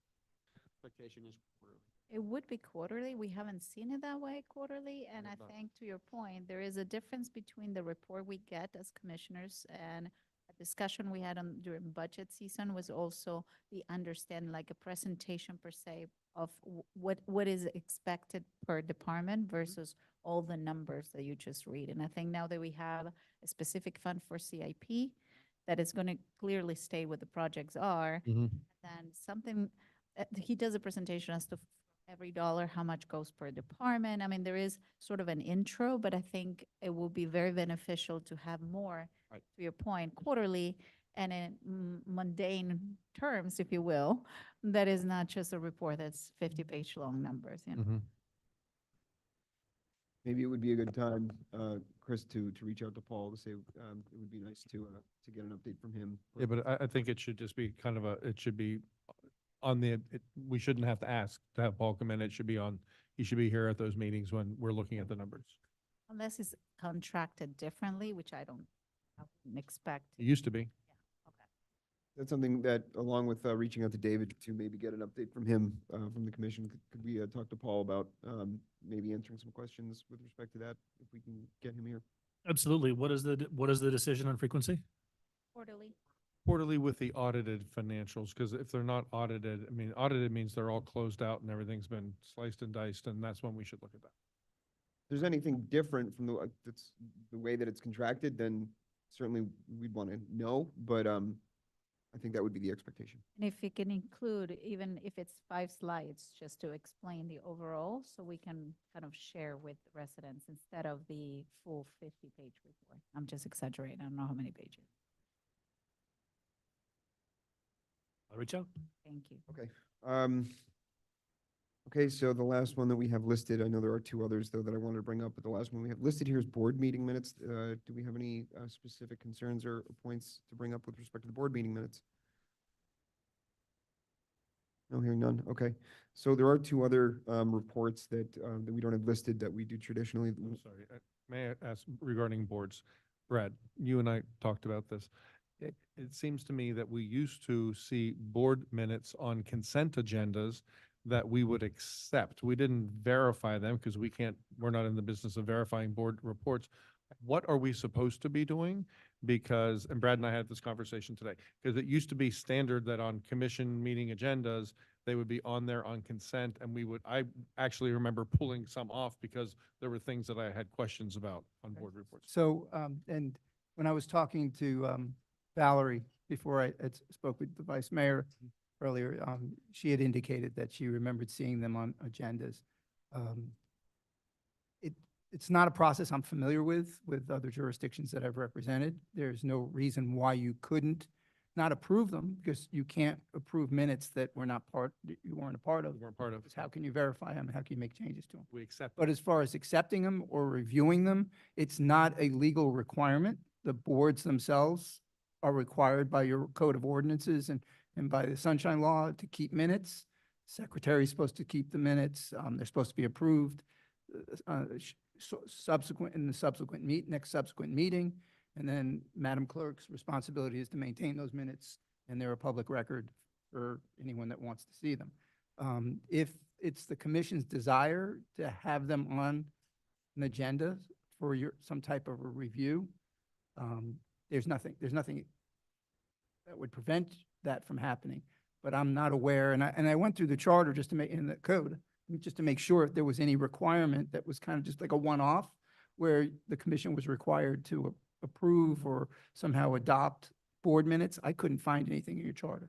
Expectation is quarterly. It would be quarterly. We haven't seen it that way quarterly. And I have not. think to your point, there is a difference between the report we get as commissioners and a discussion we had during budget season was also the understanding, like a presentation per se of what is expected per department versus all the numbers that you just read. And I think now that we have a specific fund for CIP, that is going to clearly state what the projects are, then something, he does a presentation as to every dollar, how much goes per department. I mean, there is sort of an intro, but I think it will be very beneficial to have more, Right. to your point, quarterly and in mundane terms, if you will, that is not just a report that's 50-page long numbers, you know. Maybe it would be a good time, Chris, to reach out to Paul to say, it would be nice to get an update from him. Yeah, but I think it should just be kind of it should be we shouldn't have to ask to have Paul come in. It should be he should be here at those meetings when we're looking at the numbers. Unless it's contracted differently, which I wouldn't expect. It used to be. Okay. That's something that, along with reaching out to David to maybe get an update from him, from the commission, could we talk to Paul about maybe answering some questions with respect to that, if we can get him here? Absolutely. What is the decision on frequency? Quarterly. Quarterly with the audited financials, because if they're not audited, I mean, audited means they're all closed out and everything's been sliced and diced, and that's when we should look at that. If there's anything different from that's the way that it's contracted, then certainly we'd want to know, but I think that would be the expectation. And if you can include, even if it's 5 slides, just to explain the overall, so we can kind of share with residents instead of the full 50-page report. I'm just exaggerating. I don't know how many pages. I'll reach out. Thank you. Okay. Okay, so the last one that we have listed, I know there are 2 others though that I wanted to bring up, but the last one we have listed here is board meeting minutes. Do we have any specific concerns or points to bring up with respect to the board meeting minutes? No, hearing none. Okay. So there are 2 other reports that we don't have listed that we do traditionally. I'm sorry. May I ask regarding boards? Brad, you and I talked about this. It seems to me that we used to see board minutes on consent agendas that we would accept. We didn't verify them because we're not in the business of verifying board reports. What are we supposed to be doing? Because, and Brad and I had this conversation today, because it used to be standard that on commission meeting agendas, they would be on there on consent, and I actually remember pulling some off because there were things that I had questions about on board reports. So, and when I was talking to Valerie before I spoke with the vice mayor, earlier, she had indicated that she remembered seeing them on agendas. It's not a process I'm familiar with other jurisdictions that I've represented. There's no reason why you couldn't not approve them, because you can't approve minutes that were not part, that you weren't a part of. We're part of. Because how can you verify them? How can you make changes to them? We accept. But as far as accepting them or reviewing them, it's not a legal requirement. The boards themselves are required by your code of ordinances and by the Sunshine Law to keep minutes. Secretary is supposed to keep the minutes. They're supposed to be approved subsequent, in the subsequent next subsequent meeting. And then Madam Clerk's responsibility is to maintain those minutes, and they're a public record for anyone that wants to see them. If it's the commission's desire to have them on an agenda for some type of a review, there's nothing that would prevent that from happening. But I'm not aware, and I went through the charter just to make, in the code, just to make sure if there was any requirement that was kind of just like a one-off, where the commission was required to approve or somehow adopt board minutes. I couldn't find anything in your charter.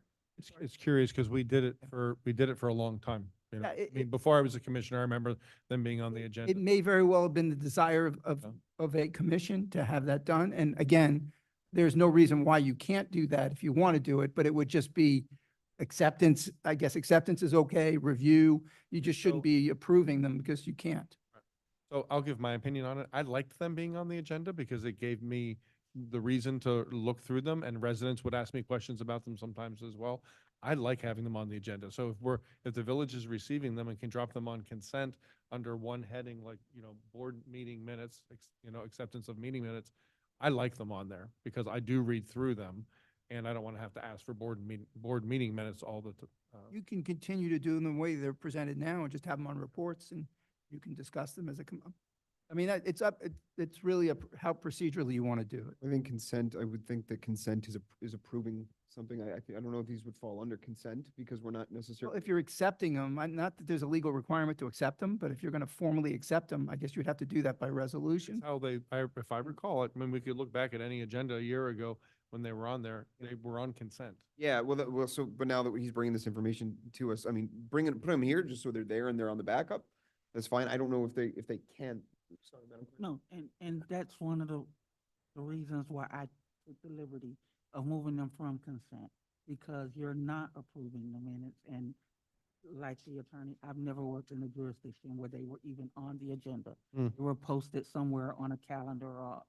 It's curious because we did it for a long time. You know, Yeah, I mean, before I was a commissioner, I remember them being on the agenda. It may very well have been the desire of a commission to have that done. And again, there's no reason why you can't do that if you want to do it, but it would just be acceptance. I guess acceptance is okay, review. You just shouldn't be approving them because you can't. So I'll give my opinion on it. I liked them being on the agenda because it gave me the reason to look through them, and residents would ask me questions about them sometimes as well. I like having them on the agenda. So if the village is receiving them and can drop them on consent under one heading, like, board meeting minutes, acceptance of meeting minutes, I like them on there because I do read through them, and I don't want to have to ask for board meeting minutes all the time. You can continue to do them the way they're presented now and just have them on reports, and you can discuss them as I mean, it's really how procedurally you want to do it. I think consent, I would think that consent is approving something. I don't know if these would fall under consent because we're not Well, necessarily. if you're accepting them, not that there's a legal requirement to accept them, but if you're going to formally accept them, I guess you'd have to do that by resolution. How if I recall it, I mean, we could look back at any agenda a year ago when they were on there, they were on consent. Yeah, but now that he's bringing this information to us, I mean, put them here just so they're there and they're on the backup. That's fine. I don't know if they can. Sorry, Madam Clerk. No, and that's one of the reasons why I took the liberty of moving them from consent, because you're not approving the minutes. And like the attorney, I've never worked in a jurisdiction where they were even on the agenda. Mm. They were posted somewhere on a calendar or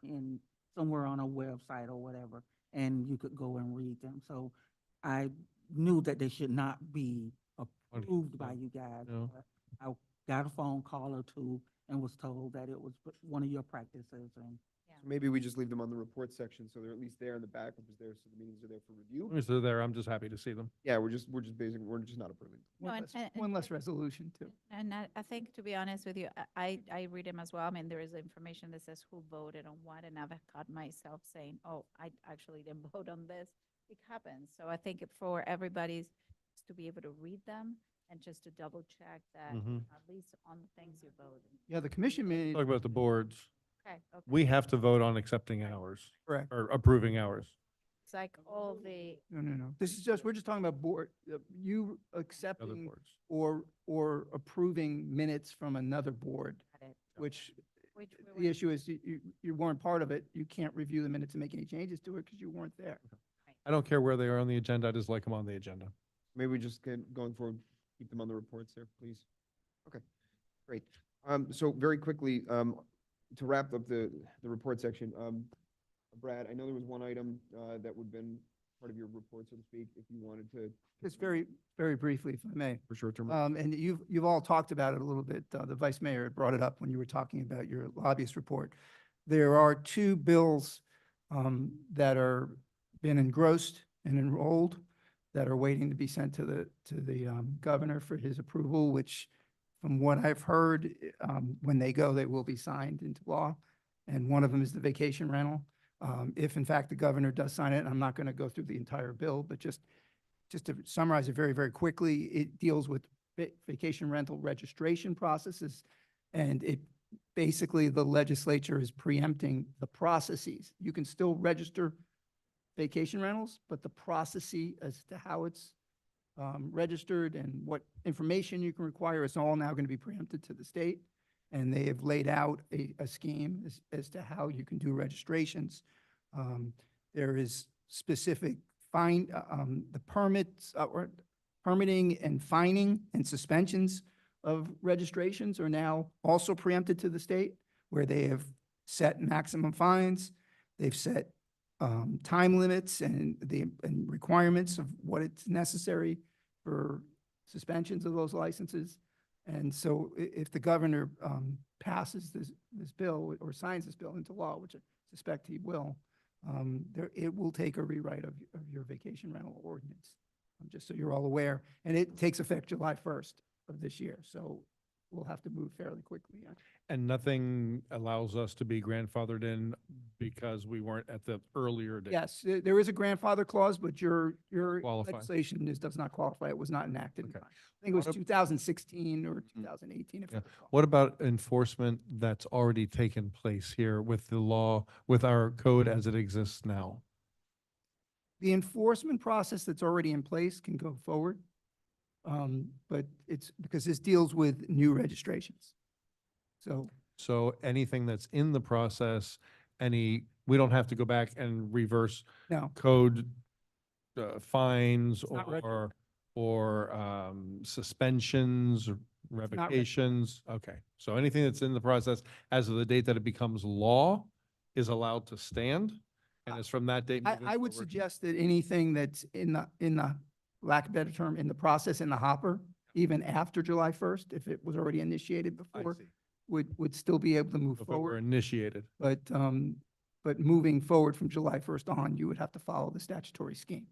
somewhere on a website or whatever, and you could go and read them. So I knew that they should not be approved by you guys. No. But I got a phone call or two and was told that it was one of your practices, and So maybe we just leave them on the report section, so they're at least there in the backup is there, so the meetings are there for review. As long as they're there, I'm just happy to see them. Yeah, we're just not approving. No, One less resolution too. And I think, to be honest with you, I read them as well. I mean, there is information that says who voted on what, and I've caught myself saying, oh, I actually didn't vote on this. It happens. So I think for everybody's to be able to read them and just to double check that Mhm. at least on the things you voted. Yeah, the commission made, Talk about the boards. Okay, okay. We have to vote on accepting hours correct. or approving hours. It's like all the, No. This is we're just talking about board, you Other accepting boards. or approving minutes from another board, which which the issue is you weren't part of it. You can't review the minutes and make any changes to it because you weren't there. I don't care where they are on the agenda. I just like them on the agenda. Maybe we just going forward, keep them on the reports there, please. Okay, great. So very quickly, to wrap up the report section, Brad, I know there was one item, that would have been part of your report, so to speak, if you wanted to. Just very, very briefly, if I may. For short-term. And you've all talked about it a little bit. The vice mayor had brought it up when you were talking about your lobbyist report. There are two bills that are been engrossed and enrolled that are waiting to be sent to the governor for his approval, which from what I've heard, when they go, they will be signed into law. And one of them is the vacation rental. If in fact the governor does sign it, I'm not going to go through the entire bill, but just to summarize it very, very quickly, it deals with vacation rental registration processes. And it basically, the legislature is preempting the processes. You can still register vacation rentals, but the processes as to how it's registered and what information you can require. It's all now going to be preempted to the state. And they have laid out a scheme as to how you can do registrations. There is specific the permits, or permitting and fining and suspensions of registrations are now also preempted to the state, where they have set maximum fines. They've set time limits and requirements of what it's necessary for suspensions of those licenses. And so if the governor passes this bill or signs this bill into law, which I suspect he will, it will take a rewrite of your vacation rental ordinance, just so you're all aware. And it takes effect July 1st of this year. So we'll have to move fairly quickly. And nothing allows us to be grandfathered in because we weren't at the earlier date. Yes, there is a grandfather clause, but your Qualify. legislation does not qualify. It was not enacted. in Okay. time. I think it was What ab- 2016 or 2018. If I Yeah. recall. What about enforcement that's already taken place here with the law, with our code as it exists now? The enforcement process that's already in place can go forward. But it's because this deals with new registrations. So anything that's in the process, we don't have to go back and reverse no, code fines not retro. or suspensions, or not retro. revocations. Okay, so anything that's in the process as of the date that it becomes law is allowed to stand, and it's from that date. moving I would forward. suggest that anything that's in the lack of a better term, in the process, in the hopper, even after July 1st, if it was already initiated I before, see. would still be able to move If it were forward. initiated. But moving forward from July 1st on, you would have to follow the statutory scheme.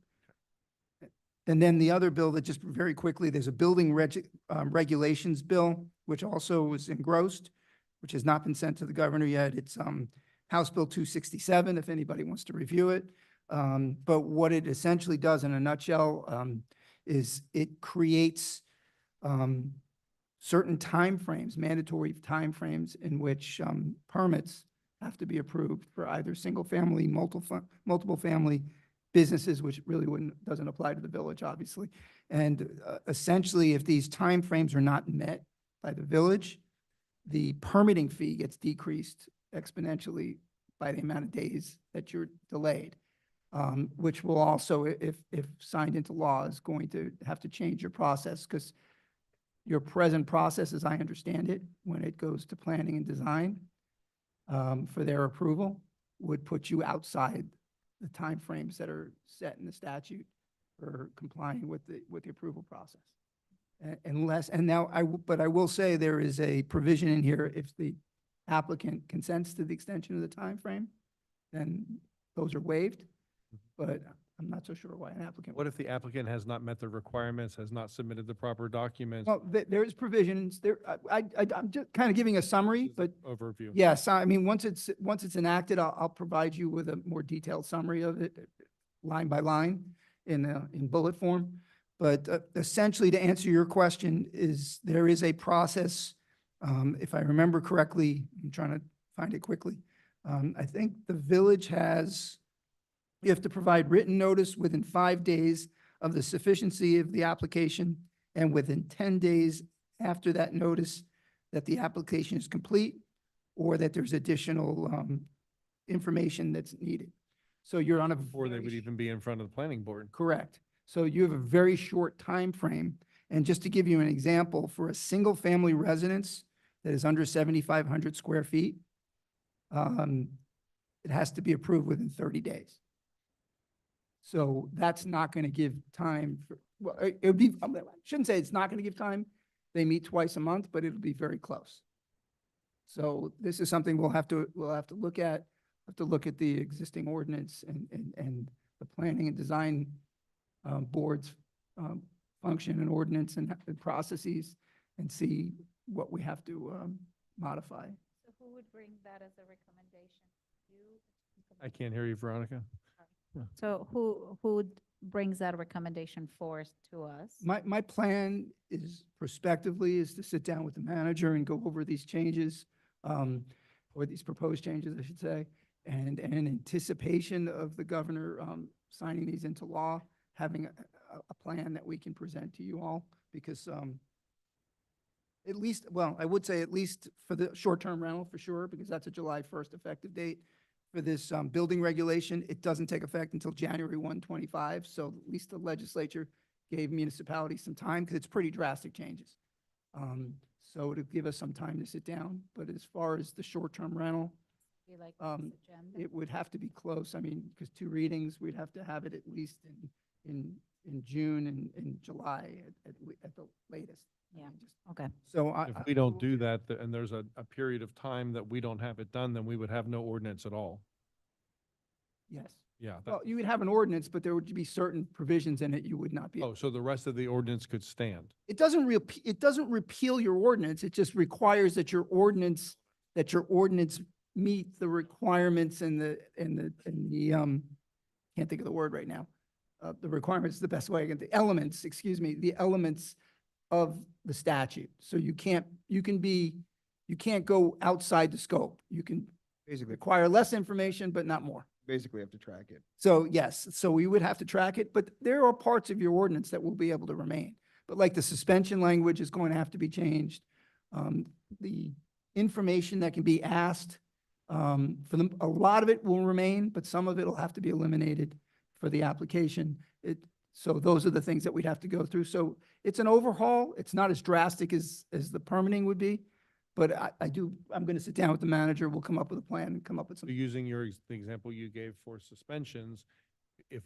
And then the other bill that just very quickly, there's a building regulations bill, which also was engrossed, which has not been sent to the governor yet. It's House Bill 267, if anybody wants to review it. But what it essentially does in a nutshell is it creates certain timeframes, mandatory timeframes in which permits have to be approved for either single-family, multiple family businesses, which really doesn't apply to the village, obviously. And essentially, if these timeframes are not met by the village, the permitting fee gets decreased exponentially by the amount of days that you're delayed. Which will also, if signed into law, is going to have to change your process, because your present process, as I understand it, when it goes to planning and design for their approval, would put you outside the timeframes that are set in the statute for complying with the approval process. But I will say there is a provision in here, if the applicant consents to the extension of the timeframe, then those are waived. But I'm not so sure why an applicant. What if the applicant has not met the requirements, has not submitted the proper documents? Well, there is provisions there. I'm just kind of giving a summary, but Overview. yes, I mean, once it's enacted, I'll provide you with a more detailed summary of it, line by line in bullet form. But essentially, to answer your question, there is a process, if I remember correctly, I'm trying to find it quickly. I think the village you have to provide written notice within 5 days of the sufficiency of the application, and within 10 days after that notice that the application is complete, or that there's additional information that's needed. So you're on a. Before they very would even be in front of the planning board. Correct. So you have a very short time frame. And just to give you an example, for a single-family residence that is under 7,500 square feet, it has to be approved within 30 days. So that's not going to give time for, well, it would be, I shouldn't say it's not going to give time. They meet twice a month, but it'll be very close. So this is something we'll have to look at, the existing ordinance and the planning and design boards function and ordinance and processes, and see what we have to modify. So who would bring that as a recommendation? You? I can't hear you, Veronica. So who brings that recommendation forth to us? My plan is prospectively is to sit down with the manager and go over these changes, or these proposed changes, I should say, and in anticipation of the governor signing these into law, having a plan that we can present to you all because, at least, well, I would say at least for the short-term rental for sure, because that's a July 1st effective date. For this, building regulation, it doesn't take effect until January 1, 25. So at least the legislature gave municipalities some time because it's pretty drastic changes. So it'll give us some time to sit down. But as far as the short-term rental, We like this agenda. it would have to be close. I mean, because 2 readings, we'd have to have it at least in June and in July at the latest. I Yeah. mean, just- Okay. So If we don't do that, and there's a period of time that we don't have it done, then we would have no ordinance at all. yes. Yeah. Well, you would have an ordinance, but there would be certain provisions in it you would not be. Oh, so the rest of the ordinance could stand. It doesn't repeal your ordinance. It just requires that your ordinance meet the requirements and can't think of the word right now. The requirements is the best way, the elements, the elements of the statute. So you can't go outside the scope. You can Basically, require less information, but not more. basically have to track it. So yes, so we would have to track it, but there are parts of your ordinance that will be able to remain. But like the suspension language is going to have to be changed. The information that can be asked, for them, a lot of it will remain, but some of it will have to be eliminated for the application. So those are the things that we'd have to go through. So it's an overhaul. It's not as drastic as the permitting would be. But I'm going to sit down with the manager. We'll come up with a plan and come up with some. Using the example you gave for suspensions, if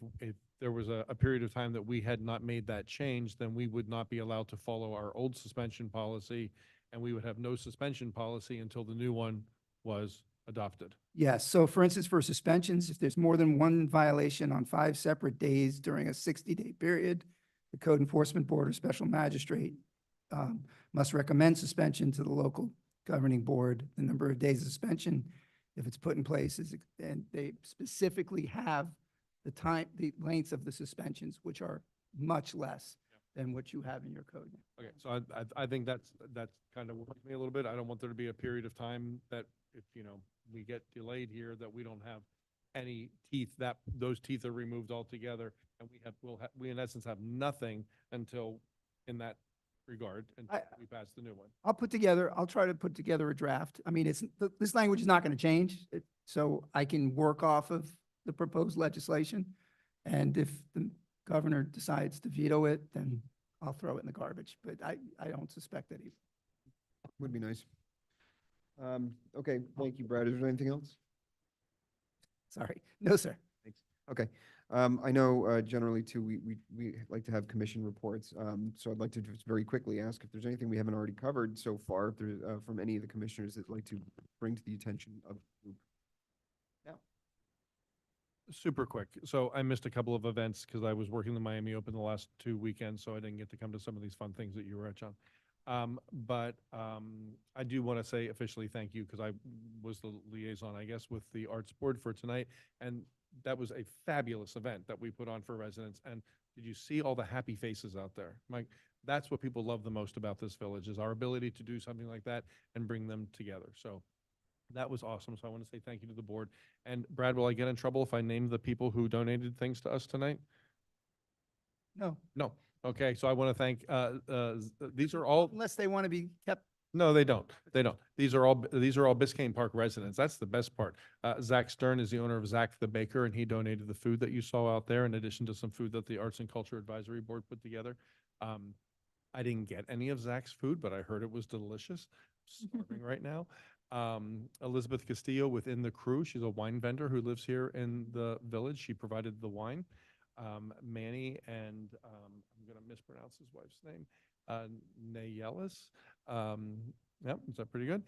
there was a period of time that we had not made that change, then we would not be allowed to follow our old suspension policy, and we would have no suspension policy until the new one was adopted. Yes. So for instance, for suspensions, if there's more than one violation on 5 separate days during a 60-day period, the code enforcement board or special magistrate must recommend suspension to the local governing board. The number of days of suspension, if it's put in place, and they specifically have the lengths of the suspensions, which are much less than what you have in your code. Okay, so I think that's kind of worries me a little bit. I don't want there to be a period of time that if, we get delayed here, that we don't have any teeth, that those teeth are removed altogether, and we in essence have nothing until in that regard, until we pass the new one. I'll try to put together a draft. I mean, this language is not going to change, so I can work off of the proposed legislation. And if the governor decides to veto it, then I'll throw it in the garbage, but I don't suspect that he. Would be nice. Okay, thank you, Brad. Is there anything else? Sorry. No, sir. Thanks. Okay. I know generally too, we like to have commission reports. So I'd like to just very quickly ask if there's anything we haven't already covered so far, if there's from any of the commissioners that'd like to bring to the attention of the group. Super quick. So I missed a couple of events because I was working the Miami Open the last 2 weekends, so I didn't get to come to some of these fun things that you were at, John. But I do want to say officially thank you because I was the liaison, I guess, with the Arts Board for tonight. And that was a fabulous event that we put on for residents. And did you see all the happy faces out there? Mike, that's what people love the most about this village is our ability to do something like that and bring them together. So that was awesome. So I want to say thank you to the board. And Brad, will I get in trouble if I name the people who donated things to us tonight? No. No. Okay, so I want to thank, these are all. Unless they want to be kept. No, they don't. They don't. These are all Biscayne Park residents. That's the best part. Zach Stern is the owner of Zach the Baker, and he donated the food that you saw out there in addition to some food that the Arts and Culture Advisory Board put together. I didn't get any of Zach's food, but I heard it was delicious. Starving right now. Elizabeth Castillo within the crew. She's a wine vendor who lives here in the village. She provided the wine. Manny and I'm going to mispronounce his wife's name, Nayelis. Yep, is that pretty good?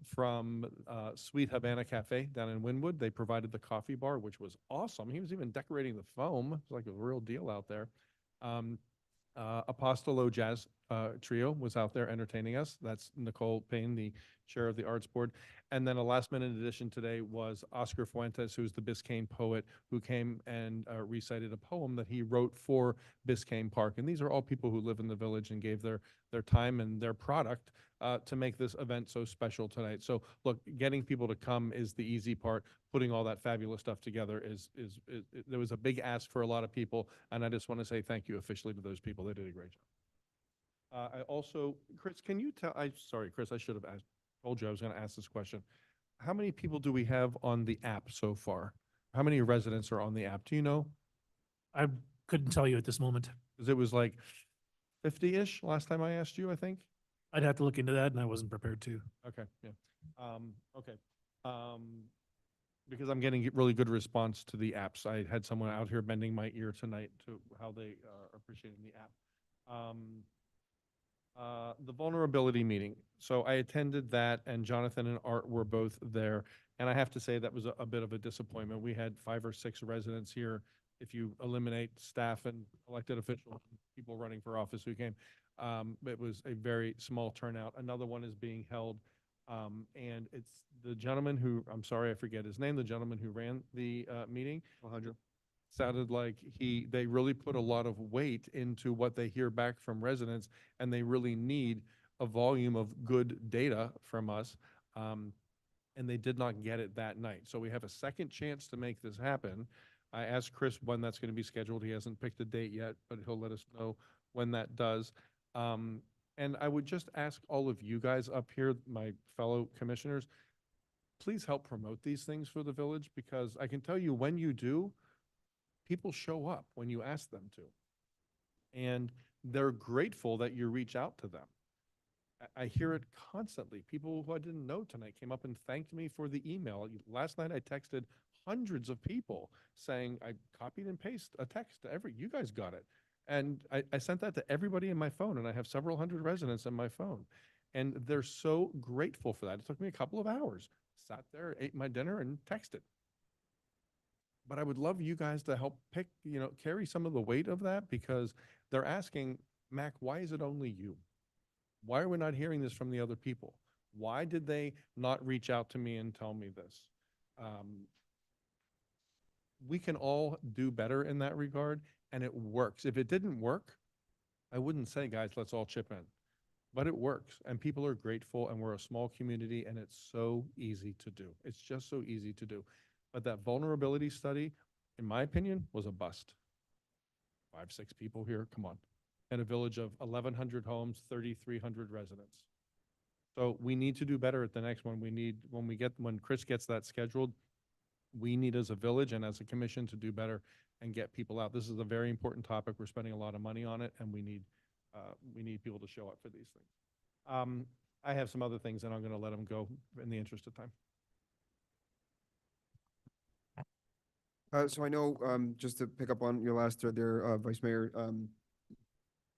From Sweet Havana Cafe down in Wynwood. They provided the coffee bar, which was awesome. He was even decorating the foam. It's like a real deal out there. Apostolo Jazz trio was out there entertaining us. That's Nicole Payne, the chair of the Arts Board. And then a last-minute addition today was Oscar Fuentes, who's the Biscayne poet, who came and recited a poem that he wrote for Biscayne Park. And these are all people who live in the village and gave their time and their product to make this event so special tonight. So look, getting people to come is the easy part. Putting all that fabulous stuff together there was a big ask for a lot of people, and I just want to say thank you officially to those people. They did a great job. I also, Chris, can you tell, sorry, Chris, I should have told you I was going to ask this question. How many people do we have on the app so far? How many residents are on the app? Do you know? I couldn't tell you at this moment. Because it was like 50-ish last time I asked you, I think. I'd have to look into that, and I wasn't prepared to. Okay, yeah. Okay. Because I'm getting really good response to the apps. I had someone out here bending my ear tonight to how they are appreciating the app. The vulnerability meeting. So I attended that, and Jonathan and Art were both there. And I have to say that was a bit of a disappointment. We had 5 or 6 residents here. If you eliminate staff and elected officials, people running for office who came, it was a very small turnout. Another one is being held, and it's the gentleman who, I'm sorry, I forget his name, the gentleman who ran the meeting. Alejandro. Sounded like they really put a lot of weight into what they hear back from residents, and they really need a volume of good data from us. And they did not get it that night. So we have a second chance to make this happen. I asked Chris when that's going to be scheduled. He hasn't picked a date yet, but he'll let us know when that does. And I would just ask all of you guys up here, my fellow commissioners, please help promote these things for the village, because I can tell you when you do, people show up when you ask them to. And they're grateful that you reach out to them. I hear it constantly. People who I didn't know tonight came up and thanked me for the email. Last night I texted hundreds of people saying I copied and pasted a text to you guys got it. And I sent that to everybody in my phone, and I have several hundred residents in my phone. And they're so grateful for that. It took me a couple of hours. Sat there, ate my dinner, and texted. But I would love you guys to help carry some of the weight of that, because they're asking, Mac, why is it only you? Why are we not hearing this from the other people? Why did they not reach out to me and tell me this? We can all do better in that regard, and it works. If it didn't work, I wouldn't say, guys, let's all chip in. But it works, and people are grateful, and we're a small community, and it's so easy to do. It's just so easy to do. But that vulnerability study, in my opinion, was a bust. 5, 6 people here, come on. In a village of 1,100 homes, 3,300 residents. So we need to do better at the next one. When Chris gets that scheduled, we need as a village and as a commission to do better and get people out. This is a very important topic. We're spending a lot of money on it, and we need people to show up for these things. I have some other things, and I'm going to let them go in the interest of time. So I know, just to pick up on your last thread there, Vice Mayor,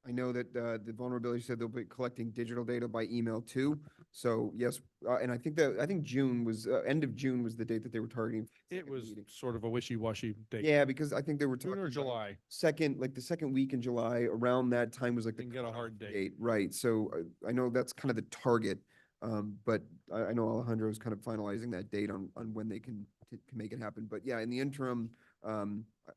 I know that the vulnerability said they'll be collecting digital data by email too. So yes, and I think June was, end of June was the date that they were targeting. It was sort of a wishy-washy date. Yeah, because I think they were June talking or about July. the second week in July, around that time was like the Didn't get a hard date. right? So I know that's kind of the target, but I know Alejandro is kind of finalizing that date on when they can make it happen. But yeah, in the interim,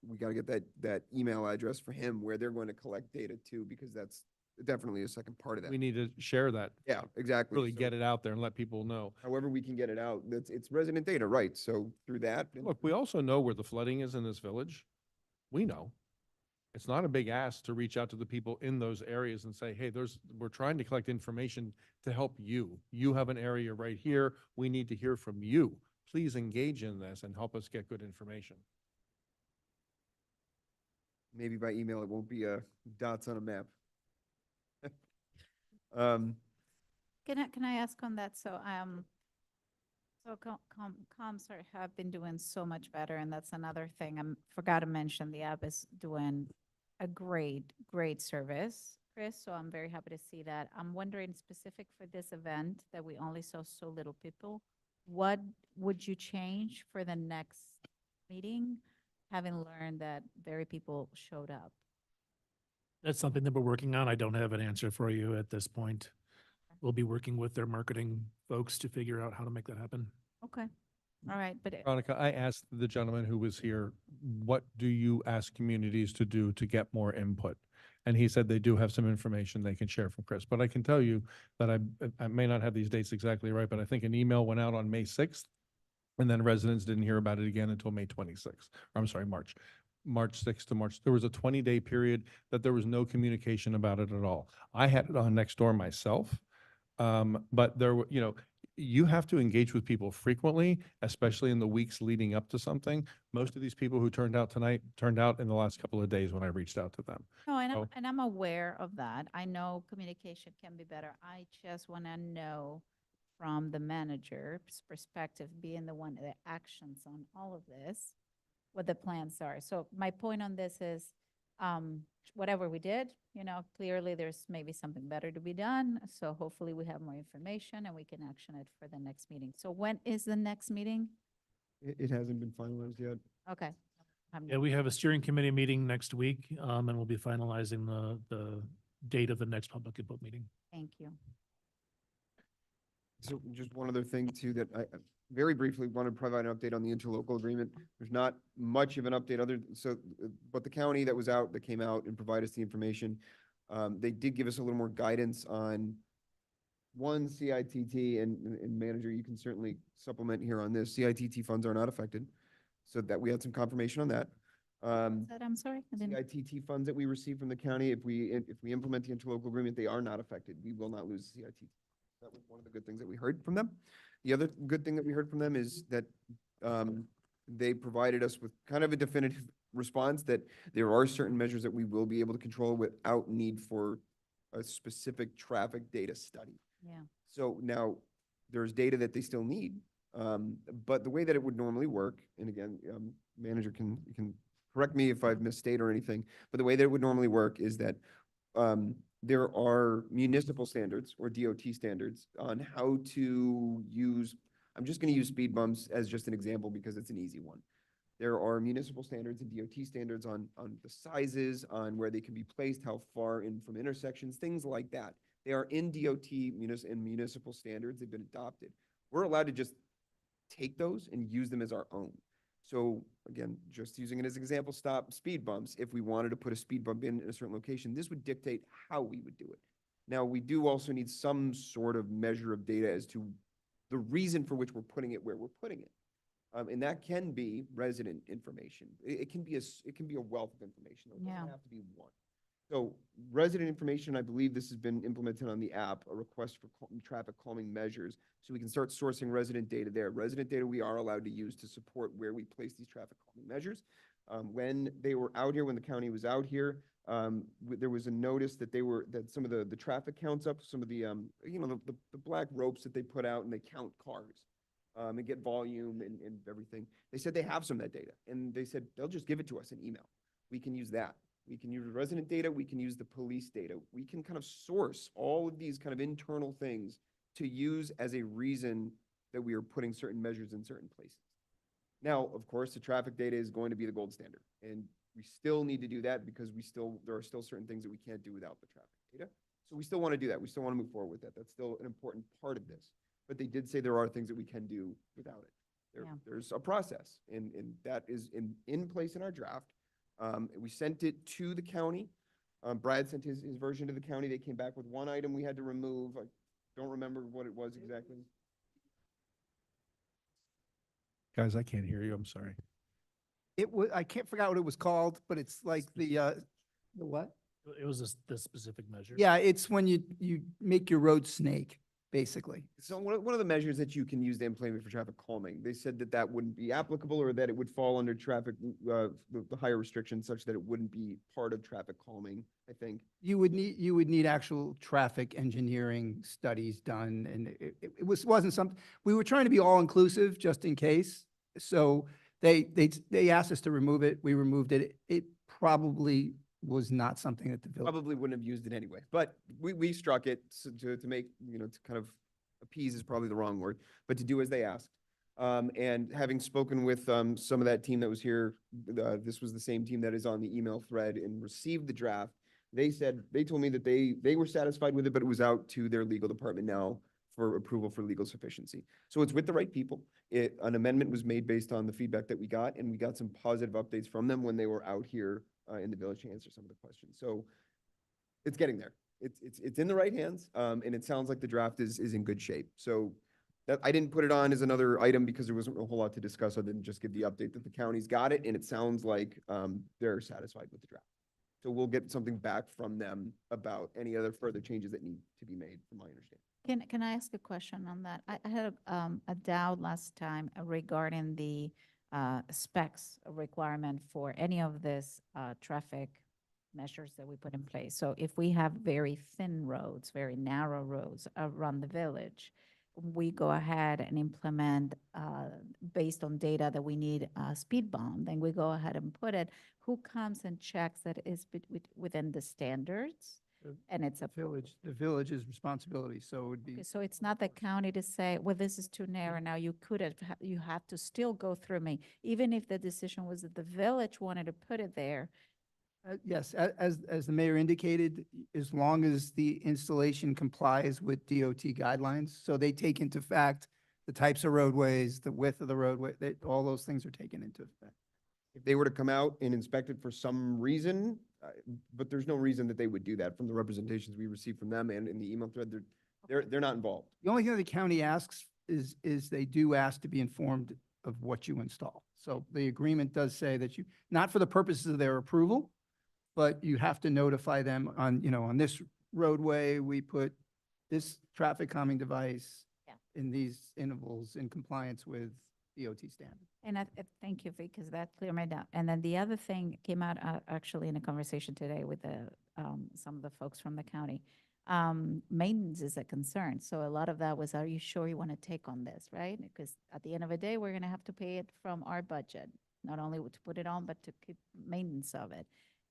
we got to get that email address for him where they're going to collect data too, because that's definitely a second part of that. We need to share that. Yeah, exactly. Really So get it out there and let people know. however we can get it out, it's resident data, right? So through that. Look, we also know where the flooding is in this village. We know. It's not a big ask to reach out to the people in those areas and say, hey, we're trying to collect information to help you. You have an area right here. We need to hear from you. Please engage in this and help us get good information. Maybe by email, it won't be dots on a map. Can I ask on that? So, comms have been doing so much better, and that's another thing. I forgot to mention, the app is doing a great service, Chris, so I'm very happy to see that. I'm wondering, specific for this event that we only saw so little people, what would you change for the next meeting, having learned that very people showed up? That's something that we're working on. I don't have an answer for you at this point. We'll be working with their marketing folks to figure out how to make that happen. Okay, all right, but Veronica, I asked the gentleman who was here, what do you ask communities to do to get more input? And he said they do have some information they can share from Chris. But I can tell you that I may not have these dates exactly right, but I think an email went out on May 6th. And then residents didn't hear about it again until May 26th. Or I'm sorry, March 6th to March. There was a 20-day period that there was no communication about it at all. I had it on Nextdoor myself. But there were, you have to engage with people frequently, especially in the weeks leading up to something. Most of these people who turned out tonight turned out in the last couple of days when I reached out to them. no, and So- I'm aware of that. I know communication can be better. I just want to know from the manager's perspective, being the one that actions on all of this, what the plans are. So my point on this is, whatever we did, clearly there's maybe something better to be done. So hopefully we have more information and we can action it for the next meeting. So when is the next meeting? It hasn't been finalized yet. Okay. Yeah, we have a steering committee meeting next week, and we'll be finalizing the date of the next public input meeting. Thank you. So just one other thing too, that I very briefly want to provide an update on the interlocal agreement. There's not much of an update but the county that was out, that came out and provided us the information, they did give us a little more guidance on one, CITT, and manager, you can certainly supplement here on this. CITT funds are not affected, so that we had some confirmation on that. I'm sorry. I didn't- CITT funds that we receive from the county, if we implement the interlocal agreement, they are not affected. We will not lose CITT. That was one of the good things that we heard from them. The other good thing that we heard from them is that they provided us with kind of a definitive response that there are certain measures that we will be able to control without need for a specific traffic data study. Yeah. So now, there's data that they still need, but the way that it would normally work, and again, manager can correct me if I've misstate or anything, but the way that it would normally work is that there are municipal standards or DOT standards on how to use, I'm just going to use speed bumps as just an example because it's an easy one. There are municipal standards and DOT standards on the sizes, on where they can be placed, how far in from intersections, things like that. They are in DOT and municipal standards. They've been adopted. We're allowed to just take those and use them as our own. So again, just using it as an example, stop speed bumps. If we wanted to put a speed bump in a certain location, this would dictate how we would do it. Now, we do also need some sort of measure of data as to the reason for which we're putting it where we're putting it. And that can be resident information. It can be a wealth of information. It doesn't have to be one. So resident information, I believe this has been implemented on the app, a request for traffic calming measures. So we can start sourcing resident data there. Resident data we are allowed to use to support where we place these traffic calming measures. When they were out here, when the county was out here, there was a notice that that some of the traffic counts up, some of the black ropes that they put out and they count cars. And get volume and everything. They said they have some of that data, and they said they'll just give it to us in email. We can use that. We can use resident data. We can use the police data. We can kind of source all of these kind of internal things to use as a reason that we are putting certain measures in certain places. Now, of course, the traffic data is going to be the gold standard, and we still need to do that because there are still certain things that we can't do without the traffic data. So we still want to do that. We still want to move forward with that. That's still an important part of this. But they did say there are things that we can do without it. There's a process, and that is in place in our draft. We sent it to the county. Brad sent his version to the county. They came back with one item we had to remove. I don't remember what it was exactly. Guys, I can't hear you. I'm sorry. I can't figure out what it was called, but it's like the what? It was this specific measure. Yeah, it's when you make your road snake, basically. So one of the measures that you can use to implement for traffic calming, they said that that wouldn't be applicable or that it would fall under traffic, the higher restrictions such that it wouldn't be part of traffic calming, I think. You would need actual traffic engineering studies done, and it wasn't something, we were trying to be all-inclusive just in case. So they asked us to remove it. We removed it. It probably was not something that the village. Probably wouldn't have used it anyway, but we struck it to make, to kind of appease is probably the wrong word, but to do as they asked. And having spoken with some of that team that was here, this was the same team that is on the email thread and received the draft. they told me that they were satisfied with it, but it was out to their legal department now for approval for legal sufficiency. So it's with the right people. An amendment was made based on the feedback that we got, and we got some positive updates from them when they were out here in the village to answer some of the questions. So it's getting there. It's in the right hands, and it sounds like the draft is in good shape. So that, I didn't put it on as another item because there wasn't a whole lot to discuss other than just give the update that the county's got it, and it sounds like they're satisfied with the draft. So we'll get something back from them about any other further changes that need to be made, from my understanding. Can I ask a question on that? I had a doubt last time regarding the specs requirement for any of this traffic measures that we put in place. So if we have very thin roads, very narrow roads around the village, we go ahead and implement based on data that we need a speed bump, then we go ahead and put it. Who comes and checks that it is within the standards? And it's a The village's responsibility, so it would be. Okay, so it's not the county to say, well, this is too narrow, now you could have, you have to still go through me. Even if the decision was that the village wanted to put it there, Yes, as the mayor indicated, as long as the installation complies with DOT guidelines, so they take into fact the types of roadways, the width of the roadway, all those things are taken into effect. If they were to come out and inspect it for some reason, but there's no reason that they would do that from the representations we received from them and in the email thread, they're not involved. The only thing the county asks is they do ask to be informed of what you install. So the agreement does say that you, not for the purposes of their approval, but you have to notify them on, on this roadway, we put this traffic calming device in these intervals in compliance with DOT standards. and thank you, because that cleared my doubt. And then the other thing came out actually in a conversation today with some of the folks from the county. Maintenance is a concern. So a lot of that was, are you sure you want to take on this, right? Because at the end of the day, we're going to have to pay it from our budget, not only to put it on, but to keep maintenance of it.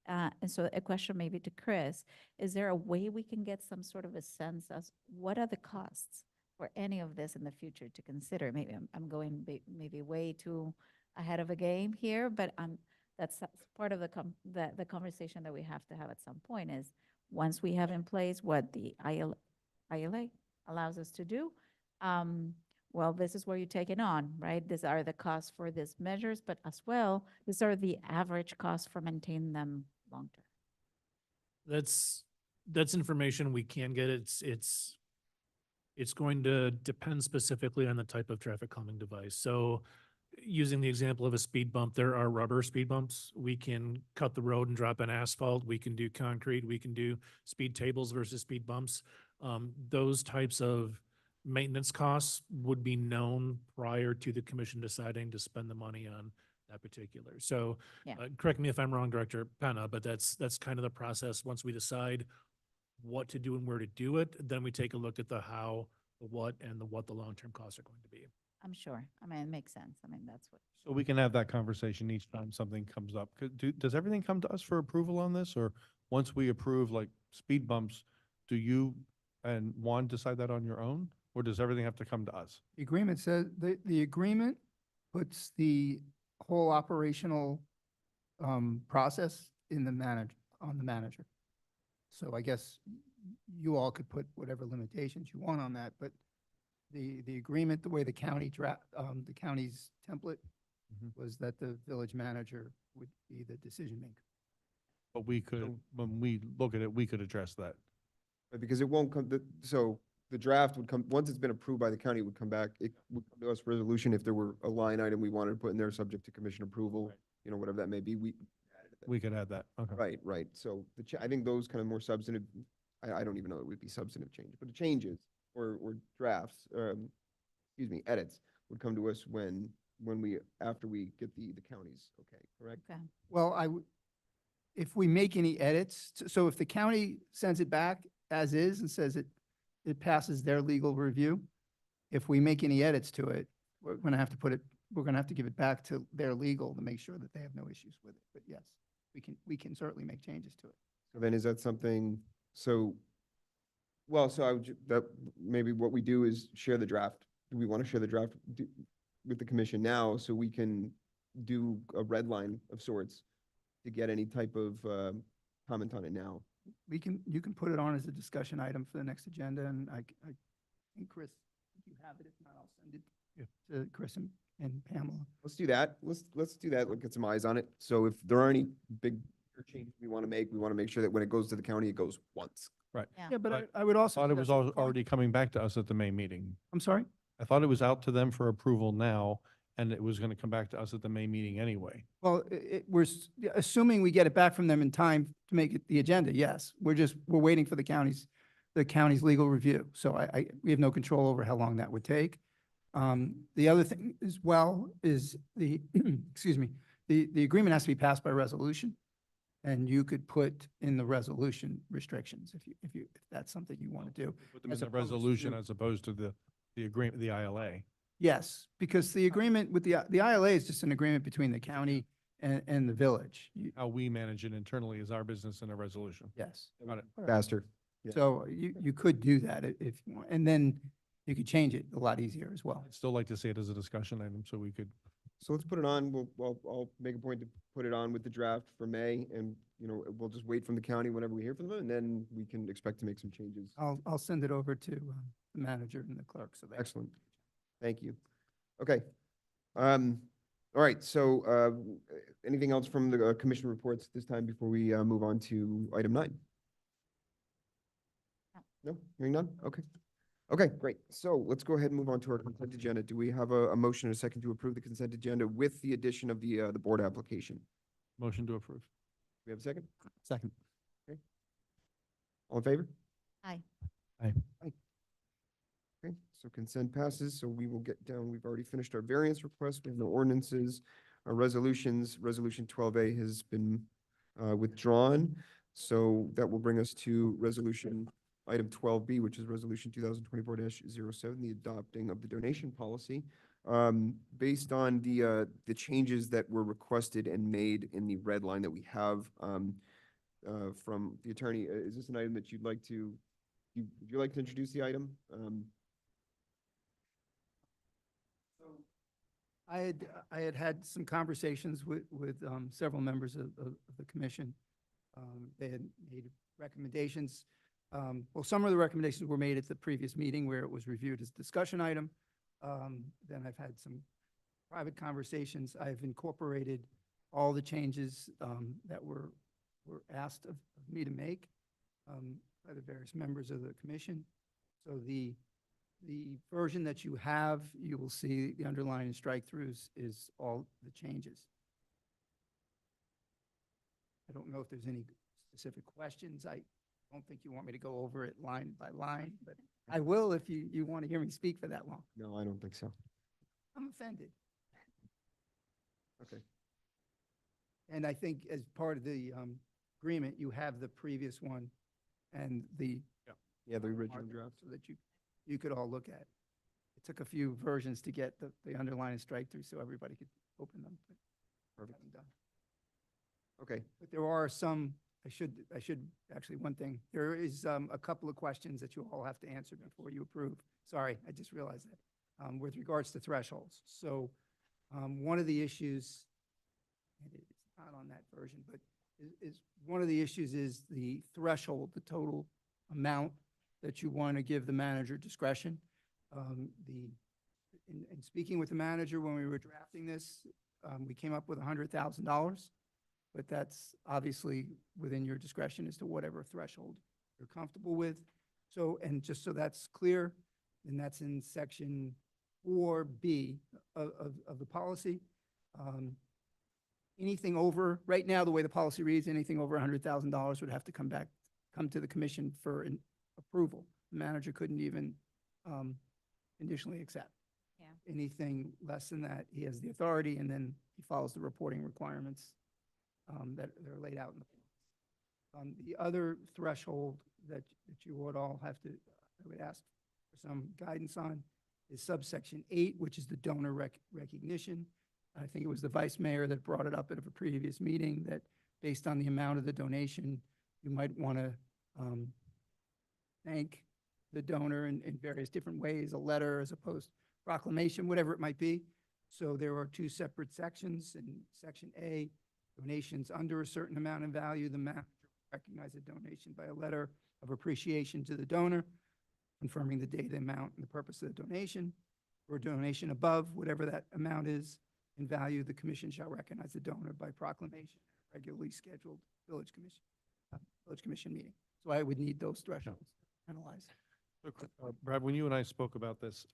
And so a question maybe to Chris, is there a way we can get some sort of a sense of what are the costs for any of this in the future to consider? Maybe I'm going maybe way too ahead of a game here, but that's part of the conversation that we have to have at some point is once we have in place what the ILA allows us to do, well, this is where you take it on, right? These are the costs for these measures, but as well, these are the average costs for maintaining them long-term. That's information we can get. It's going to depend specifically on the type of traffic calming device. So using the example of a speed bump, there are rubber speed bumps. We can cut the road and drop in asphalt. We can do concrete. We can do speed tables versus speed bumps. Those types of maintenance costs would be known prior to the commission deciding to spend the money on that particular. So correct me if I'm wrong, Director Penna, but that's kind of the process. Once we decide what to do and where to do it, then we take a look at the how, the what, and what the long-term costs are going to be. I'm sure. I mean, it makes sense. I mean, that's what. So we can have that conversation each time something comes up. Does everything come to us for approval on this? Or once we approve like speed bumps, do you and Juan decide that on your own? Or does everything have to come to us? The agreement says, the agreement puts the whole operational process in the on the manager. So I guess you all could put whatever limitations you want on that, but the agreement, the way the county the county's template was that the village manager would be the decision maker. But we could, when we look at it, we could address that. Because it won't come, so the draft would come, once it's been approved by the county, it would come back, it would come to us for resolution if there were a line item we wanted to put in there subject to commission approval, whatever that may be, we could add that. Okay. Right. So I think those kind of more substantive, I don't even know it would be substantive change, but the changes or drafts, edits would come to us after we get the counties, okay, correct? Okay. Well, if we make any edits, so if the county sends it back as is and says it passes their legal review, if we make any edits to it, we're gonna have to give it back to their legal to make sure that they have no issues with it. But yes, we can certainly make changes to it. So then is that something, so I would, that maybe what we do is share the draft. Do we want to share the draft with the commission now so we can do a red line of sorts to get any type of comment on it now? you can put it on as a discussion item for the next agenda, and I think Chris, if you have it, if not, I'll send it to Chris and Pamela. Let's do that. Let's do that. Let's get some eyes on it. So if there are any big changes we want to make sure that when it goes to the county, it goes once. Right. Yeah, but I would also. Thought it was suggest- already coming back to us at the May meeting. I'm sorry? I thought it was out to them for approval now, and it was going to come back to us at the May meeting anyway. Well, assuming we get it back from them in time to make it the agenda, yes. We're waiting for the county's legal review. So we have no control over how long that would take. The other thing as well is excuse me, the agreement has to be passed by resolution. And you could put in the resolution restrictions if that's something you want to do. Put them in as the opposed resolution to- as opposed to the agreement, the ILA. Yes, because the agreement with the ILA is just an agreement between the county and the village. How we manage it internally is our business in a resolution. Yes. Got it. Faster. Yeah. So you could do that if you want, and then you could change it a lot easier as well. I'd still like to see it as a discussion item so we could. So let's put it on. I'll make a point to put it on with the draft for May, and, we'll just wait from the county whenever we hear from them, and then we can expect to make some changes. I'll send it over to the manager and the clerk, so they. Excellent. Thank you. Okay. All right, so, anything else from the commission reports this time before we move on to item 9? No, hearing none? Okay. Okay, great. So let's go ahead and move on to our consent agenda. Do we have a motion and a second to approve the consent agenda with the addition of the board application? Motion to approve. We have a second? Second. Okay. All in favor? Aye. Aye. Okay, so consent passes, so we will get down, we've already finished our variance request, we have no ordinances, our resolutions, resolution 12A has been withdrawn. So that will bring us to resolution item 12B, which is resolution 2024-07, the adopting of the donation policy. Based on the changes that were requested and made in the red line that we have from the attorney, is this an item that you'd like to, would you like to introduce the item? I had some conversations with several members of the commission. They had made recommendations. Well, some of the recommendations were made at the previous meeting where it was reviewed as a discussion item. Then I've had some private conversations. I've incorporated all the changes that were asked of me to make by the various members of the commission. So the version that you have, you will see the underline and strike throughs is all the changes. I don't know if there's any specific questions. I don't think you want me to go over it line by line, but I will if you want to hear me speak for that long. No, I don't think so. I'm offended. Okay. And I think as part of the agreement, you have the previous one and the. Yeah, the original draft. So that you could all look at. It took a few versions to get the underline and strike through so everybody could open them. But Perfect. haven't done. Okay. But there are some, I should, actually, one thing, there is a couple of questions that you all have to answer before you approve. Sorry, I just realized that, with regards to thresholds. So one of the issues, and it's not on that version, but is one of the issues is the threshold, the total amount that you want to give the manager discretion. In speaking with the manager when we were drafting this, we came up with $100,000. But that's obviously within your discretion as to whatever threshold you're comfortable with. So, and just so that's clear, and that's in section 4B of the policy. Anything over, right now, the way the policy reads, anything over $100,000 would have to come to the commission for an approval. The manager couldn't even conditionally accept. Yeah. Anything less than that, he has the authority, and then he follows the reporting requirements that are laid out in the. The other threshold that you would all have to, I would ask for some guidance on, is subsection 8, which is the donor recognition. I think it was the vice mayor that brought it up at a previous meeting, that based on the amount of the donation, you might want to thank the donor in various different ways, a letter as opposed to proclamation, whatever it might be. So there are 2 separate sections. In section A, donations under a certain amount in value, the manager recognize the donation by a letter of appreciation to the donor, confirming the date, amount, and the purpose of the donation. For a donation above whatever that amount is in value, the commission shall recognize the donor by proclamation, at a regularly scheduled village commission meeting. So I would need those thresholds analyzed. Brad, when you and I spoke about this,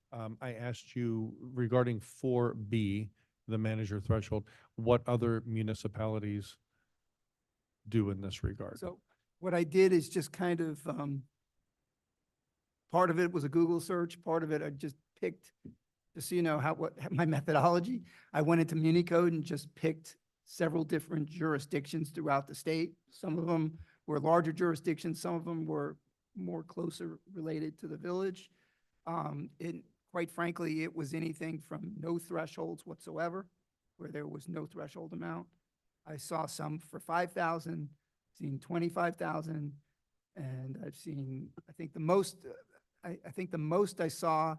I asked you regarding 4B, the manager threshold, what other municipalities do in this regard? So what I did is just kind of, part of it was a Google search, part of it I just picked, just so you know what my methodology. I went into MuniCode and just picked several different jurisdictions throughout the state. Some of them were larger jurisdictions, some of them were more closer related to the village. Quite frankly, it was anything from no thresholds whatsoever, where there was no threshold amount. I saw some for 5,000, seen 25,000, and I've seen, I think the most I saw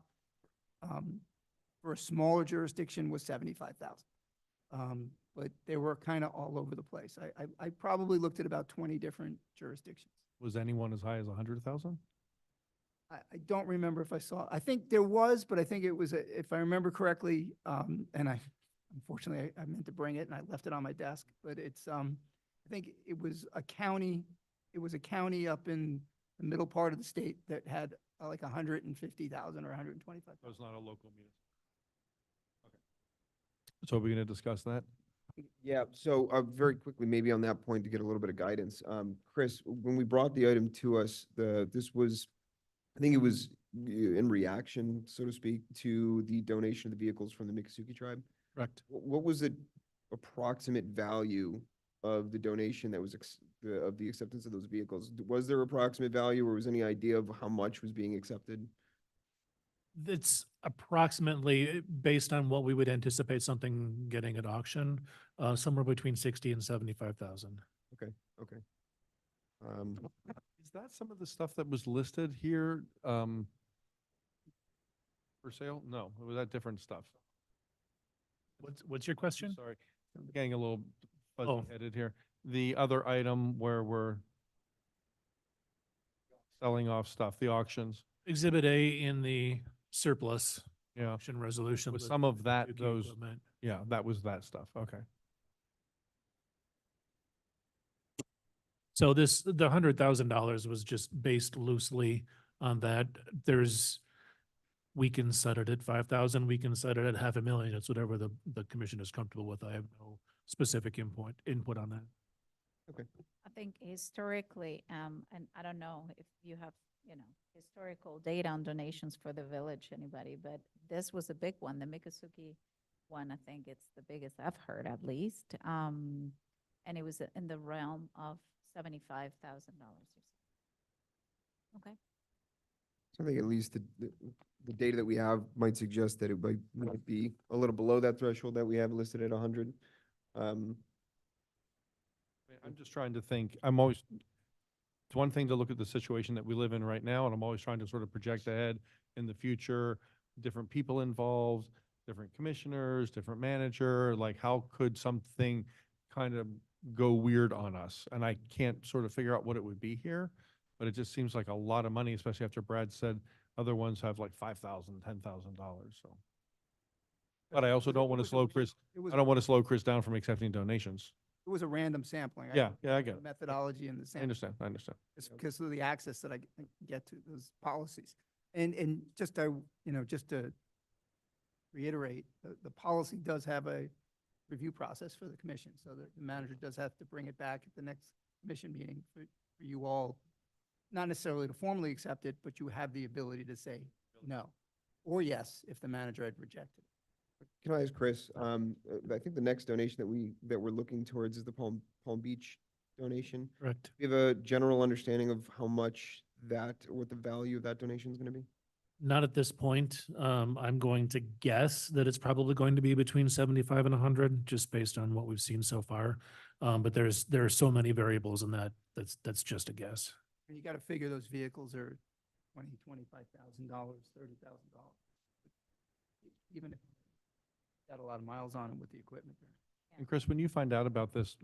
for a smaller jurisdiction was 75,000. But they were kind of all over the place. I probably looked at about 20 different jurisdictions. Was anyone as high as 100,000? I don't remember if I saw, I think there was, but I think it was, if I remember correctly, and unfortunately, I meant to bring it and I left it on my desk, but it's, I think it was a county up in the middle part of the state that had like 150,000 or 125,000. It was not a local municipality. Okay. So are we going to discuss that? Yeah, so very quickly, maybe on that point to get a little bit of guidance. Chris, when we brought the item to us, this was, I think it was in reaction, so to speak, to the donation of the vehicles from the Miccosukee tribe. Correct. What was the approximate value of the donation that was of the acceptance of those vehicles? Was there approximate value, or was any idea of how much was being accepted? It's approximately based on what we would anticipate something getting at auction, somewhere between 60 and 75,000. Okay. Is that some of the stuff that was listed here for sale? No, was that different stuff? What's your question? Sorry, I'm getting a little Oh. fuzzy-headed here. The other item where we're selling off stuff, the auctions. Exhibit A in the surplus Yeah. auction resolution. Was with some of that, Suzuki those, equipment. yeah, that was that stuff. Okay. So the $100,000 was just based loosely on that. We can set it at 5,000, we can set it at 500,000. It's whatever the commission is comfortable with. I have no specific input on that. I think historically, and I don't know if you have, historical data on donations for the village, anybody, but this was a big one. The Miccosukee one, I think it's the biggest I've heard at least. And it was in the realm of $75,000 or so. Okay. So I think at least the data that we have might suggest that it might be a little below that threshold that we have listed at 100. I'm just trying to think, it's one thing to look at the situation that we live in right now, and I'm always trying to sort of project ahead in the future, different people involved, different commissioners, different manager, like how could something kind of go weird on us? And I can't sort of figure out what it would be here, but it just seems like a lot of money, especially after Brad said other ones have like $5,000, $10,000, so. But I also don't want to slow Chris, I don't want to slow Chris down from accepting donations. It was a random sampling. Yeah, I get it. Methodology and the I sampling. understand. It's because of the access that I get to those policies. And just to reiterate, the policy does have a review process for the commission, so that the manager does have to bring it back at the next commission meeting for you all, not necessarily to formally accept it, but you have the ability to say no or yes if the manager had rejected. Can I ask Chris, I think the next donation that we're looking towards is the Palm Beach donation. Correct. Do you have a general understanding of how much what the value of that donation is going to be? Not at this point. I'm going to guess that it's probably going to be between 75 and 100, just based on what we've seen so far. But there are so many variables in that. That's just a guess. And you got to figure those vehicles are $25,000, $30,000. Even if got a lot of miles on them with the equipment there. And Chris, when you find out about this,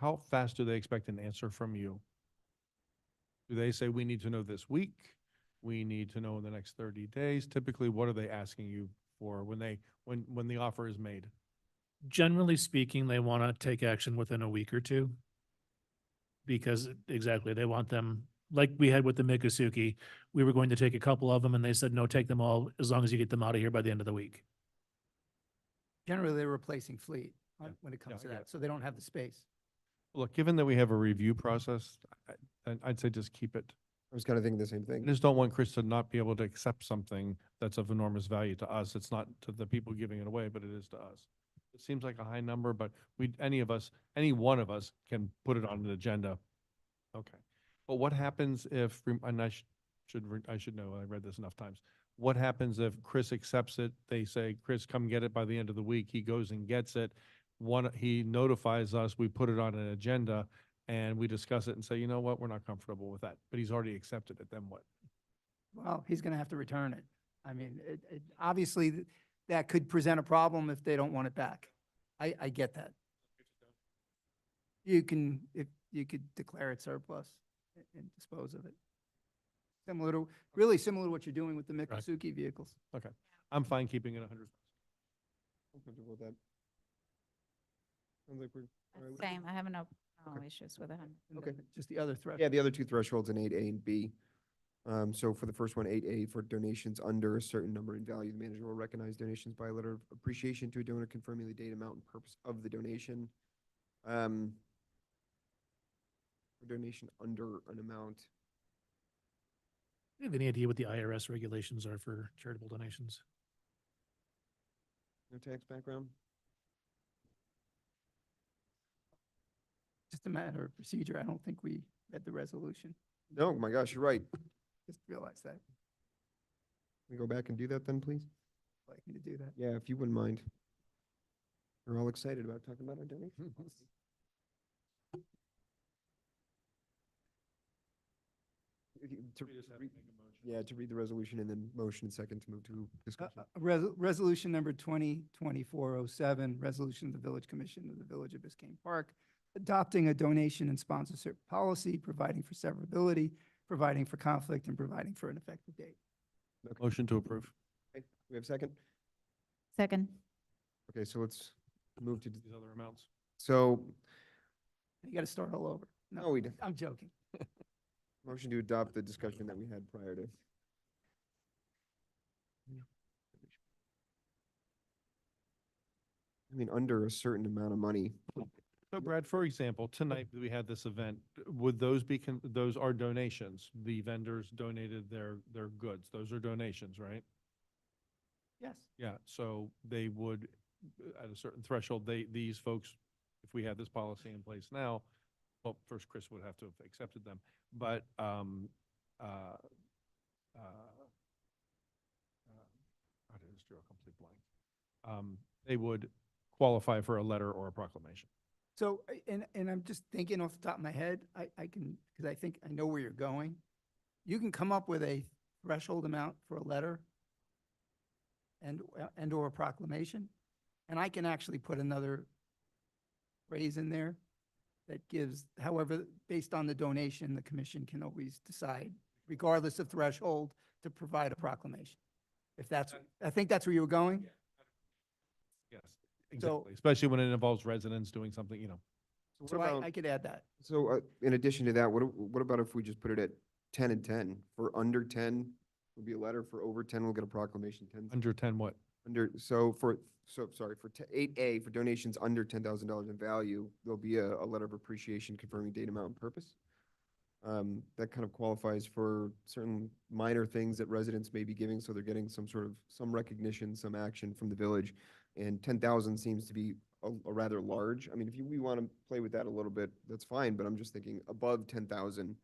how fast do they expect an answer from you? Do they say we need to know this week? We need to know in the next 30 days? Typically, what are they asking you for when the offer is made? Generally speaking, they want to take action within a week or two. Because exactly, they want them, like we had with the Mikusuki, we were going to take a couple of them and they said, no, take them all as long as you get them out of here by the end of the week. Generally, they're replacing fleet when it Yeah, comes to I get that, it. so they don't have the space. Look, given that we have a review process, I'd say just keep it. I was kind of thinking the same I thing. just don't want Chris to not be able to accept something that's of enormous value to us. It's not to the people giving it away, but it is to us. It seems like a high number, but any one of us can put it on an agenda. Okay. But what happens if, and I should know, I read this enough times. What happens if Chris accepts it? They say, Chris, come get it by the end of the week. He goes and gets it. He notifies us, we put it on an agenda and we discuss it and say, you know what, we're not comfortable with that, but he's already accepted it, then what? Well, he's gonna have to return it. I mean, obviously, that could present a problem if they don't want it back. I get that. You could declare it surplus and dispose of it. Really similar to what you're doing with the Mikusuki vehicles. Okay. I'm fine keeping it 100. I'm comfortable with that. Sounds like we're. all right with Same, I have no Okay. issues with it. And Okay. then Just the other threat. Yeah, the other two thresholds in 8A and B. So for the first one, 8A, for donations under a certain number in value, the manager will recognize donations by a letter of appreciation to a donor confirming the date, amount, and purpose of the donation. For donation under an amount. Do you have any idea what the IRS regulations are for charitable donations? No tax background? Just a matter of procedure. I don't think we read the resolution. No, my gosh, you're right. Just realize that. Can we go back and do that then, please? Like me to do that. Yeah, if you wouldn't mind. We're all excited about talking about our donation. Yeah, to read the resolution and then motion and second to move to discussion. Resolution number 2024-07, resolution of the Village Commission of the Village of Biscayne Park, adopting a donation and sponsorship policy, providing for severability, providing for conflict, and providing for an effective date. Motion to approve. Okay, we have a second? Second. Okay, so let's move to, These other amounts. so, You got to start all over. no, we didn't. I'm joking. Motion to adopt the discussion that we had prior to. I mean, under a certain amount of money. So Brad, for example, tonight we had this event, would those those are donations? The vendors donated their goods. Those are donations, right? Yes. Yeah, so they would, at a certain threshold, these folks, if we had this policy in place now, well, first Chris would have to have accepted them, but, I just drew a complete blank. They would qualify for a letter or a proclamation. So, and I'm just thinking off the top of my head, I can, because I think I know where you're going. You can come up with a threshold amount for a letter and or a proclamation, and I can actually put another phrase in there that gives, however, based on the donation, the commission can always decide, regardless of threshold, to provide a proclamation. If that's, I think that's where you were going? Yes, exactly, especially when it involves residents doing something, you know. what So about- I could add that. So, in addition to that, what about if we just put it at 10 and 10? For under 10 would be a letter, for over 10, we'll get a proclamation, 10. Under 10 what? Sorry, for 8A, for donations under $10,000 in value, there'll be a letter of appreciation confirming date, amount, and purpose. That kind of qualifies for certain minor things that residents may be giving, so they're getting some recognition, some action from the village. And 10,000 seems to be a rather large. I mean, if we want to play with that a little bit, that's fine, but I'm just thinking above 10,000,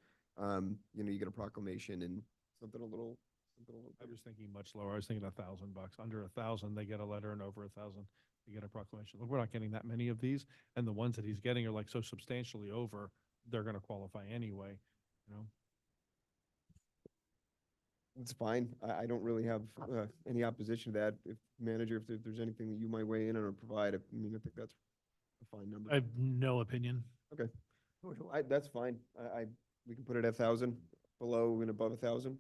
you get a proclamation and something a little. I was thinking much lower. I was thinking $1,000. Under 1,000, they get a letter, and over 1,000, they get a proclamation. Look, we're not getting that many of these, and the ones that he's getting are like so substantially over, they're going to qualify anyway, you know? It's fine. I don't really have any opposition to that. If there's anything that you might weigh in on or provide, I mean, I think that's a fine number. I have no opinion. Okay. That's fine. We can put it at 1,000, below and above 1,000.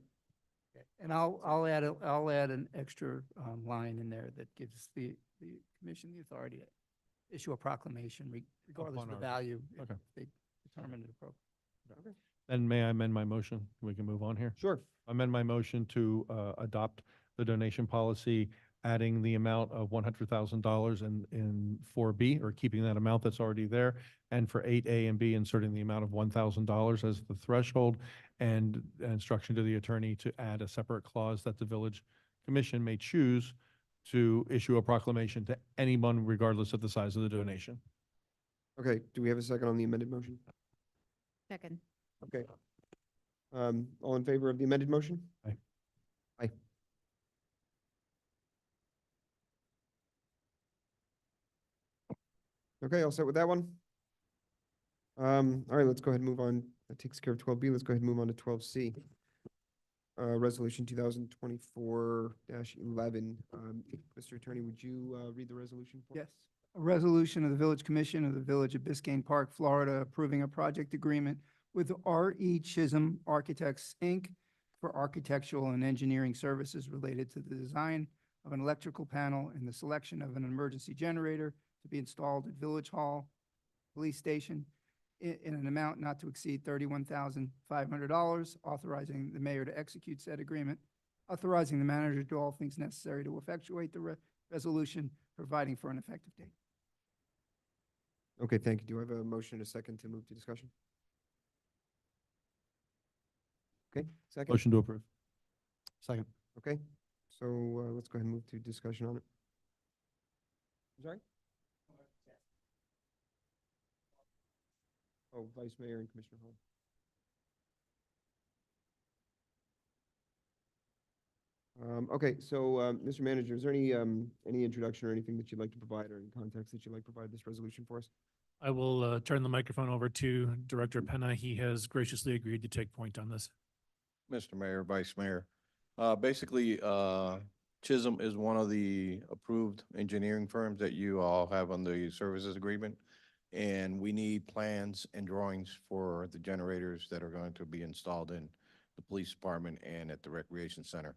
And I'll add an extra line in there that gives the commission the authority to issue a proclamation regardless of Upon the our- value if okay. they determine it appropriate. And may I amend my motion? We can move on here. Sure. Amend my motion to adopt the donation policy, adding the amount of $100,000 in 4B, or keeping that amount that's already there. And for 8A and B, inserting the amount of $1,000 as the threshold, and instruction to the attorney to add a separate clause that the village commission may choose to issue a proclamation to anyone regardless of the size of the donation. Okay, do we have a second on the amended motion? Second. Okay. All in favor of the amended motion? Aye. Aye. Okay, all set with that one? All right, let's go ahead and move on. That takes care of 12B. Let's go ahead and move on to 12C. Resolution 2024-11. Mr. Attorney, would you read the resolution for us? Yes. A resolution of the Village Commission of the Village of Biscayne Park, Florida, approving a project agreement with R.E. Chisholm Architects, Inc. for architectural and engineering services related to the design of an electrical panel and the selection of an emergency generator to be installed at Village Hall, Police Station, in an amount not to exceed $31,500, authorizing the mayor to execute said agreement, authorizing the manager to do all things necessary to effectuate the resolution, providing for an effective date. Okay, thank you. Do I have a motion and a second to move to discussion? Okay, second? Motion to approve. Second. Okay, so let's go ahead and move to discussion on it. Sorry? Oh, Vice Mayor and Commissioner Hall. Okay, so, Mr. Manager, is there any introduction or anything that you'd like to provide, or any context that you'd like to provide this resolution for us? I will turn the microphone over to Director Penna. He has graciously agreed to take point on this. Mr. Mayor, Vice Mayor. Basically, Chisholm is one of the approved engineering firms that you all have on the services agreement. And we need plans and drawings for the generators that are going to be installed in the police department and at the recreation center.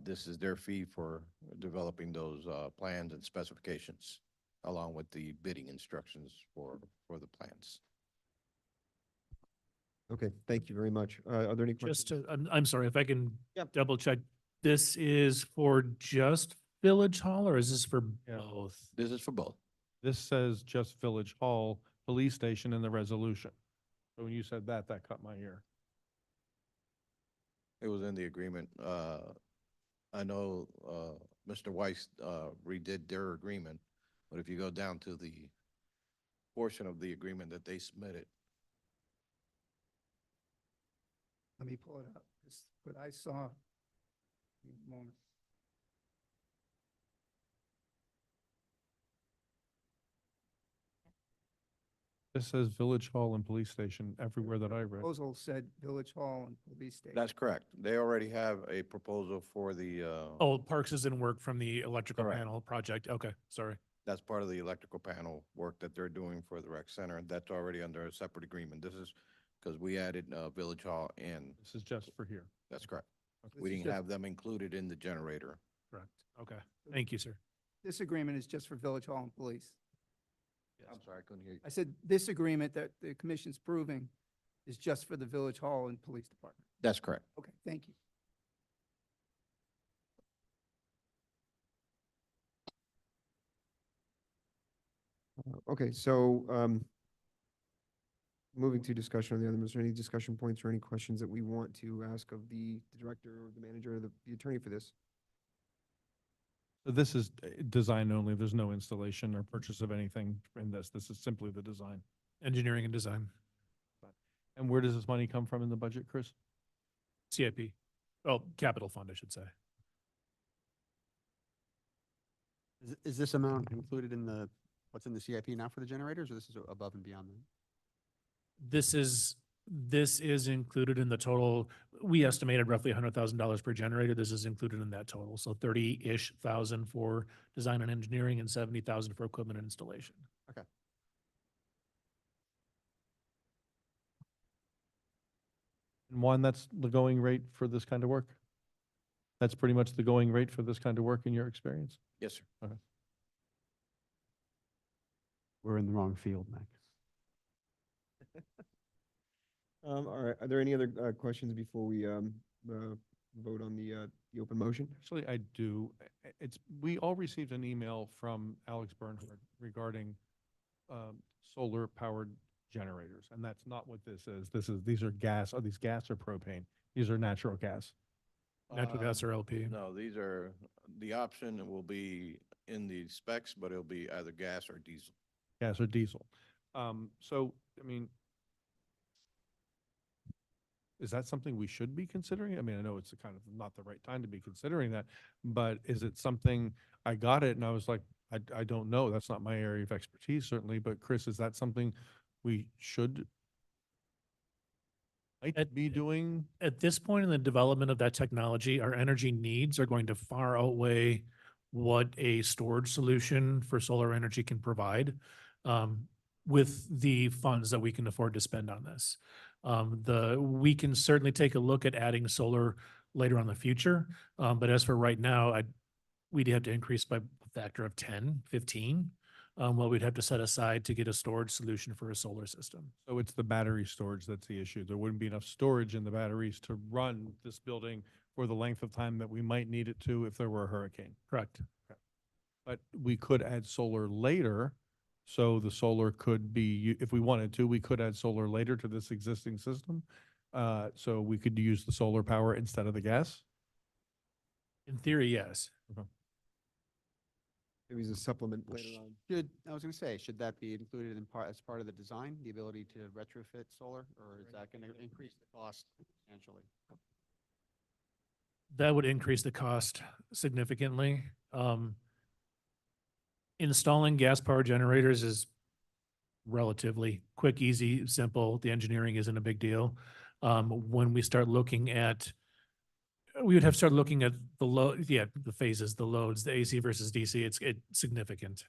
This is their fee for developing those plans and specifications, along with the bidding instructions for the plans. Okay, thank you very much. Are there any questions? Just to, I'm sorry, if I can Yep. double check, this is for just Village Hall, or is this for Yeah. both? This is for both. This says just Village Hall, Police Station in the resolution. So when you said that, that cut my ear. It was in the agreement. I know Mr. Weiss redid their agreement, but if you go down to the portion of the agreement that they submitted, Let me pull it up. What I saw. Moment. This says Village Hall and Police Station everywhere that I read. Proposal said Village Hall and Police Station. that's correct. They already have a proposal for the, Oh, Parks is in work from the electrical Correct. panel project. Okay, sorry. that's part of the electrical panel work that they're doing for the rec center. That's already under a separate agreement. This is because we added Village Hall and This is just for here. that's correct. This We is didn't just- have them included in the generator. Correct. Okay. Thank you, sir. This agreement is just for Village Hall and Police. I'm sorry, I couldn't hear you. I said this agreement that the commission's proving is just for the Village Hall and Police Department. That's correct. Okay, thank you. Okay, so, moving to discussion on the item, is there any discussion points or any questions that we want to ask of the director or the manager or the attorney for this? So this is design only. There's no installation or purchase of anything in this. This is simply the design. Engineering and design, And where does this money come from in the budget, Chris? CIP. Oh, capital fund, I should say. Is this amount included in what's in the CIP now for the generators, or this is above and beyond that? This is included in the total. We estimated roughly $100,000 per generator. This is included in that total. So 30-ish thousand for design and engineering and 70,000 for equipment and installation. Okay. And Juan, that's the going rate for this kind of work? That's pretty much the going rate for this kind of work in your experience? Yes, sir. Okay. We're in the wrong field, Mac. All right, are there any other questions before we vote on the open motion? Actually, I do. We all received an email from Alex Bernhard regarding solar powered generators, and that's not what this is. These are gas. Are these gas or propane? These are natural gas. Natural gas or LP. No, these are, the option will be in the specs, but it'll be either gas or diesel. Gas or diesel. So, I mean, is that something we should be considering? I mean, I know it's kind of not the right time to be considering that, but is it something, I got it and I was like, I don't know. That's not my area of expertise, certainly, but Chris, is that something we should be doing? At this point in the development of that technology, our energy needs are going to far outweigh what a storage solution for solar energy can provide with the funds that we can afford to spend on this. We can certainly take a look at adding solar later on in the future. But as for right now, we'd have to increase by a factor of 10, 15, what we'd have to set aside to get a storage solution for a solar system. So it's the battery storage that's the issue. There wouldn't be enough storage in the batteries to run this building for the length of time that we might need it to if there were a hurricane. Correct. But we could add solar later. So the solar could be, if we wanted to, we could add solar later to this existing system. So we could use the solar power instead of the gas. In theory, yes. Maybe as a supplement later on. I was gonna say, should that be included in as part of the design, the ability to retrofit solar, or is that gonna increase the cost substantially? That would increase the cost significantly. Installing gas power generators is relatively quick, easy, simple. The engineering isn't a big deal. When we start looking at, we would have to start looking at the load, the phases, the loads, the AC versus DC, it's significant.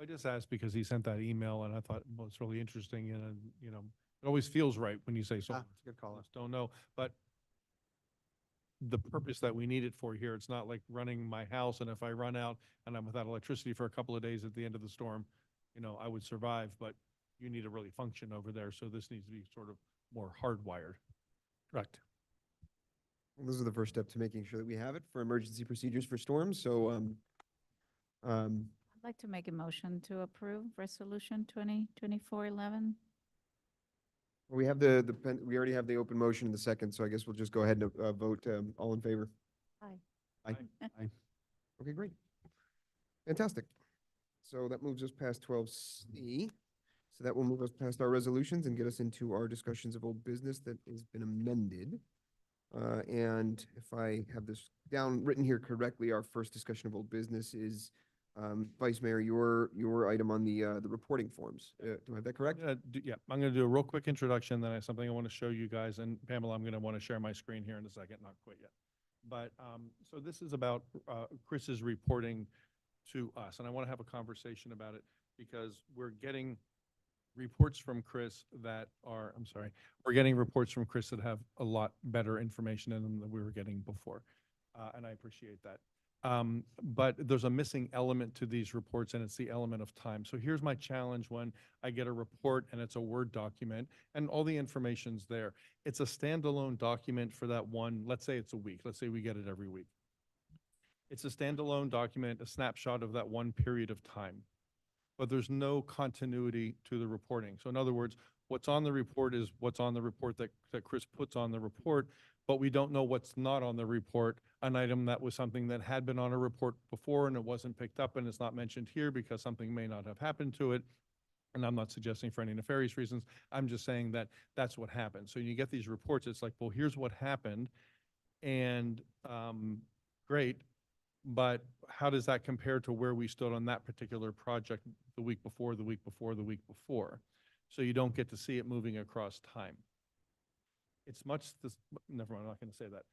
I just asked because he sent that email and I thought, well, it's really interesting and, you know, it always feels right when you say solar. It's a good call. Just don't know, but the purpose that we need it for here, it's not like running my house and if I run out and I'm without electricity for a couple of days at the end of the storm, you know, I would survive, but you need to really function over there. So this needs to be sort of more hardwired. Correct. Well, those are the first step to making sure that we have it for emergency procedures for storms. So, I'd like to make a motion to approve Resolution 2024-11. we have we already have the open motion in the second, so I guess we'll just go ahead and vote, all in favor. Aye. Aye. Okay, great. Fantastic. So that moves us past 12C. So that will move us past our resolutions and get us into our discussions of old business that has been amended. And if I have this down written here correctly, our first discussion of old business is Vice Mayor, your item on the reporting forms. Do I have that correct? Yeah, I'm going to do a real quick introduction, then I have something I want to show you guys. And Pamela, I'm going to want to share my screen here in a second, not quite yet. But so this is about Chris's reporting to us. And I want to have a conversation about it because we're getting reports from Chris that are, we're getting reports from Chris that have a lot better information in them than we were getting before. And I appreciate that. But there's a missing element to these reports, and it's the element of time. So here's my challenge when I get a report and it's a Word document and all the information's there. It's a standalone document for that one, let's say it's a week. Let's say we get it every week. It's a standalone document, a snapshot of that one period of time. But there's no continuity to the reporting. So in other words, what's on the report is what's on the report that Chris puts on the report, but we don't know what's not on the report, an item that was something that had been on a report before and it wasn't picked up and it's not mentioned here because something may not have happened to it. And I'm not suggesting for any nefarious reasons. I'm just saying that that's what happened. So you get these reports, it's like, well, here's what happened and great. But how does that compare to where we stood on that particular project the week before, the week before, the week before? So you don't get to see it moving across time. It's much this, never mind, I'm not going to say that.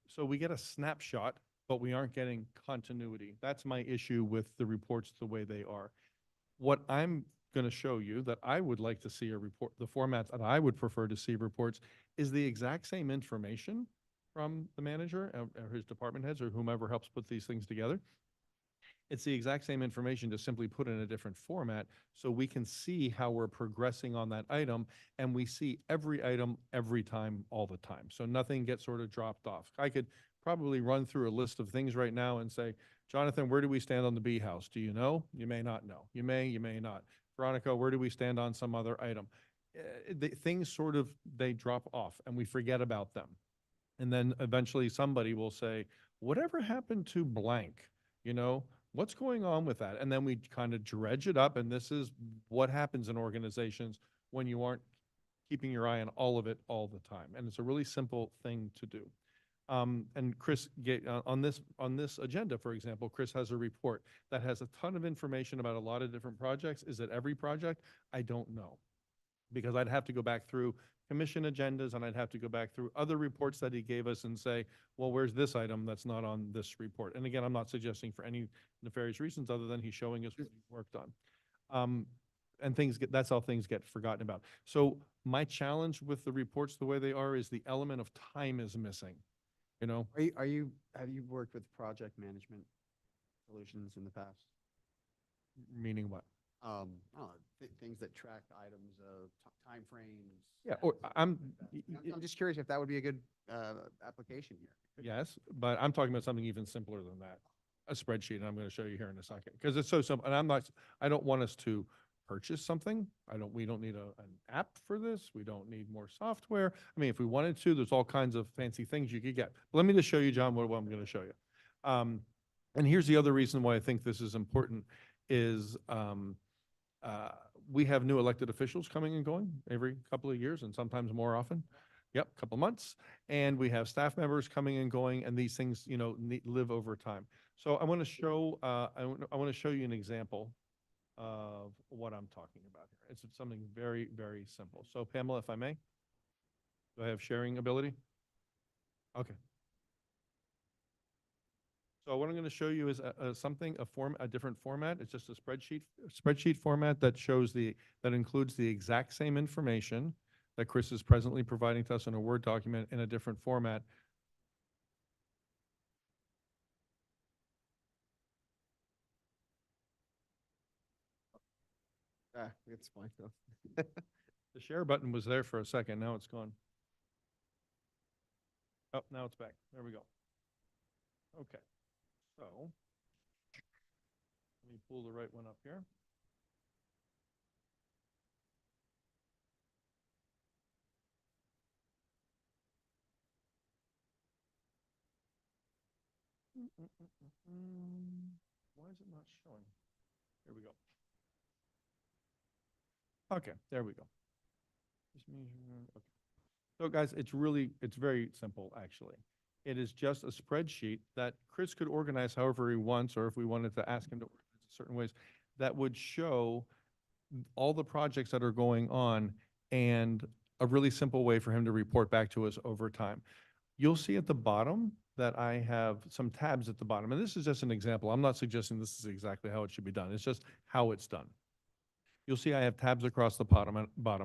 So we get a snapshot, but we aren't getting continuity. That's my issue with the reports the way they are. What I'm going to show you that I would like to see a report, the format that I would prefer to see reports is the exact same information from the manager or his department heads or whomever helps put these things together. It's the exact same information, just simply put in a different format, so we can see how we're progressing on that item, and we see every item every time, all the time. So nothing gets sort of dropped off. I could probably run through a list of things right now and say, Jonathan, where do we stand on the bee house? Do you know? You may not know. You may not. Veronica, where do we stand on some other item? Things sort of, they drop off and we forget about them. And then eventually somebody will say, whatever happened to blank? You know, what's going on with that? And then we kind of dredge it up. And this is what happens in organizations when you aren't keeping your eye on all of it all the time. And it's a really simple thing to do. And Chris, on this agenda, for example, Chris has a report that has a ton of information about a lot of different projects. Is it every project? I don't know. Because I'd have to go back through commission agendas and I'd have to go back through other reports that he gave us and say, well, where's this item that's not on this report? And again, I'm not suggesting for any nefarious reasons other than he's showing us what he's worked on. And that's how things get forgotten about. So my challenge with the reports the way they are is the element of time is missing. You know, Have you worked with project management solutions in the past? meaning what? I don't know, things that track items, timeframes. Yeah, or I'm just curious if that would be a good, application here. yes, but I'm talking about something even simpler than that. A spreadsheet, and I'm going to show you here in a second, because it's so simple. And I don't want us to purchase something. We don't need an app for this. We don't need more software. I mean, if we wanted to, there's all kinds of fancy things you could get. But let me just show you, John, what I'm going to show you. And here's the other reason why I think this is important is we have new elected officials coming and going every couple of years and sometimes more often. Yep, couple months. And we have staff members coming and going, and these things, you know, live over time. So I want to show, I want to show you an example of what I'm talking about here. It's something very, very simple. So Pamela, if I may, do I have sharing ability? Okay. So what I'm going to show you is a different format. It's just a spreadsheet format that shows that includes the exact same information that Chris is presently providing to us in a Word document in a different format. It's fine though. The share button was there for a second. Now it's gone. Oh, now it's back. There we go. Okay. So let me pull the right one up here. Why is it not showing? Here we go. Okay, there we go. Okay. So guys, it's very simple, actually. It is just a spreadsheet that Chris could organize however he wants, or if we wanted to ask him to organize it certain ways, that would show all the projects that are going on and a really simple way for him to report back to us over time. You'll see at the bottom that I have some tabs at the bottom, and this is just an example. I'm not suggesting this is exactly how it should be done. It's just how it's done. You'll see I have tabs across the bottom,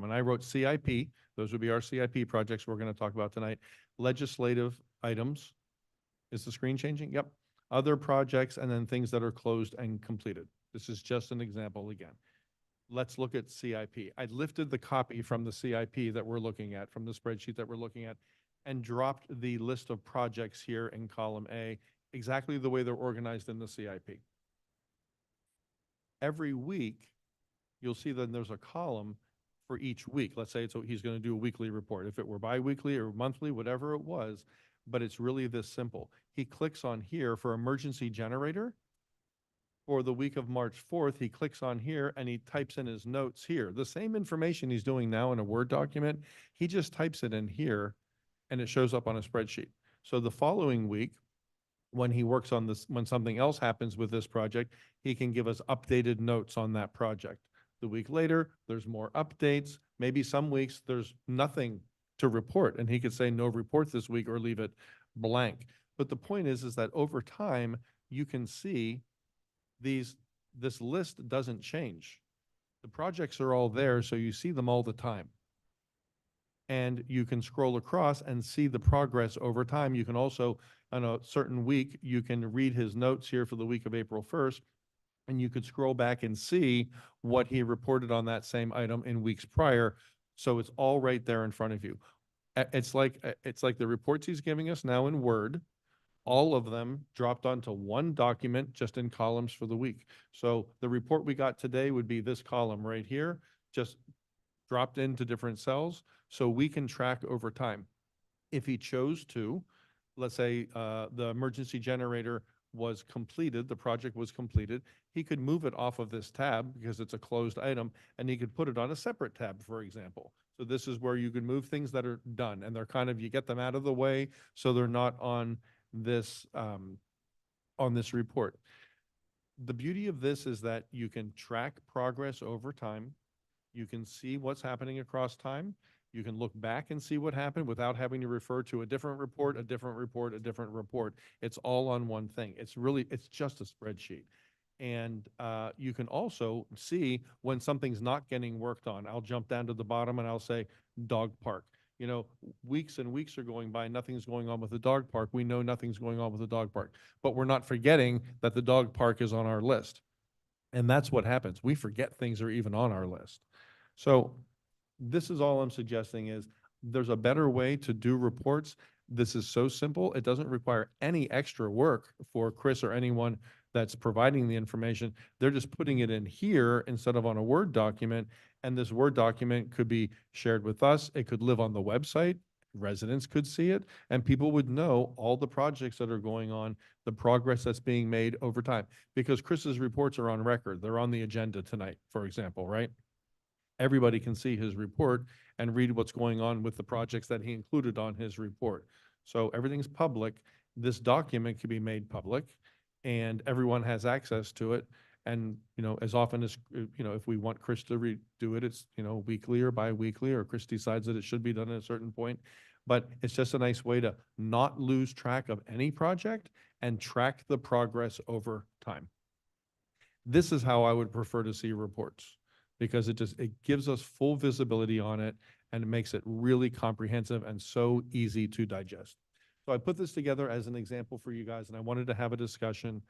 and I wrote CIP. Those would be our CIP projects we're going to talk about tonight. Legislative items. Is the screen changing? Yep. Other projects, and then things that are closed and completed. This is just an example again. Let's look at CIP. I lifted the copy from the CIP that we're looking at, from the spreadsheet that we're looking at, and dropped the list of projects here in column A, exactly the way they're organized in the CIP. Every week, you'll see that there's a column for each week. Let's say he's going to do a weekly report. If it were biweekly or monthly, whatever it was, but it's really this simple. He clicks on here for emergency generator. For the week of March 4th, he clicks on here and he types in his notes here. The same information he's doing now in a Word document, he just types it in here and it shows up on a spreadsheet. So the following week, when he works on this, when something else happens with this project, he can give us updated notes on that project. The week later, there's more updates. Maybe some weeks there's nothing to report and he could say no report this week or leave it blank. But the point is that over time, you can see this list doesn't change. The projects are all there, so you see them all the time. And you can scroll across and see the progress over time. You can also, on a certain week, you can read his notes here for the week of April 1st, and you could scroll back and see what he reported on that same item in weeks prior. So it's all right there in front of you. It's like the reports he's giving us now in Word, all of them dropped onto one document just in columns for the week. So the report we got today would be this column right here, just dropped into different cells, so we can track over time. If he chose to, let's say the emergency generator was completed, the project was completed, he could move it off of this tab because it's a closed item, and he could put it on a separate tab, for example. So this is where you can move things that are done, and they're kind of, you get them out of the way so they're not on this report. The beauty of this is that you can track progress over time. You can see what's happening across time. You can look back and see what happened without having to refer to a different report, a different report, a different report. It's all on one thing. It's just a spreadsheet. And you can also see when something's not getting worked on. I'll jump down to the bottom and I'll say dog park. You know, weeks and weeks are going by, nothing's going on with the dog park. We know nothing's going on with the dog park, but we're not forgetting that the dog park is on our list. And that's what happens. We forget things are even on our list. So this is all I'm suggesting is there's a better way to do reports. This is so simple. It doesn't require any extra work for Chris or anyone that's providing the information. They're just putting it in here instead of on a Word document. And this Word document could be shared with us. It could live on the website. Residents could see it, and people would know all the projects that are going on, the progress that's being made over time. Because Chris's reports are on record. They're on the agenda tonight, for example, right? Everybody can see his report and read what's going on with the projects that he included on his report. So everything's public. This document can be made public and everyone has access to it. And, you know, as often as, you know, if we want Chris to redo it, it's, you know, weekly or bi-weekly, or Chris decides that it should be done at a certain point. But it's just a nice way to not lose track of any project and track the progress over time. This is how I would prefer to see reports, because it gives us full visibility on it and it makes it really comprehensive and so easy to digest. So I put this together as an example for you guys, and I wanted to have a discussion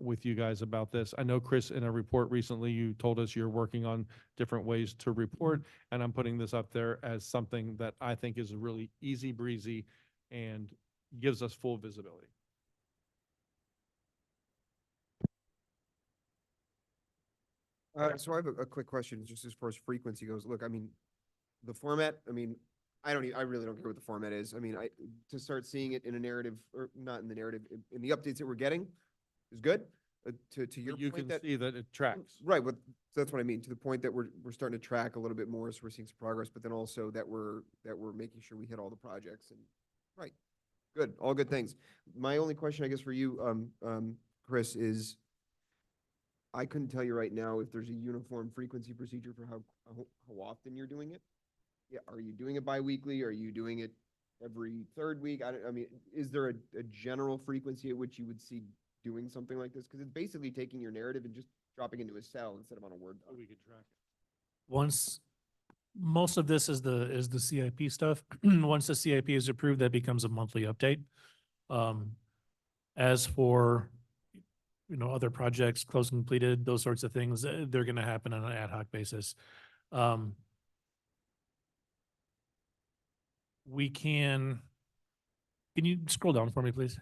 with you guys about this. I know, Chris, in a report recently, you told us you're working on different ways to report, and I'm putting this up there as something that I think is really easy breezy and gives us full visibility. So I have a quick question, just as far as frequency goes. Look, I mean, the format, I mean, I really don't care what the format is. I mean, to start seeing it in a narrative, or not in the narrative, in the updates that we're getting is good. To your You point can see that it tracks. right, but that's what I mean, to the point that we're starting to track a little bit more, so we're seeing some progress, but then also that we're making sure we hit all the projects and, right. Good, all good things. My only question, I guess, for you, Chris, is I couldn't tell you right now if there's a uniform frequency procedure for how often you're doing it. Yeah, are you doing it bi-weekly? Are you doing it every third week? I mean, is there a general frequency at which you would see doing something like this? Because it's basically taking your narrative and just dropping into a cell instead of on a Word doc. We could track it. Once, most of this is the CIP stuff. Once the CIP is approved, that becomes a monthly update. As for, you know, other projects, close and completed, those sorts of things, they're going to happen on an ad hoc basis. Can you scroll down for me, please?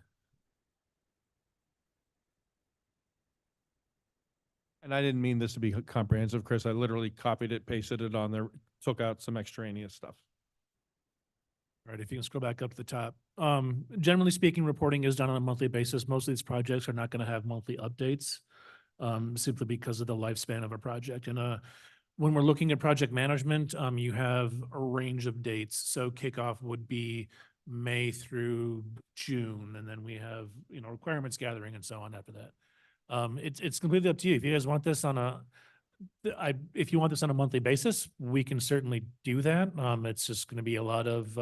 And I didn't mean this to be comprehensive, Chris. I literally copied it, pasted it on there, took out some extraneous stuff. All right, if you can scroll back up to the top. Generally speaking, reporting is done on a monthly basis. Most of these projects are not going to have monthly updates, simply because of the lifespan of a project. And when we're looking at project management, you have a range of dates. So kickoff would be May through June, and then we have, you know, requirements gathering and so on after that. It's completely up to you. If you guys want this on if you want this on a monthly basis, we can certainly do that. It's just going to be a lot of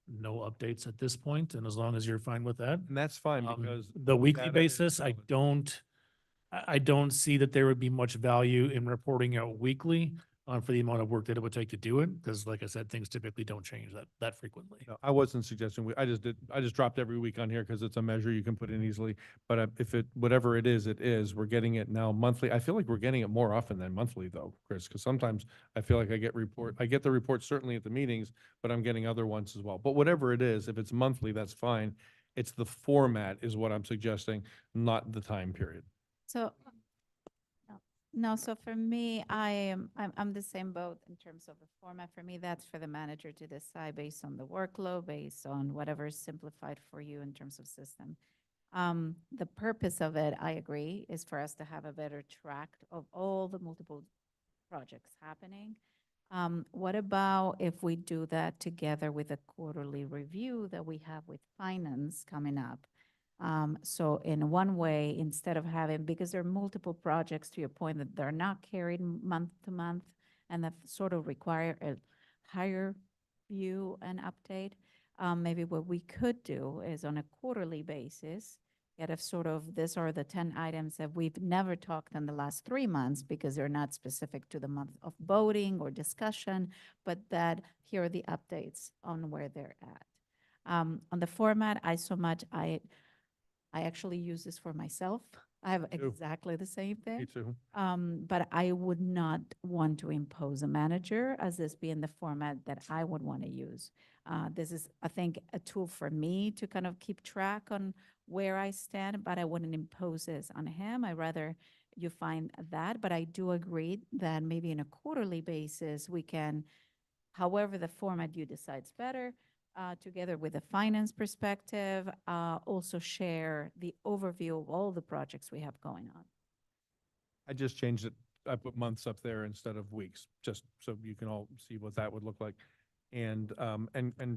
no updates at this point, and as long as you're fine with that. And that's fine because The weekly data is basis, I relevant. don't, I don't see that there would be much value in reporting out weekly for the amount of work that it would take to do it, because like I said, things typically don't change that frequently. No, I wasn't suggesting, I just dropped every week on here because it's a measure you can put in easily. But if whatever it is, we're getting it now monthly. I feel like we're getting it more often than monthly though, Chris, because sometimes I feel like I get the reports certainly at the meetings, but I'm getting other ones as well. But whatever it is, if it's monthly, that's fine. It's the format is what I'm suggesting, not the time period. So, no, so for me, I'm the same boat in terms of the format. For me, that's for the manager to decide based on the workload, based on whatever is simplified for you in terms of system. The purpose of it, I agree, is for us to have a better track of all the multiple projects happening. What about if we do that together with a quarterly review that we have with finance coming up? So in one way, instead of having, because there are multiple projects to your point that they're not carried month to month and that sort of require a higher view and update, maybe what we could do is on a quarterly basis, get a sort of, this are the 10 items that we've never talked in the last 3 months because they're not specific to the month of voting or discussion, but that here are the updates on where they're at. On the format, I actually use this for myself. I have too. exactly the same thing. Me too. But I would not want to impose a manager as this being the format that I would want to use. This is, I think, a tool for me to kind of keep track on where I stand, but I wouldn't impose this on him. I'd rather you find that, but I do agree that maybe in a quarterly basis, we can, however the format you decide's better, together with a finance perspective, also share the overview of all the projects we have going on. I just changed it. I put months up there instead of weeks, just so you can all see what that would look like. And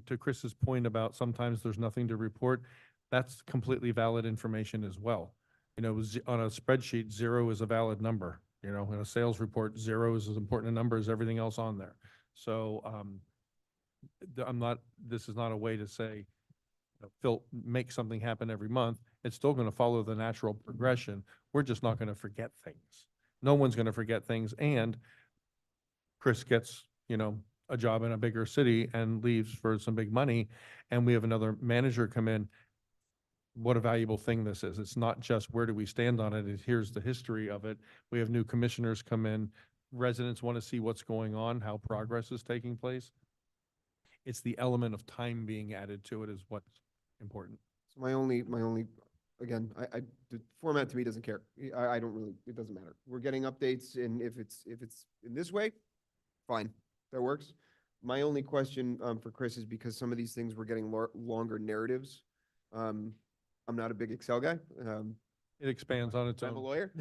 to Chris's point about sometimes there's nothing to report, that's completely valid information as well. You know, on a spreadsheet, 0 is a valid number. You know, in a sales report, 0 is as important a number as everything else on there. So, this is not a way to say, make something happen every month. It's still going to follow the natural progression. We're just not going to forget things. No one's going to forget things. And Chris gets, a job in a bigger city and leaves for some big money. And we have another manager come in. What a valuable thing this is. It's not just where do we stand on it. Here's the history of it. We have new commissioners come in. Residents want to see what's going on, how progress is taking place. It's the element of time being added to it is what's important. So my only, again, the format to me doesn't care. I don't really, it doesn't matter. We're getting updates and if it's in this way, fine, that works. My only question, for Chris is because some of these things we're getting longer narratives. I'm not a big Excel guy. It expands on its own. I'm a lawyer,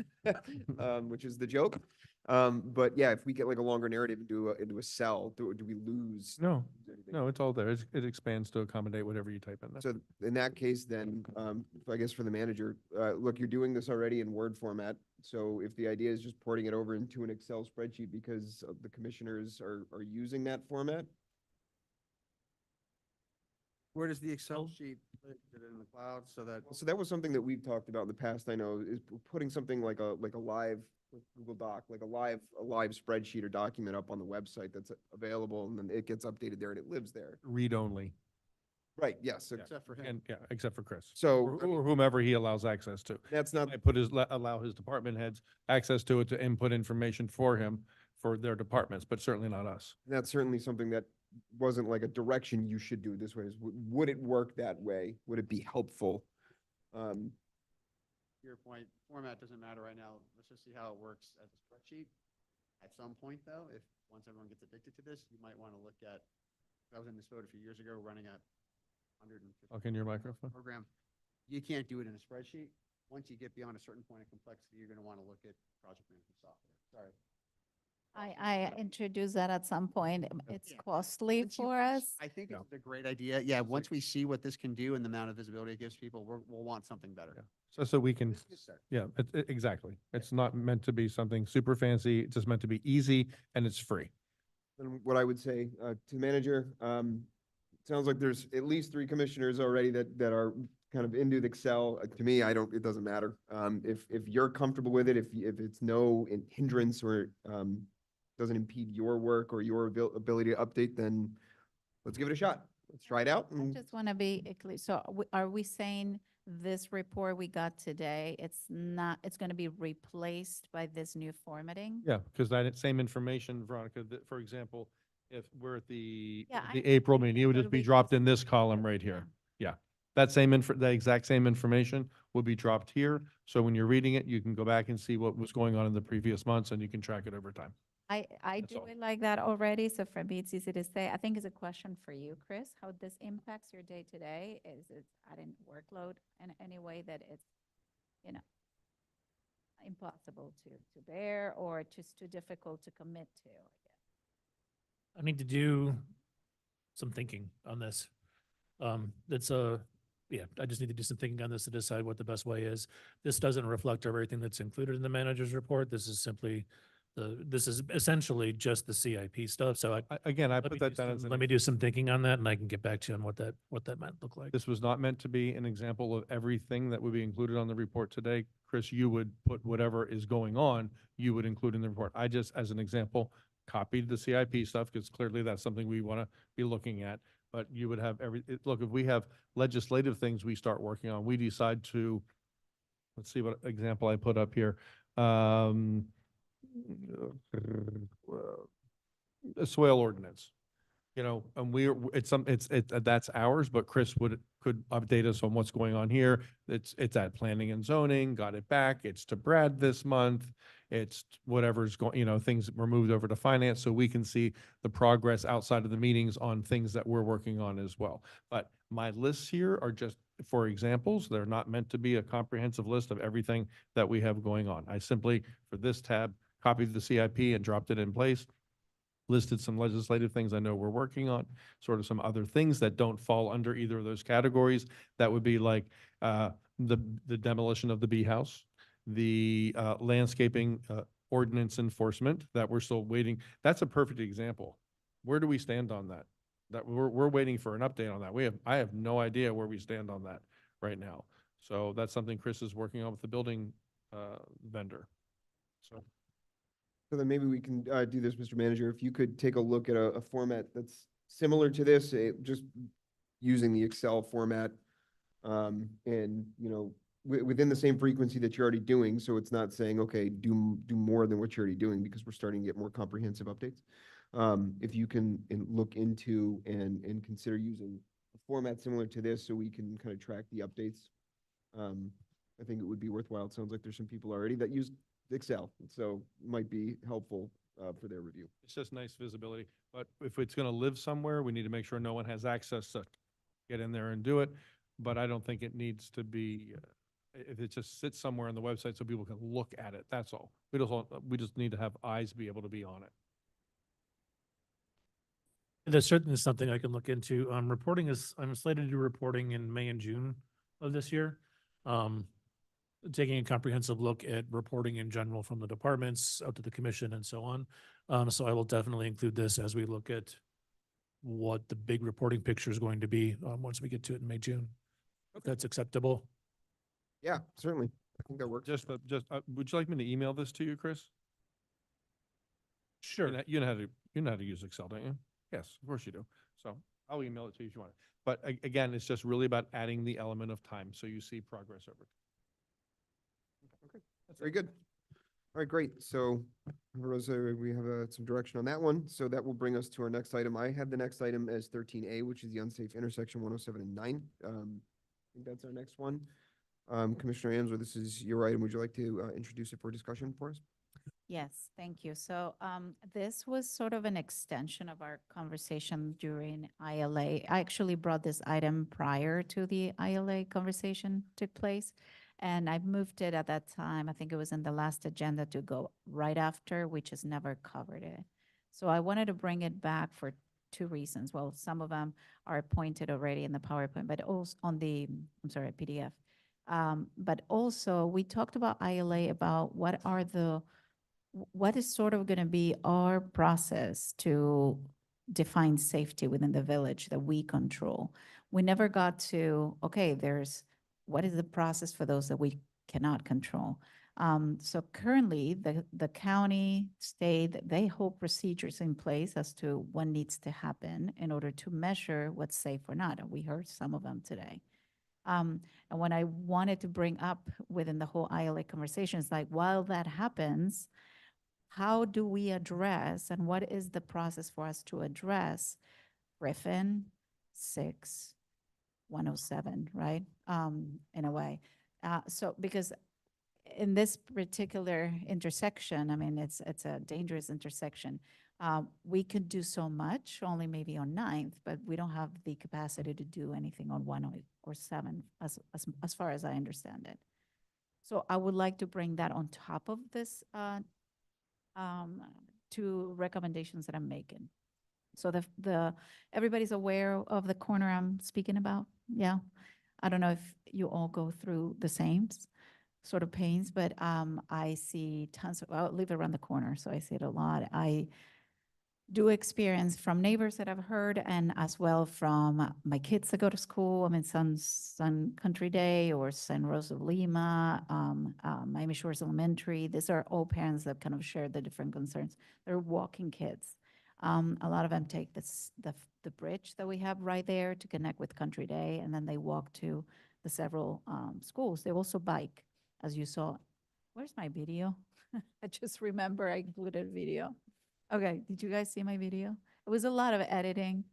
which is the joke. But yeah, if we get like a longer narrative into a cell, do we lose? No, it's all there. It expands to accommodate whatever you type in there. So in that case, then, I guess for the manager, look, you're doing this already in Word format. So if the idea is just porting it over into an Excel spreadsheet because the commissioners are using that format, Where does the Excel sheet put it in the cloud so that? so that was something that we've talked about in the past, I know, is putting something like a live with Google Doc, like a live spreadsheet or document up on the website that's available and then it gets updated there and it lives there. Read only. Right, yes. so- Except for him. And yeah, except for Chris. So, Or whomever he allows access to. That's not, I allow his department heads access to it to input information for him, for their departments, but certainly not us. that's certainly something that wasn't like a direction you should do it this way. Would it work that way? Would it be helpful? To your point, format doesn't matter right now. Let's just see how it works as a spreadsheet. At some point though, once everyone gets addicted to this, you might want to look at, I was in this boat a few years ago, running at 150. Talk in your microphone. Program. You can't do it in a spreadsheet. Once you get beyond a certain point of complexity, you're going to want to look at project management software. Sorry. I introduced that at some point. It's Yeah. costly Once you- for us. I think it's a great idea. Yeah, once we see what this can do and the amount of visibility it gives people, we'll want something better. So we can, This is start. yeah, exactly. It's not meant to be something super fancy. It's just meant to be easy and it's free. And what I would say, to the manager, sounds like there's at least 3 commissioners already that are kind of into the Excel, to me, it doesn't matter. If you're comfortable with it, if it's no hindrance or, doesn't impede your work or your ability to update, then let's give it a shot. Let's try it out. I just want to be clear. So are we saying this report we got today, it's going to be replaced by this new formatting? Yeah, because that same information, Veronica, that, for example, if we're at the, Yeah, the I April meeting, it would but just be we dropped just- in this column right here. Yeah. That same the exact same information will be dropped here. So when you're reading it, you can go back and see what was going on in the previous months and you can track it over time. I That's do all. it like that already, so for me, it's easy to say. I think it's a question for you, Chris, how this impacts your day-to-day. Is it adding workload in any way that it's, impossible to bear or just too difficult to commit to, I guess? I need to do some thinking on this. I just need to do some thinking on this to decide what the best way is. This doesn't reflect everything that's included in the manager's report. This is simply this is essentially just the CIP stuff. So Again, I let put me that do down some- as an let me do some thinking on that and I can get back to you on what that might look like. This was not meant to be an example of everything that would be included on the report today. Chris, you would put whatever is going on, you would include in the report. I just, as an example, copied the CIP stuff because clearly that's something we want to be looking at. But you would have look, if we have legislative things we start working on, we decide to, let's see what example I put up here. A swale ordinance. And that's ours, but Chris could update us on what's going on here. It's at planning and zoning, got it back. It's to Brad this month. It's whatever's going, things were moved over to finance, so we can see the progress outside of the meetings on things that we're working on as well. But my lists here are just for examples. They're not meant to be a comprehensive list of everything that we have going on. I simply, for this tab, copied the CIP and dropped it in place. Listed some legislative things I know we're working on, sort of some other things that don't fall under either of those categories. That would be like the demolition of the bee house, the landscaping ordinance enforcement that we're still waiting. That's a perfect example. Where do we stand on that? That we're waiting for an update on that. I have no idea where we stand on that right now. So that's something Chris is working on with the building vendor. So then maybe we can do this, Mr. Manager, if you could take a look at a format that's similar to this, just using the Excel format. And, within the same frequency that you're already doing, so it's not saying, okay, do more than what you're already doing, because we're starting to get more comprehensive updates. If you can look into and consider using a format similar to this, so we can kind of track the updates. I think it would be worthwhile. It sounds like there's some people already that use Excel, so it might be helpful for their review. It's just nice visibility, but if it's going to live somewhere, we need to make sure no one has access to get in there and do it. But I don't think it needs to be, if it just sits somewhere on the website so people can look at it, that's all. We just need to have eyes be able to be on it. There's certainly something I can look into. I'm slated to do reporting in May and June of this year. Taking a comprehensive look at reporting in general from the departments out to the commission and so on. So I will definitely include this as we look at what the big reporting picture is going to be once we get to it in May, June. If that's acceptable. Yeah, certainly. I think that works. Would you like me to email this to you, Chris? Sure. You know how to use Excel, don't you? Yes, of course you do. So I'll email it to you if you want it. But again, it's just really about adding the element of time so you see progress over time. Okay, that's very good. All right, great. So Rosa, we have some direction on that one. So that will bring us to our next item. I have the next item as 13A, which is the unsafe intersection 107 and 9. I think that's our next one. Commissioner Amsler, this is your item. Would you like to introduce it for discussion for us? Yes, thank you. So this was sort of an extension of our conversation during ILA. I actually brought this item prior to the ILA conversation took place. And I moved it at that time, I think it was in the last agenda, to go right after, which has never covered it. So I wanted to bring it back for two reasons. Well, some of them are pointed already in the PowerPoint, but also on the, PDF. But also, we talked about ILA, about what is sort of going to be our process to define safety within the village that we control. We never got to, okay, there's what is the process for those that we cannot control? So currently, the county, state, they hold procedures in place as to what needs to happen in order to measure what's safe or not. And we heard some of them today. And when I wanted to bring up within the whole ILA conversation, it's like, while that happens, how do we address and what is the process for us to address Griffin 6, 107, right? In a way. So because in this particular intersection, I mean, it's a dangerous intersection. We could do so much, only maybe on 9th, but we don't have the capacity to do anything on 1 or 7, as far as I understand it. So I would like to bring that on top of this 2 recommendations that I'm making. So everybody's aware of the corner I'm speaking about? Yeah. I don't know if you all go through the same sort of pains, but I see tons of, I live around the corner, so I see it a lot. I do experience from neighbors that I've heard, and as well from my kids that go to school. I mean, Sun Country Day or San Rosa of Lima, Miami Shores Elementary. These are all parents that kind of share the different concerns. They're walking kids. A lot of them take the bridge that we have right there to connect with Country Day, and then they walk to the several schools. They also bike, as you saw. Where's my video? I just remember I included a video. Okay, did you guys see my video? It was a lot of editing.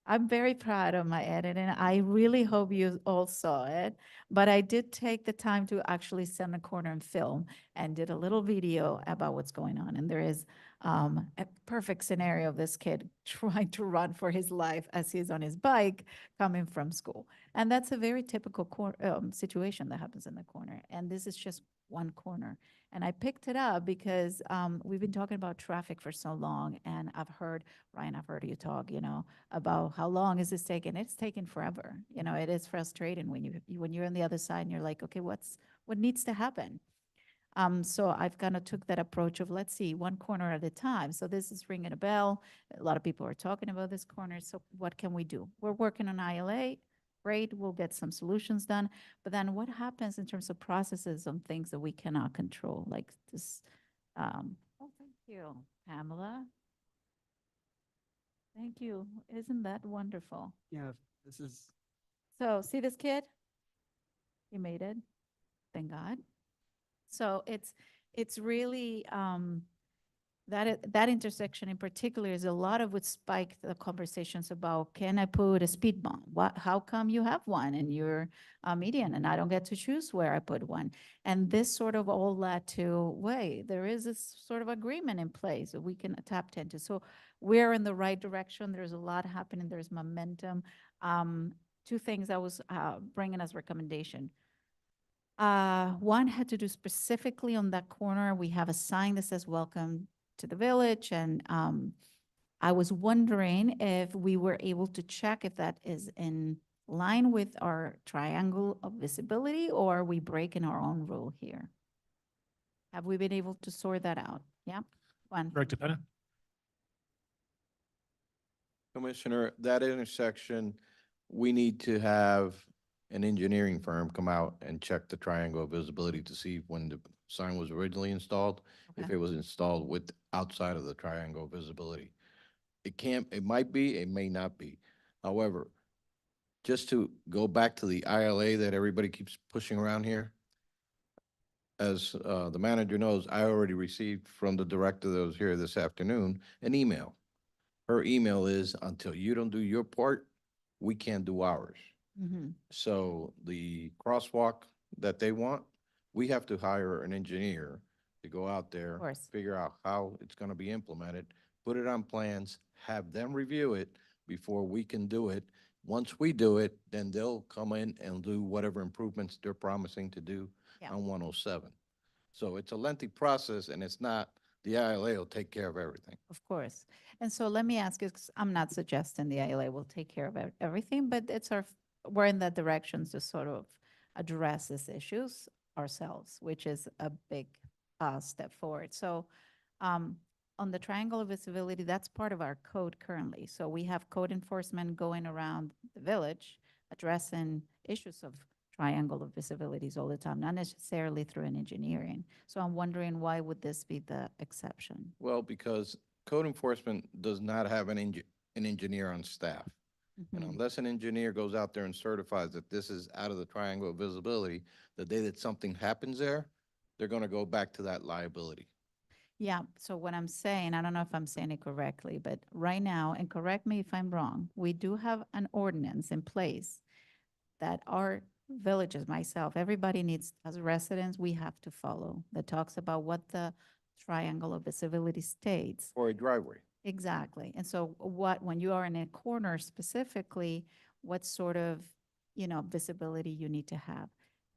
I'm very proud of my editing. I really hope you all saw it, but I did take the time to actually stand in a corner and film and did a little video about what's going on. And there is a perfect scenario of this kid trying to run for his life as he's on his bike coming from school. And that's a very typical situation that happens in the corner. And this is just one corner. And I picked it up because we've been talking about traffic for so long, and I've heard, Ryan, I've heard you talk, about how long is this taking? It's taking forever. It is frustrating when you're on the other side and you're like, okay, what needs to happen? So I've kind of took that approach of, let's see, one corner at a time. So this is ringing a bell. A lot of people are talking about this corner. So what can we do? We're working on ILA. Great, we'll get some solutions done. But then what happens in terms of processes on things that we cannot control, like this? Oh, thank you, Pamela. Thank you. Isn't that wonderful? Yeah, this is. So see this kid? He made it. Thank God. So it's really that intersection in particular is a lot of what spiked the conversations about, can I put a speed bump? How come you have one and you're a median and I don't get to choose where I put one? And this sort of all led to, wait, there is this sort of agreement in place that we can tap into. So we're in the right direction. There's a lot happening. There's momentum. 2 things I was bringing as recommendation. One had to do specifically on that corner. We have a sign that says welcome to the village. And I was wondering if we were able to check if that is in line with our triangle of visibility, or are we breaking our own rule here? Have we been able to sort that out? Yeah, one. Director Pettit? Commissioner, that intersection, we need to have an engineering firm come out and check the triangle of visibility to see when the sign was originally installed, if Okay. it was installed with outside of the triangle of visibility. It might be, it may not be. However, just to go back to the ILA that everybody keeps pushing around here, as the manager knows, I already received from the director that was here this afternoon an email. Her email is, until you don't do your part, we can't do ours. Mm-hmm. So the crosswalk that they want, we have to hire an engineer to go out there, course. figure out how it's gonna be implemented, put it on plans, have them review it before we can do it. Once we do it, then they'll come in and do whatever improvements they're promising to do Yeah. on 107. So it's a lengthy process, and it's not, the ILA will take care of everything. Of course. And so let me ask you, 'cause I'm not suggesting the ILA will take care of everything, but we're in that direction to sort of address these issues ourselves, which is a big step forward. So on the triangle of visibility, that's part of our code currently. So we have code enforcement going around the village addressing issues of triangle of visibilities all the time, not necessarily through an engineering. So I'm wondering, why would this be the exception? Well, because code enforcement does not have an engineer on staff. And Mhm. unless an engineer goes out there and certifies that this is out of the triangle of visibility, the day that something happens there, they're gonna go back to that liability. Yeah, so what I'm saying, I don't know if I'm saying it correctly, but right now, and correct me if I'm wrong, we do have an ordinance in place that our villages, myself, everybody needs, as residents, we have to follow, that talks about what the triangle of visibility states. For a driveway. Exactly. And so when you are in a corner specifically, what sort of, visibility you need to have?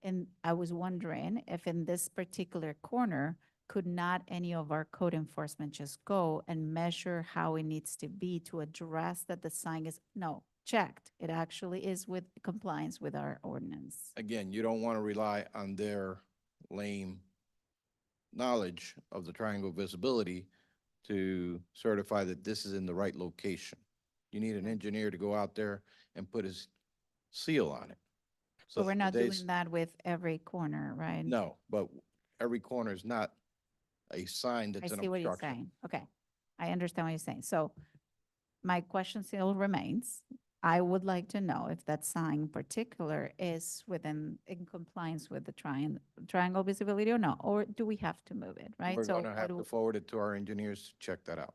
And I was wondering if in this particular corner, could not any of our code enforcement just go and measure how it needs to be to address that the sign is, no, checked. It actually is with compliance with our ordinance. Again, you don't wanna rely on their lame knowledge of the triangle visibility to certify that this is in the right location. You need an engineer to go out there and put his seal on it. So But we're not today's- doing that with every corner, right? No, but every corner is not a sign I that's an see what you're obstruction. saying. Okay. I understand what you're saying. So my question still remains. I would like to know if that sign in particular is in compliance with the triangle visibility or not, or do we have to move it, right? We're So gonna what have do- to forward it to our engineers to check that out.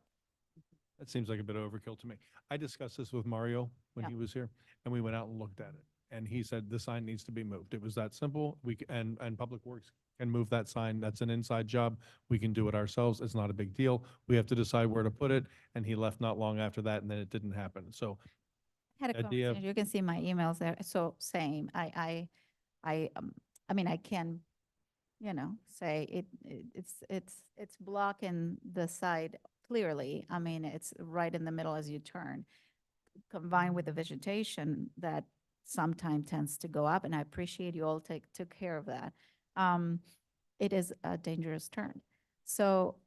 That seems like a bit of overkill to me. I discussed this with Mario when Yeah. he was here, and we went out and looked at it. And he said the sign needs to be moved. It was that simple. And Public Works can move that sign. That's an inside job. We can do it ourselves. It's not a big deal. We have to decide where to put it. And he left not long after that, and then it didn't happen. So had a idea- conversation. You can see my emails there. So same, I mean, I can, say it's blocking the side clearly. I mean, it's right in the middle as you turn. Combined with the vegetation that sometimes tends to go up, and I appreciate you all took care of that. It is a dangerous turn. So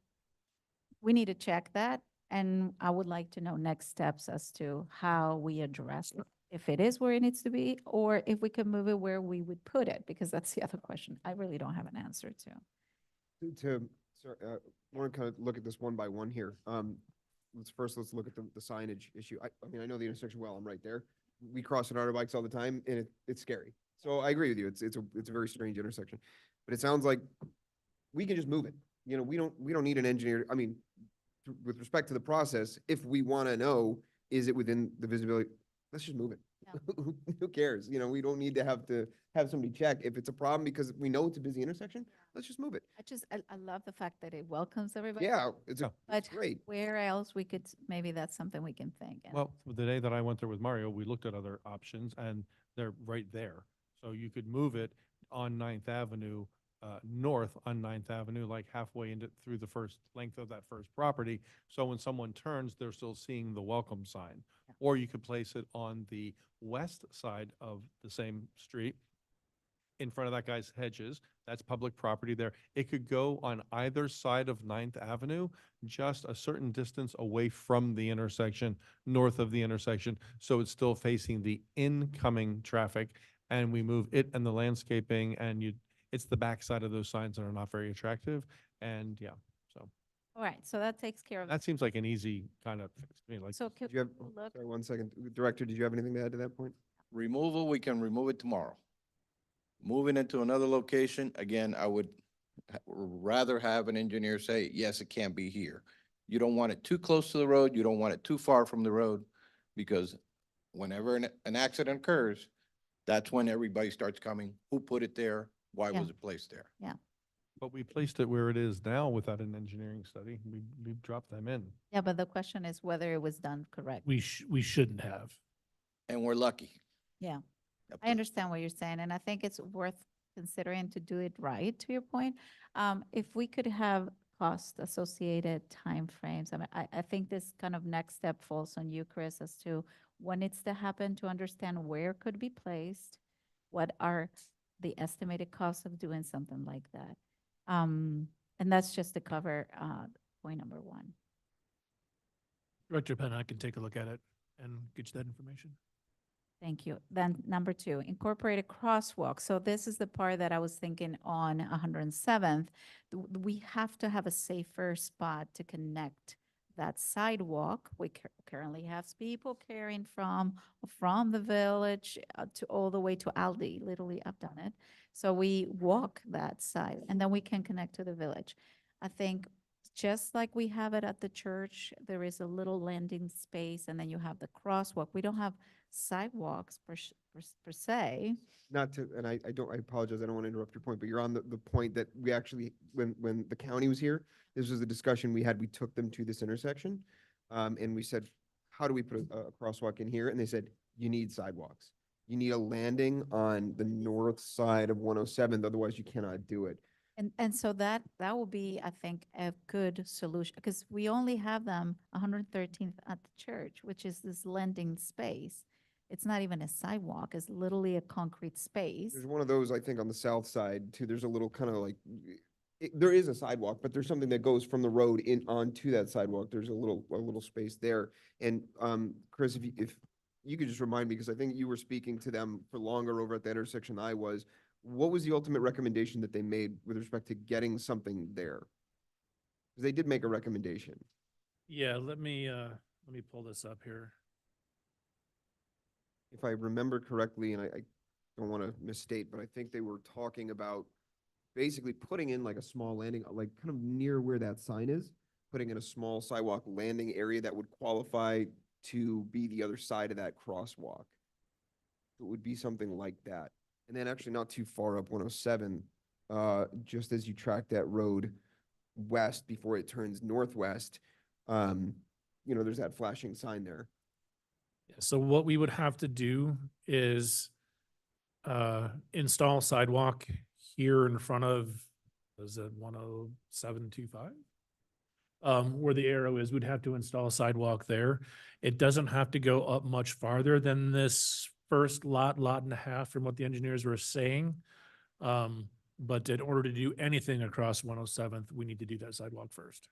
we need to check that. And I would like to know next steps as to how we address it, if it is where it needs to be, or if we can move it where we would put it, because that's the other question I really don't have an answer to. Want to kind of look at this one by one here. Let's look at the signage issue. I mean, I know the intersection well, I'm right there. We cross it on our bikes all the time, and it's scary. So I agree with you. It's a very strange intersection. But it sounds like we can just move it. We don't need an engineer. I mean, with respect to the process, if we want to know, is it within the visibility, let's just move it. Who cares? We don't need to have somebody check. If it's a problem because we know it's a busy intersection, let's just move it. I love the fact that it welcomes everybody. Yeah, it's But great. where else maybe that's something we can think. And Well, the day that I went there with Mario, we looked at other options and they're right there. So you could move it on 9th Avenue, north on 9th Avenue, like halfway through the first length of that first property. So when someone turns, they're still seeing the welcome sign. Or you could place it on the west side of the same street in front of that guy's hedges. That's public property there. It could go on either side of 9th Avenue, just a certain distance away from the intersection, north of the intersection. So it's still facing the incoming traffic. And we move it and the landscaping, and it's the backside of those signs that are not very attractive. And yeah, so all right, so that takes care of that it. seems like an easy kind of fix to me. Like, So Did you have, look, sorry, 1 second. Director, did you have anything to add to that point? Removal, we can remove it tomorrow. Moving it to another location, again, I would rather have an engineer say, yes, it can't be here. You don't want it too close to the road, you don't want it too far from the road, because whenever an accident occurs, that's when everybody starts coming, who put it there, why Yeah. was it placed there? yeah. but we placed it where it is now without an engineering study. We dropped them in. Yeah, but the question is whether it was done correctly. We shouldn't have. And we're lucky. Yeah. Yep. I understand what you're saying, and I think it's worth considering to do it right, to your point. If we could have cost-associated timeframes, I mean, I think this kind of next step falls on you, Chris, as to what needs to happen to understand where it could be placed, what are the estimated costs of doing something like that. And that's just to cover point number one. Director Penna, I can take a look at it and get you that information. Thank you. Then number 2, incorporate a crosswalk. So this is the part that I was thinking on 107th. We have to have a safer spot to connect that sidewalk. We currently have people carrying from the village to all the way to Aldi. Literally, I've done it. So we walk that side and then we can connect to the village. I think just like we have it at the church, there is a little landing space and then you have the crosswalk. We don't have sidewalks per se. Not to, and I don't, I apologize, I don't want to interrupt your point, but you're on the point that we actually, when the county was here, this was a discussion we had, we took them to this intersection. And we said, how do we put a crosswalk in here? And they said, you need sidewalks. You need a landing on the north side of 107th, otherwise you cannot do it. And so that will be, I think, a good solution, because we only have them 113th at the church, which is this landing space. It's not even a sidewalk, it's literally a concrete space. There's one of those, I think, on the south side too. There's a little kind of like, there is a sidewalk, but there's something that goes from the road in onto that sidewalk. There's a little space there. And Chris, if you could just remind me, because I think you were speaking to them for longer over at the intersection than I was. What was the ultimate recommendation that they made with respect to getting something there? Because they did make a recommendation. Yeah, let me pull this up here. If I remember correctly, and I don't want to misstate, but I think they were talking about basically putting in like a small landing, like kind of near where that sign is, putting in a small sidewalk landing area that would qualify to be the other side of that crosswalk. It would be something like that. And then actually not too far up 107, just as you track that road west before it turns northwest, there's that flashing sign there. Yeah, so what we would have to do is install sidewalk here in front of, is it 10725? Where the arrow is, we'd have to install a sidewalk there. It doesn't have to go up much farther than this first lot and a half from what the engineers were saying. But in order to do anything across 107th, we need to do that sidewalk first.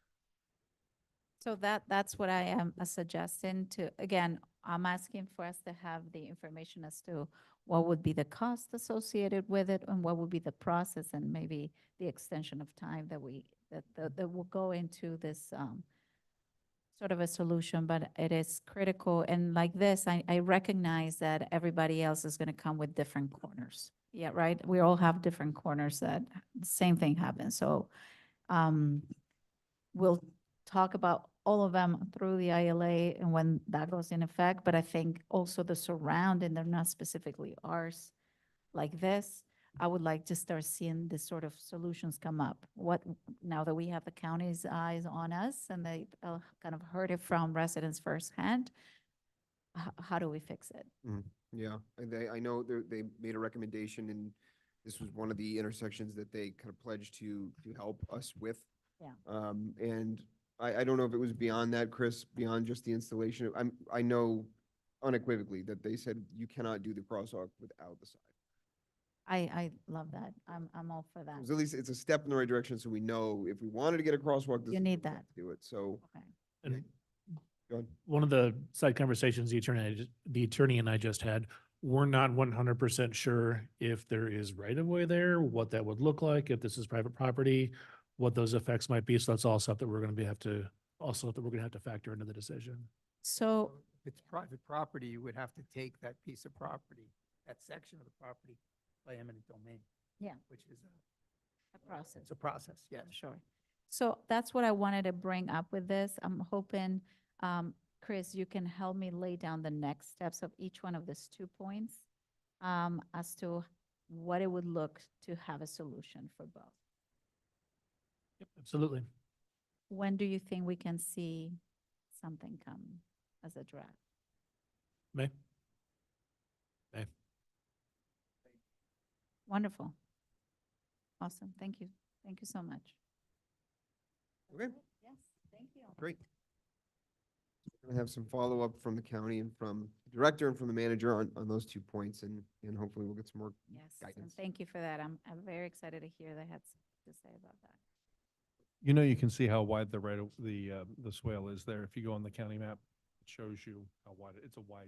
So that's what I am suggesting to, again, I'm asking for us to have the information as to what would be the cost associated with it and what would be the process and maybe the extension of time that will go into this sort of a solution, but it is critical. And like this, I recognize that everybody else is going to come with different corners. Yeah, right? We all have different corners that the same thing happens. So we'll talk about all of them through the ILA and when that goes in effect, but I think also the surrounding, they're not specifically ours like this. I would like to start seeing this sort of solutions come up. Now that we have the county's eyes on us and they kind of heard it from residents firsthand, how do we fix it? Yeah, and I know they made a recommendation, and this was one of the intersections that they kind of pledged to help us with. Yeah. And I don't know if it was beyond that, Chris, beyond just the installation. I know unequivocally that they said you cannot do the crosswalk without the sign. I love that. I'm all for that. 'Cause at least it's a step in the right direction, so we know if we wanted to get a crosswalk, this You is need where we have that. to do it. So. Okay. And Go ahead. one of the side conversations the attorney and I just had, we're not 100% sure if there is right of way there, what that would look like, if this is private property, what those effects might be. So that's all stuff that we're going to have to factor into the decision. So If it's private property, you would have to take that piece of property, that section of the property by eminent domain. Yeah. Which is a process. it's a process, yes. Sure. So that's what I wanted to bring up with this. I'm hoping, Chris, you can help me lay down the next steps of each one of these 2 points as to what it would look to have a solution for both. Yep, absolutely. When do you think we can see something come as a draft? May. Wonderful. Awesome. Thank you. Thank you so much. Okay. Yes, thank you. Great. We're gonna have some follow-up from the county and from the director and from the manager on those 2 points, and hopefully we'll get some more Yes, and guidance. thank you for that. I'm very excited to hear they had to say about that. You can see how wide the swale is there if you go on the county map. It shows you how wide,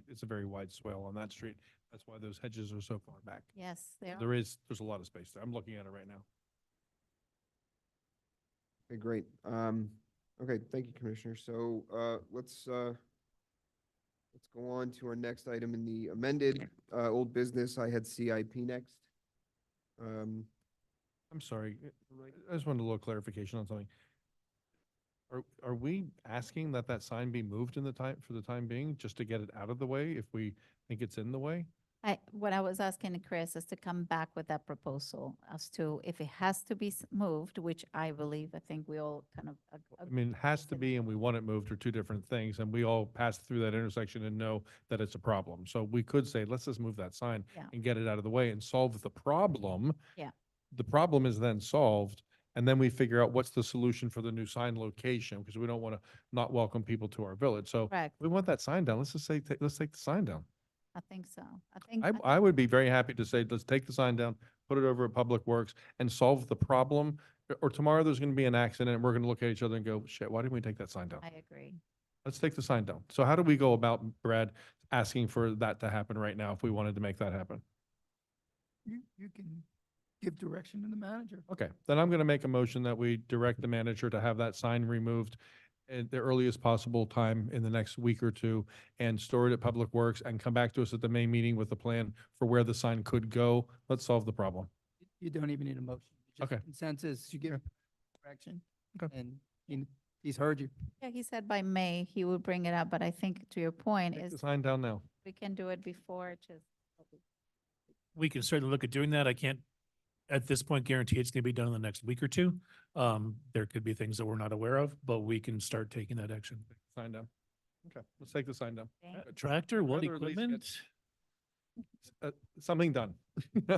it's a very wide swale on that street. That's why those hedges are so far back. Yes, they are. There's a lot of space there. I'm looking at it right now. Okay, great. Okay, thank you, Commissioner. So, let's go on to our next item in the amended, old business. I had CIP next. I'm sorry, I just wanted a little clarification on something. Are we asking that that sign be moved in the time, for the time being, just to get it out of the way if we think it's in the way? What I was asking Chris is to come back with that proposal as to if it has to be moved, which I think we all kind of. I mean, it has to be and we want it moved are two different things, and we all pass through that intersection and know that it's a problem. So we could say, let's just move that sign Yeah. and get it out of the way and solve the problem. Yeah. The problem is then solved, and then we figure out what's the solution for the new sign location, because we don't want to not welcome people to our village. So Correct. we want that sign down. Let's just say, let's take the sign down. I think so. I think. I would be very happy to say, let's take the sign down, put it over at Public Works and solve the problem. Or tomorrow there's going to be an accident and we're going to look at each other and go, shit, why didn't we take that sign down? I agree. Let's take the sign down. So how do we go about, Brad, asking for that to happen right now if we wanted to make that happen? You can give direction to the manager. Okay, then I'm going to make a motion that we direct the manager to have that sign removed at the earliest possible time in the next week or two and store it at Public Works and come back to us at the May meeting with a plan for where the sign could go. Let's solve the problem. You don't even need a motion. Just Okay. Consensus, you give direction. Okay. And he's heard you. Yeah, he said by May he would bring it up, but I think to your point Take is the sign down now. we can do it before, just. We can certainly look at doing that. I can't, at this point, guarantee it's going to be done in the next week or two. There could be things that we're not aware of, but we can start taking that action. Sign down. Okay, let's take the sign down. Tractor, what Rather at least equipment? Something done.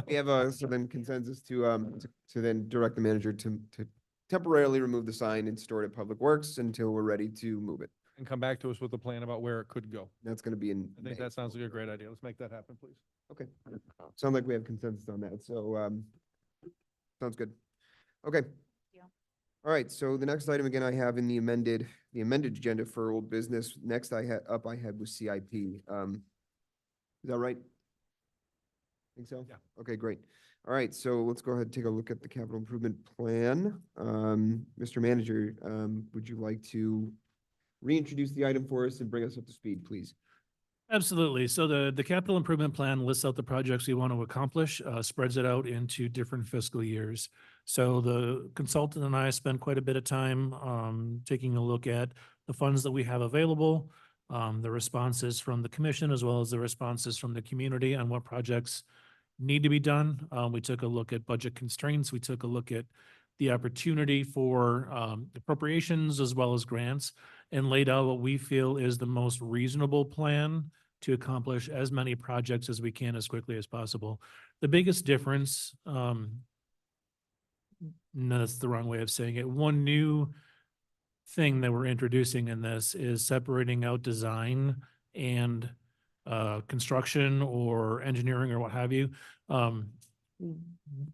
We have a, so then consensus to then direct the manager to temporarily remove the sign and store it at Public Works until we're ready to move it. And come back to us with a plan about where it could go. That's gonna be in I think May. that sounds like a great idea. Let's make that happen, please. Okay. Sounds like we have consensus on that, so, sounds good. Okay. Yeah. All right, so the next item again I have in the amended agenda for old business, next I had was CIP. Is that right? Think so? Yeah. Okay, great. All right, so let's go ahead and take a look at the capital improvement plan. Mr. Manager, would you like to reintroduce the item for us and bring us up to speed, please? Absolutely. So the capital improvement plan lists out the projects we want to accomplish, spreads it out into different fiscal years. So the consultant and I spent quite a bit of time taking a look at the funds that we have available, the responses from the commission, as well as the responses from the community on what projects need to be done. We took a look at budget constraints. We took a look at the opportunity for appropriations as well as grants, and laid out what we feel is the most reasonable plan to accomplish as many projects as we can as quickly as possible. The biggest difference, no, that's the wrong way of saying it. One new thing that we're introducing in this is separating out design and construction or engineering or what have you.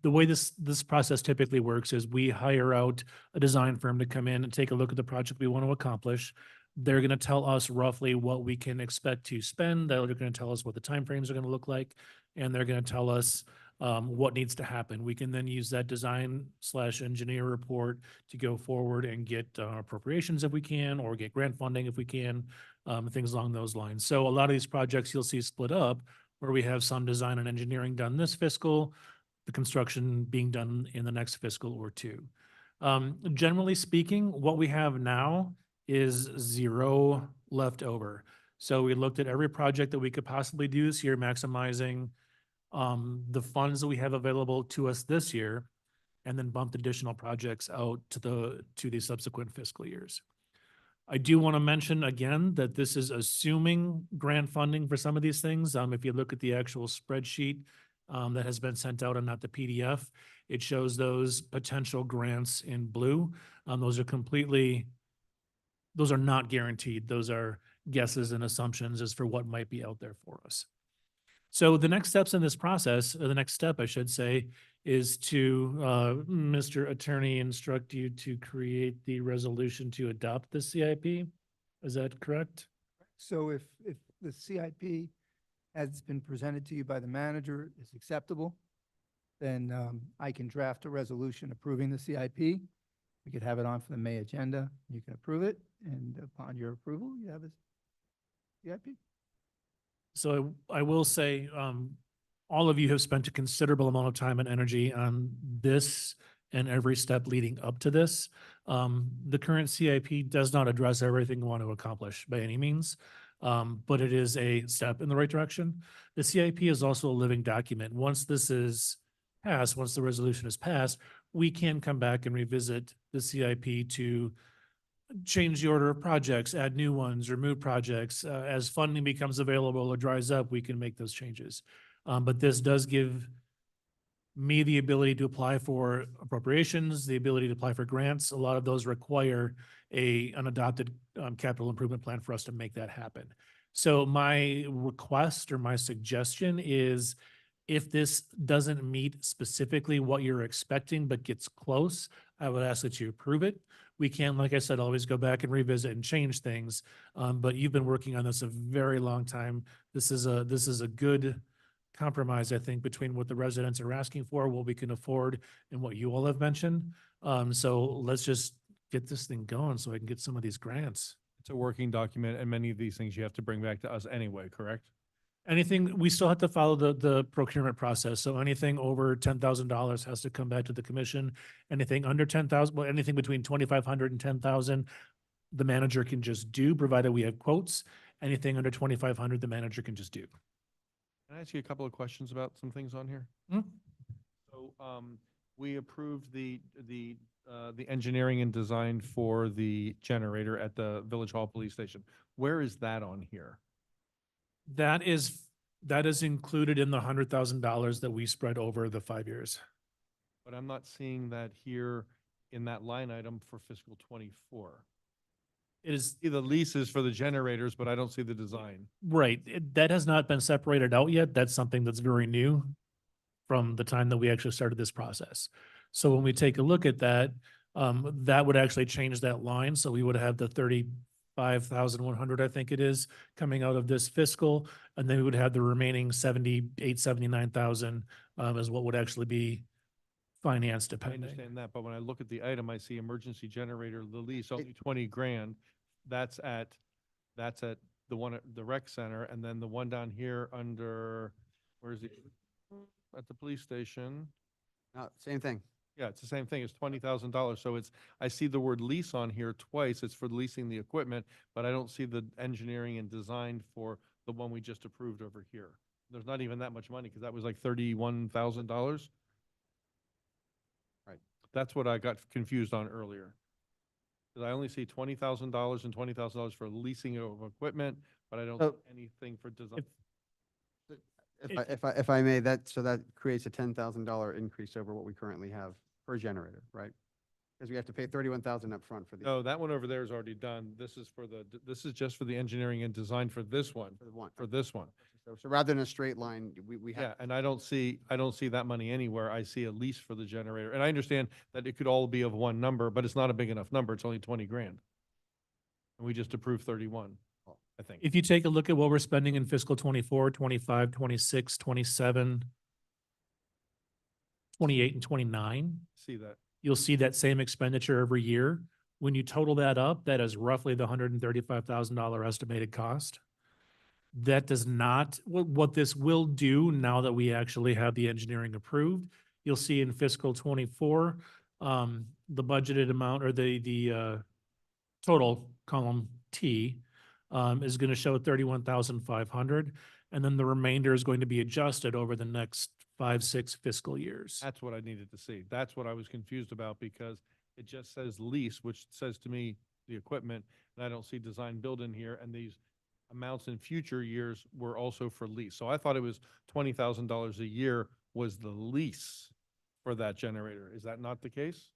The way this process typically works is we hire out a design firm to come in and take a look at the project we want to accomplish. They're going to tell us roughly what we can expect to spend. They're going to tell us what the timeframes are going to look like, and they're going to tell us what needs to happen. We can then use that design/engineer report to go forward and get appropriations if we can, or get grant funding if we can, things along those lines. So a lot of these projects you'll see split up, where we have some design and engineering done this fiscal, the construction being done in the next fiscal or two. Generally speaking, what we have now is zero left over. So we looked at every project that we could possibly do this year, maximizing the funds that we have available to us this year, and then bumped additional projects out to the subsequent fiscal years. I do want to mention again that this is assuming grant funding for some of these things. If you look at the actual spreadsheet that has been sent out and not the PDF, it shows those potential grants in blue. Those are not guaranteed. Those are guesses and assumptions as for what might be out there for us. So the next steps in this process, or the next step, I should say, is to, Mr. Attorney, instruct you to create the resolution to adopt the CIP. Is that correct? So if the CIP as been presented to you by the manager is acceptable, then I can draft a resolution approving the CIP. We could have it on for the May agenda. You can approve it, and upon your approval, you have a CIP. So I will say, all of you have spent a considerable amount of time and energy on this and every step leading up to this. The current CIP does not address everything we want to accomplish by any means, but it is a step in the right direction. The CIP is also a living document. Once this is passed, once the resolution is passed, we can come back and revisit the CIP to change the order of projects, add new ones, remove projects. As funding becomes available or dries up, we can make those changes. But this does give me the ability to apply for appropriations, the ability to apply for grants. A lot of those require an adopted capital improvement plan for us to make that happen. So my request or my suggestion is, if this doesn't meet specifically what you're expecting but gets close, I would ask that you approve it. We can, like I said, always go back and revisit and change things. But you've been working on this a very long time. This is a good compromise, I think, between what the residents are asking for, what we can afford, and what you all have mentioned. So let's just get this thing going so I can get some of these grants. It's a working document, and many of these things you have to bring back to us anyway, correct? Anything, we still have to follow the procurement process. So anything over $10,000 has to come back to the commission. Anything under 10,000, well, anything between 2,500 and 10,000, the manager can just do, provided we have quotes. Anything under 2,500, the manager can just do. Can I ask you a couple of questions about some things on here? So, we approved the engineering and design for the generator at the Village Hall Police Station. Where is that on here? That is included in the $100,000 that we spread over the 5 years. But I'm not seeing that here in that line item for fiscal '24. It is See the leases for the generators, but I don't see the design. right. That has not been separated out yet. That's something that's very new from the time that we actually started this process. So when we take a look at that, that would actually change that line. So we would have the 35,100, I think it is, coming out of this fiscal, and then we would have the remaining 79,000 is what would actually be financed I depending. understand that, but when I look at the item, I see emergency generator, the lease, only 20 grand. That's at the one at the rec center, and then the one down here under, where is it? At the police station. No, same thing. Yeah, it's the same thing. It's $20,000. So I see the word lease on here twice. It's for leasing the equipment, but I don't see the engineering and design for the one we just approved over here. There's not even that much money because that was like $31,000. Right. That's what I got confused on earlier. Because I only see $20,000 and $20,000 for leasing of equipment, but I don't see So- anything for design. If I may, that creates a $10,000 increase over what we currently have per generator, right? Because we have to pay 31,000 upfront for the. No, that one over there is already done. This is just for the engineering and design for this one, For the one. for this one. So rather than a straight line, we have. Yeah, and I don't see that money anywhere. I see a lease for the generator. And I understand that it could all be of one number, but it's not a big enough number. It's only 20 grand. And we just approved 31, I think. If you take a look at what we're spending in fiscal 24, 25, 26, 27, 28, and 29, See that. you'll see that same expenditure every year. When you total that up, that is roughly the $135,000 estimated cost. That does not, what this will do now that we actually have the engineering approved, you'll see in fiscal 24, the budgeted amount or the total column T is going to show 31,500. And then the remainder is going to be adjusted over the next 5-6 fiscal years. That's what I needed to see. That's what I was confused about because it just says lease, which says to me the equipment, and I don't see design build in here. And these amounts in future years were also for lease. So I thought it was $20,000 a year was the lease for that generator. Is that not the case?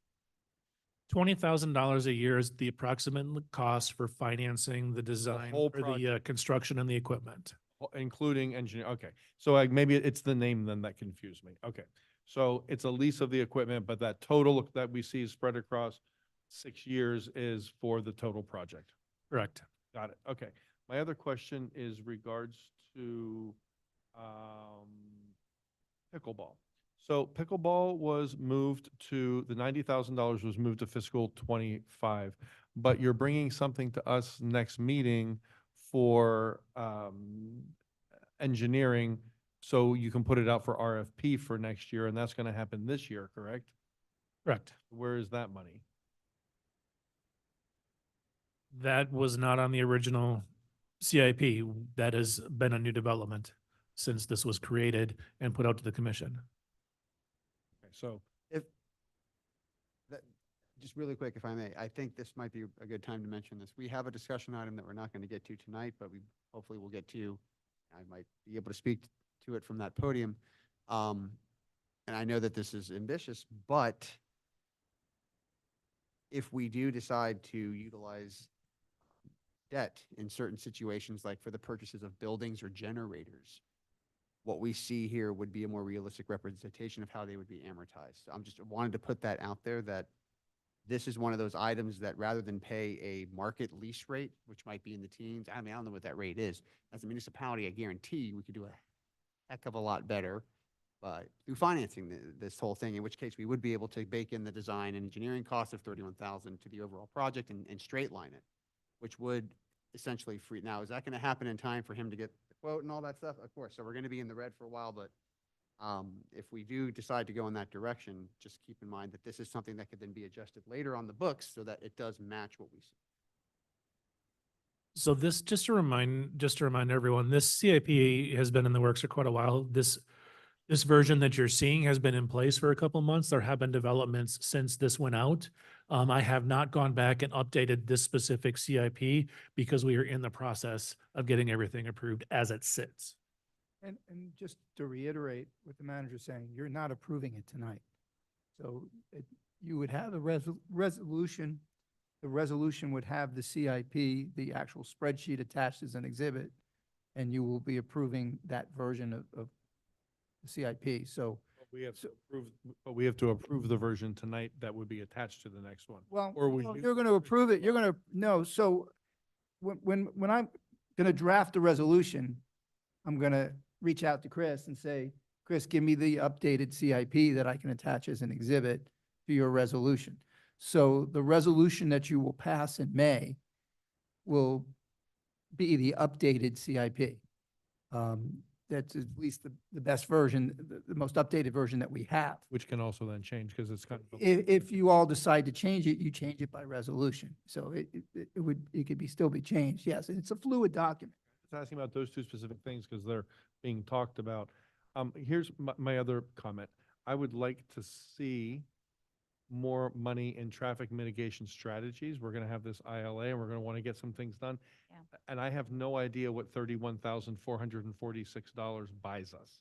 $20,000 a year is the approximate cost for financing the design whole or the construction and the equipment. Including engineer, okay. So maybe it's the name then that confused me. Okay. So it's a lease of the equipment, but that total that we see spread across 6 years is for the total project. Correct. Got it. Okay. My other question is regards to pickleball. So pickleball was moved to, the $90,000 was moved to fiscal 25, but you're bringing something to us next meeting for engineering, so you can put it out for RFP for next year, and that's going to happen this year, correct? Correct. Where is that money? That was not on the original CIP. That has been a new development since this was created and put out to the commission. Okay, so If, that, just really quick, if I may, I think this might be a good time to mention this. We have a discussion item that we're not going to get to tonight, but we hopefully will get to. I might be able to speak to it from that podium. And I know that this is ambitious, but if we do decide to utilize debt in certain situations, like for the purchases of buildings or generators, what we see here would be a more realistic representation of how they would be amortized. So I'm just wanted to put that out there, that this is one of those items that rather than pay a market lease rate, which might be in the teens, I mean, I don't know what that rate is. As a municipality, I guarantee we could do a heck of a lot better through financing this whole thing, in which case we would be able to bake in the design and engineering cost of 31,000 to the overall project and straight line it, which would essentially free. Now, is that going to happen in time for him to get the quote and all that stuff? Of course. So we're going to be in the red for a while, but if we do decide to go in that direction, just keep in mind that this is something that could then be adjusted later on the books so that it does match what we see. So this, just to remind everyone, this CIP has been in the works for quite a while. This version that you're seeing has been in place for a couple months. There have been developments since this went out. I have not gone back and updated this specific CIP because we are in the process of getting everything approved as it sits. And just to reiterate what the manager's saying, you're not approving it tonight. So you would have a resolution. The resolution would have the CIP, the actual spreadsheet attached as an exhibit, and you will be approving that version of the CIP. So we have to approve the version tonight that would be attached to the next one. well, Or we well, do- you're going to approve it. You're going to, no. So when I'm going to draft the resolution, I'm going to reach out to Chris and say, Chris, give me the updated CIP that I can attach as an exhibit to your resolution. So the resolution that you will pass in May will be the updated CIP. That's at least the best version, the most updated version that we have. Which can also then change because it's kind of. If you all decide to change it, you change it by resolution. So it could still be changed. Yes, it's a fluid document. Just asking about those two specific things because they're being talked about. Here's my other comment. I would like to see more money in traffic mitigation strategies. We're going to have this ILA and we're going to want to get some things done. Yeah. And I have no idea what $31,446 buys us.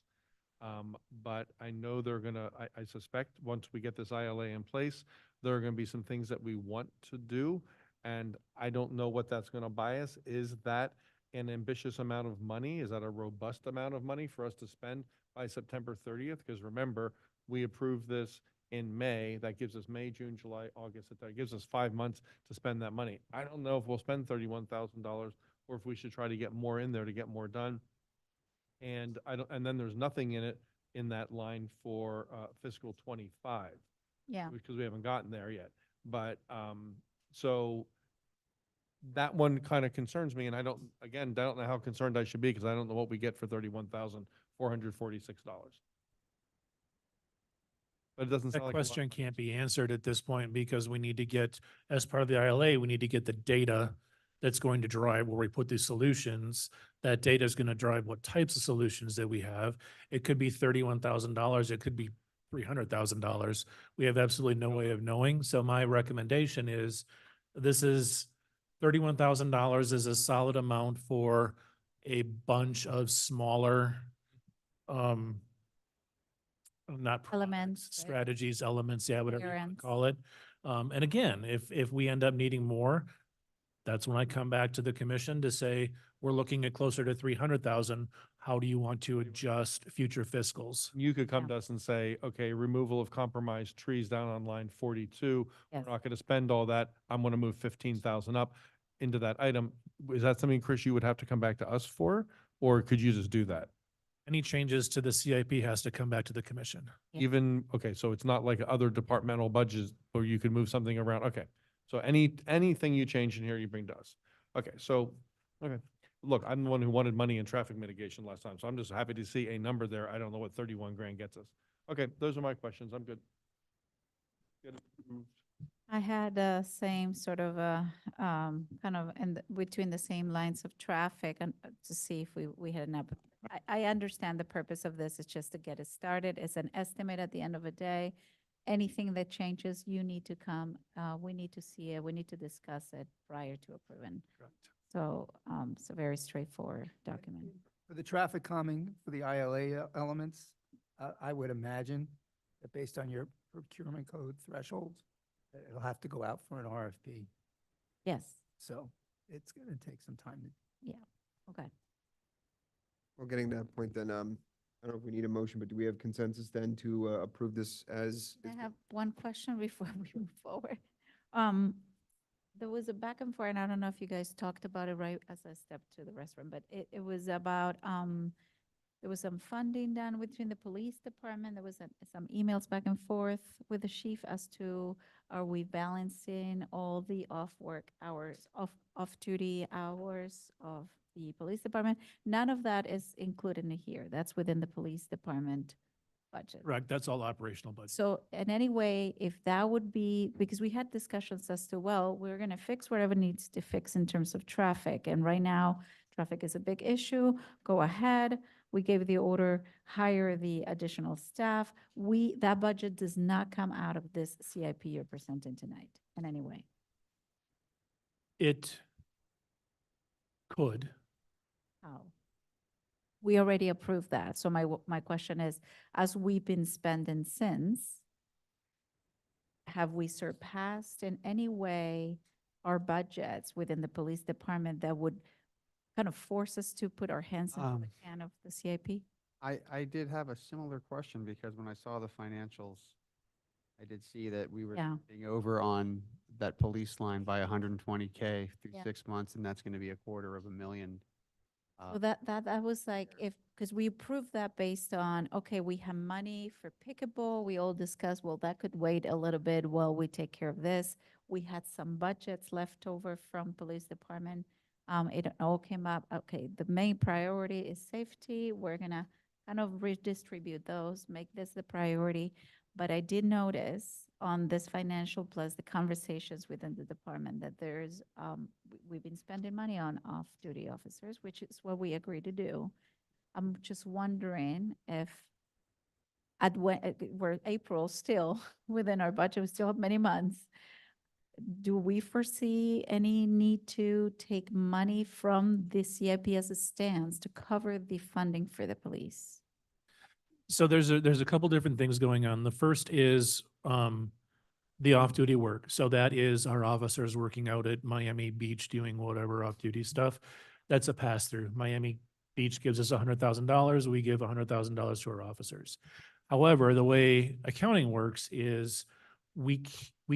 But I know they're going to, I suspect once we get this ILA in place, there are going to be some things that we want to do. And I don't know what that's going to buy us. Is that an ambitious amount of money? Is that a robust amount of money for us to spend by September 30th? Because remember, we approved this in May. That gives us May, June, July, August. That gives us 5 months to spend that money. I don't know if we'll spend $31,000 or if we should try to get more in there to get more done. And and then there's nothing in it in that line for fiscal 25. Yeah. Because we haven't gotten there yet. But so that one kind of concerns me, and I don't know how concerned I should be because I don't know what we get for $31,446. But it doesn't That sound like. question can't be answered at this point because we need to get, as part of the ILA, we need to get the data that's going to drive where we put these solutions. That data is going to drive what types of solutions that we have. It could be $31,000. It could be $300,000. We have absolutely no way of knowing. So my recommendation is this is $31,000 is a solid amount for a bunch of smaller, not Elements, right? strategies, elements, yeah, whatever you want Errands. to call it. And again, if we end up needing more, that's when I come back to the commission to say, we're looking at closer to 300,000. How do you want to adjust future fiscals? You could come to us and say, okay, removal of compromised trees down on line 42. Yes. We're not going to spend all that. I'm going to move 15,000 up. into that item, is that something, Chris, you would have to come back to us for? Or could you just do that? Any changes to the CIP has to come back to the commission. Yeah. Even, okay, so it's not like other departmental budgets where you could move something around. Okay. So anything you change in here, you bring to us. Okay, so, okay. Look, I'm the one who wanted money in traffic mitigation last time, so I'm just happy to see a number there. I don't know what 31 grand gets us. Okay, those are my questions. I'm good. Good. I had the same sort of, kind of between the same lines of traffic and to see if we had enough. I understand the purpose of this is just to get it started. It's an estimate at the end of the day. Anything that changes, you need to come, we need to see it, we need to discuss it prior to approving. So, it's a very straightforward document. For the traffic calming, for the ILA elements, I would imagine that based on your procurement code thresholds, that it'll have to go out for an RFP. Yes, So it's going to take some time to. yeah, okay. Well, getting to that point then, I don't know if we need a motion, but do we have consensus then to approve this as? I have one question before we move forward. There was a back and forth, and I don't know if you guys talked about it right as I stepped to the restroom, but it was about, there was some funding done between the police department. There was some emails back and forth with the chief as to, are we balancing all the off-work hours, off-duty hours of the police department? None of that is included in here. That's within the police department budget. Correct, that's all operational budget. So in any way, if that would be, because we had discussions as to, well, we're going to fix whatever needs to fix in terms of traffic. And right now, traffic is a big issue. Go ahead. We gave the order, hire the additional staff. That budget does not come out of this CIP you're presenting tonight in any way. It could. How? We already approved that. So my question is, as we've been spending since, have we surpassed in any way our budgets within the police department that would kind of force us to put our hands into the can of the CIP? I did have a similar question because when I saw the financials, I did see that we were Yeah. being over on that police line by 120K through Yeah. 6 months, and that's going to be $250,000. So that was like, because we approved that based on, okay, we have money for pickleball. We all discussed, well, that could wait a little bit while we take care of this. We had some budgets left over from police department. It all came up, okay, the main priority is safety. We're gonna kind of redistribute those, make this the priority. But I did notice on this financial plus the conversations within the department that there's, we've been spending money on off-duty officers, which is what we agreed to do. I'm just wondering if we're April still within our budget, we still have many months. Do we foresee any need to take money from the CIP as it stands to cover the funding for the police? So there's a couple different things going on. The first is the off-duty work. So that is our officers working out at Miami Beach doing whatever off-duty stuff. That's a pass-through. Miami Beach gives us $100,000. We give $100,000 to our officers. However, the way accounting works is we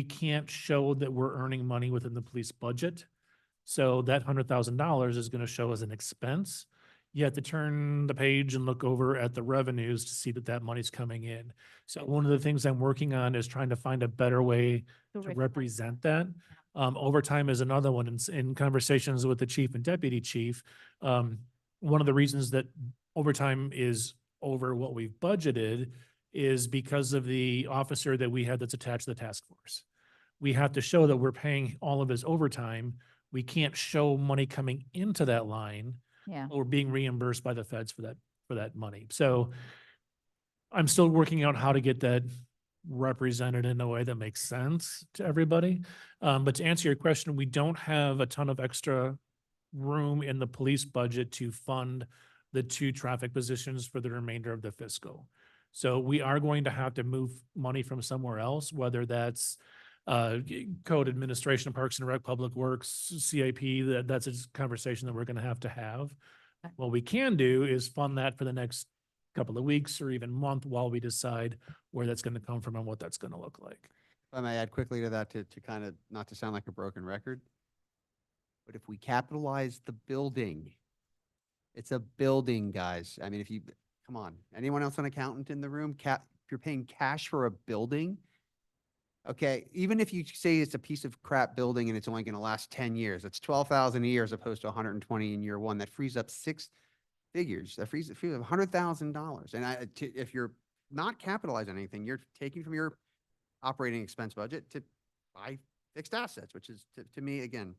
can't show that we're earning money within the police budget. So that $100,000 is going to show as an expense. You have to turn the page and look over at the revenues to see that that money's coming in. So one of the things I'm working on is trying to find a better way to represent that. Overtime is another one. In conversations with the chief and deputy chief, one of the reasons that overtime is over what we've budgeted is because of the officer that we had that's attached to the task force. We have to show that we're paying all of his overtime. We can't show money coming into that line. Yeah. Or being reimbursed by the feds for that money. So I'm still working out how to get that represented in a way that makes sense to everybody. But to answer your question, we don't have a ton of extra room in the police budget to fund the 2 traffic positions for the remainder of the fiscal. So we are going to have to move money from somewhere else, whether that's code administration of Parks and Rec, Public Works, CIP, that's a conversation that we're going to have. What we can do is fund that for the next couple of weeks or even month while we decide where that's going to come from and what that's going to look like. If I may add quickly to that, to kind of, not to sound like a broken record, But if we capitalize the building, it's a building, guys. I mean, if you, come on, anyone else an accountant in the room? If you're paying cash for a building, okay, even if you say it's a piece of crap building and it's only going to last 10 years, that's 12,000 a year as opposed to 120 in year one. That frees up six figures. That frees up $100,000. And if you're not capitalizing anything, you're taking from your operating expense budget to buy fixed assets, which is to me, again,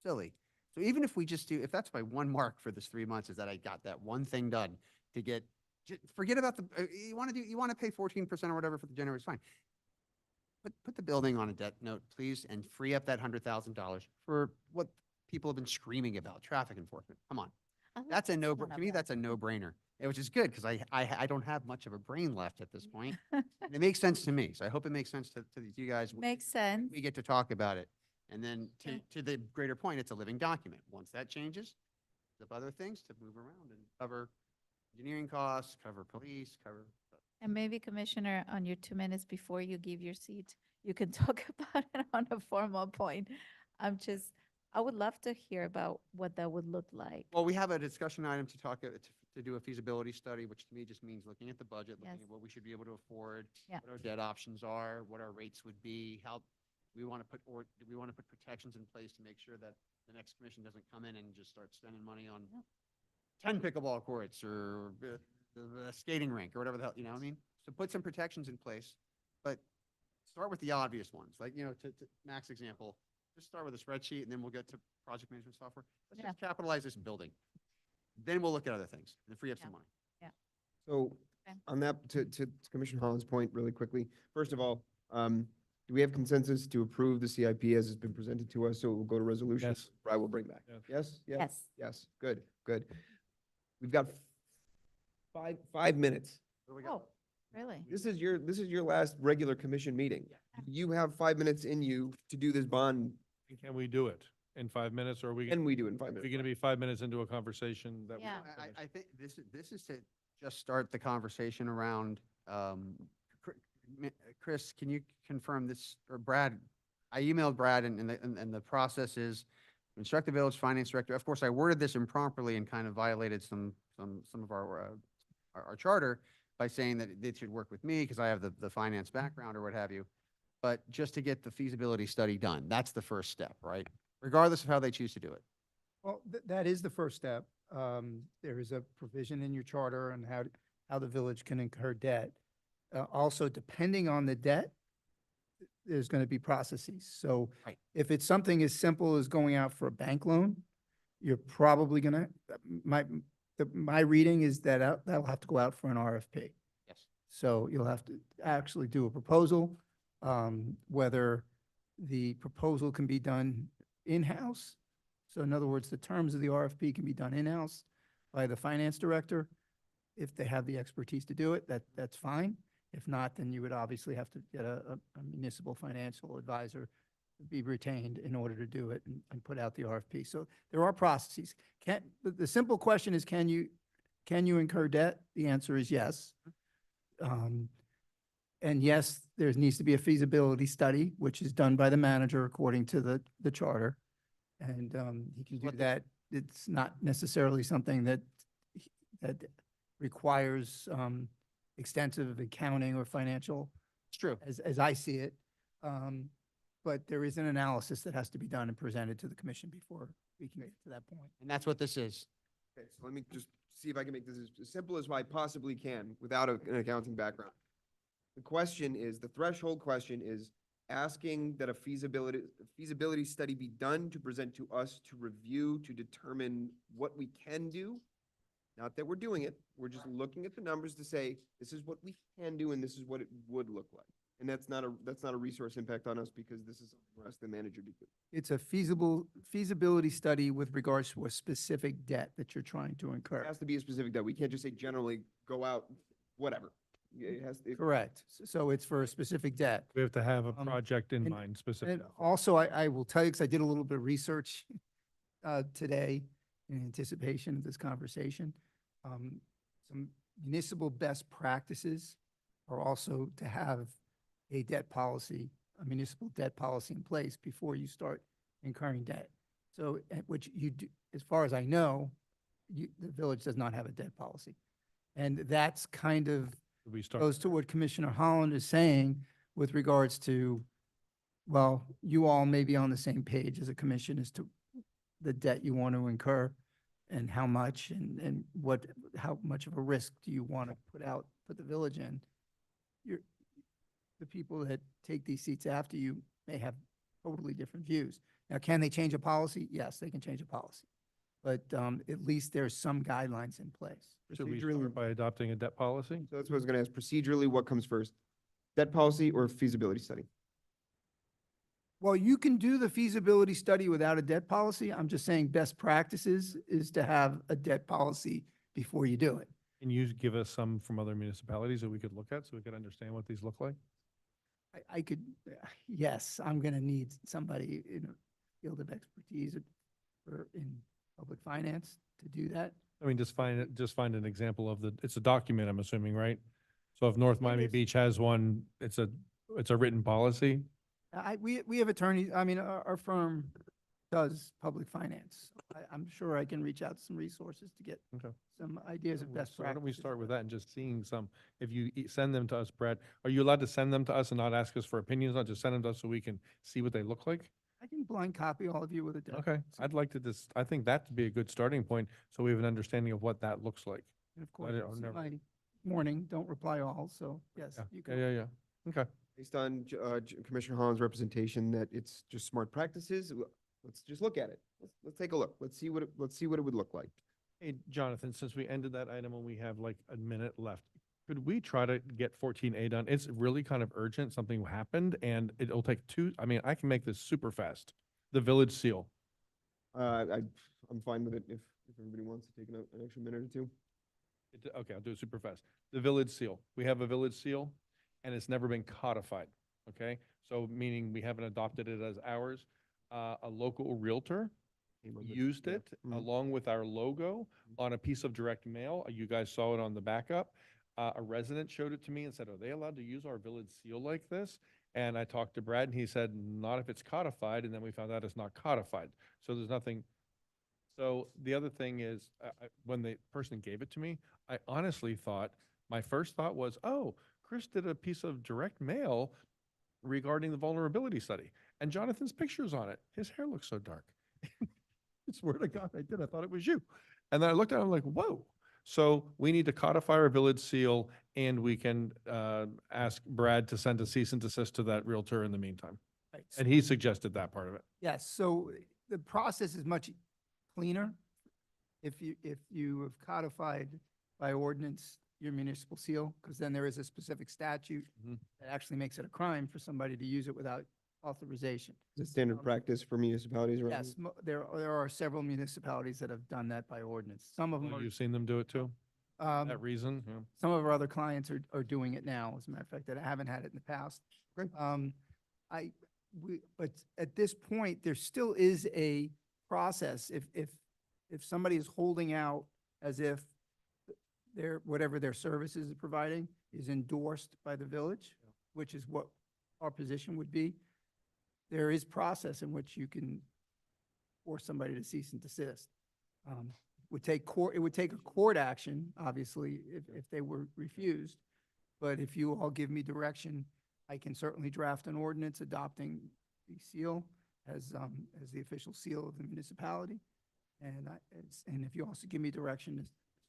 silly. So even if we just do, if that's my one mark for this 3 months is that I got that one thing done to get, forget about the, you want to pay 14% or whatever for the generator, it's fine. But put the building on a debt note, please, and free up that $100,000 for what people have been screaming about, traffic enforcement. Come on. That's a no, to me, that's a no-brainer, which is good because I don't have much of a brain left at this point. And it makes sense to me. So I hope it makes sense to you guys. Makes sense. We get to talk about it. And then to the greater point, it's a living document. Once that changes, there's other things to move around and cover engineering costs, cover police, cover. And maybe Commissioner, on your 2 minutes before you give your seat, you can talk about it on a formal point. I would love to hear about what that would look like. Well, we have a discussion item to talk, to do a feasibility study, which to me just means looking at the budget, looking Yes. at what we should be able to afford, Yeah. what our debt options are, what our rates would be, how we want to put, or do we want to put protections in place to make sure that the next commission doesn't come in and just start spending money on 10 pickleball courts or the skating rink or whatever the hell, you know what I mean? So put some protections in place, but start with the obvious ones, like, to Mac's example, just start with a spreadsheet and then we'll get to project management software. Let's just capitalize this building. Then we'll look at other things and free up some money. So Okay. on that, to Commissioner Holland's point really quickly, first of all, do we have consensus to approve the CIP as it's been presented to us? So it will go to resolution? Yes. I will bring back. Yes. Yes? Yes. Yes, good, good. We've got 5 minutes. Oh, really? This is your last regular commission meeting. You have 5 minutes in you to do this bond. Can we do it in 5 minutes, or are we? Can we do it in 5 minutes? We're going to be 5 minutes into a conversation that. we Yeah. haven't finished. I think this is to just start the conversation around, Chris, can you confirm this, or Brad? I emailed Brad and the process is instruct the village finance director. Of course, I worded this improperly and kind of violated some of our charter by saying that they should work with me because I have the finance background or what have you. But just to get the feasibility study done, that's the first step, right? Regardless of how they choose to do it. Well, that is the first step. There is a provision in your charter on how the village can incur debt. Also, depending on the debt, there's going to be processes. So Right. if it's something as simple as going out for a bank loan, you're probably going to, my reading is that that'll have to go out for an RFP. Yes. So you'll have to actually do a proposal, whether the proposal can be done in-house. So in other words, the terms of the RFP can be done in-house by the finance director. If they have the expertise to do it, that's fine. If not, then you would obviously have to get a municipal financial advisor to be retained in order to do it and put out the RFP. So there are processes. The simple question is, can you incur debt? The answer is yes. And yes, there needs to be a feasibility study, which is done by the manager according to the charter. And he can do that. It's not necessarily something that requires extensive accounting or financial. It's true. As I see it. But there is an analysis that has to be done and presented to the commission before we can get to that point. And that's what this is. Okay, so let me just see if I can make this as simple as I possibly can without an accounting background. The question is, the threshold question is asking that a feasibility study be done to present to us to review, to determine what we can do. Not that we're doing it, we're just looking at the numbers to say, this is what we can do and this is what it would look like. And that's not a resource impact on us because this is something for us, the manager, to do. It's a feasibility study with regards to a specific debt that you're trying to It incur. has to be a specific that we can't just say generally go out, whatever. It has to. Correct. So it's for a specific debt. We have to have a project in and- mind specifically. And also, I will tell you, because I did a little bit of research today in anticipation of this conversation. Some municipal best practices are also to have a municipal debt policy in place before you start incurring debt. So, which you do, as far as I know, the village does not have a debt policy. And that's kind of We start, goes to what Commissioner Holland is saying with regards to, well, you all may be on the same page as a commission as to the debt you want to incur and how much and what, how much of a risk do you want to put the village in? The people that take these seats after you may have totally different views. Now, can they change a policy? Yes, they can change a policy. But at least there's some guidelines in place. should we start by adopting a debt policy? So that's what I was gonna ask. Procedurally, what comes first? Debt policy or feasibility study? Well, you can do the feasibility study without a debt policy. I'm just saying best practices is to have a debt policy before you do it. Can you give us some from other municipalities that we could look at so we could understand what these look like? I could, yes, I'm gonna need somebody in a field of expertise in public finance to do that. I mean, just find an example of it's a document, I'm assuming, right? So if North Miami Beach has one, it's a written policy. We have attorneys, I mean, our firm does public finance. I'm sure I can reach out to some resources to get Okay. some ideas of best So why don't we practices. start with that and just seeing some, if you send them to us, Brad, are you allowed to send them to us and not ask us for opinions, not just send them to us so we can see what they look like? I can blind copy all of you with a debt. Okay, I'd like to just, I think that'd be a good starting point, so we have an understanding of what that looks like. And of course, don't- you'll see never- my warning, don't reply all, so yes, you can. Yeah. Okay. Based on Commissioner Holland's representation that it's just smart practices, let's just look at it. Let's take a look. Let's see what it would look like. Hey, Jonathan, since we ended that item and we have like a minute left, could we try to get 14A done? It's really kind of urgent. Something happened and it'll take I can make this super fast. The village seal. I'm fine with it if everybody wants to take an extra minute or two. Okay, I'll do it super fast. The village seal. We have a village seal and it's never been codified, okay? So meaning we haven't adopted it as ours. A local realtor used it along with our logo on a piece of direct mail. You guys saw it on the backup. A resident showed it to me and said, are they allowed to use our village seal like this? And I talked to Brad and he said, not if it's codified. And then we found out it's not codified. So there's nothing. So the other thing is, when the person gave it to me, I honestly thought, my first thought was, oh, Chris did a piece of direct mail regarding the vulnerability study. And Jonathan's picture's on it. His hair looks so dark. I swear to God, I did. I thought it was you. And then I looked at it, I'm like, whoa. So we need to codify our village seal and we can ask Brad to send a cease and desist to that realtor in the meantime. Right. And he suggested that part of it. Yes, so the process is much cleaner if you have codified by ordinance your municipal seal, because then there is a specific statute that actually makes it a crime for somebody to use it without authorization. Is it standard practice for municipalities around? Yes, there are several municipalities that have done that by ordinance. Some of them You've seen them do it too? are, That reason? Yeah. some of our other clients are doing it now, as a matter of fact, that I haven't had it in the past. Okay. But at this point, there still is a process. If somebody is holding out as if whatever their services is providing is endorsed by the village, which is what our position would be, there is process in which you can force somebody to cease and desist. It would take a court action, obviously, if they were refused. But if you all give me direction, I can certainly draft an ordinance adopting the seal as the official seal of the municipality. And if you also give me direction, this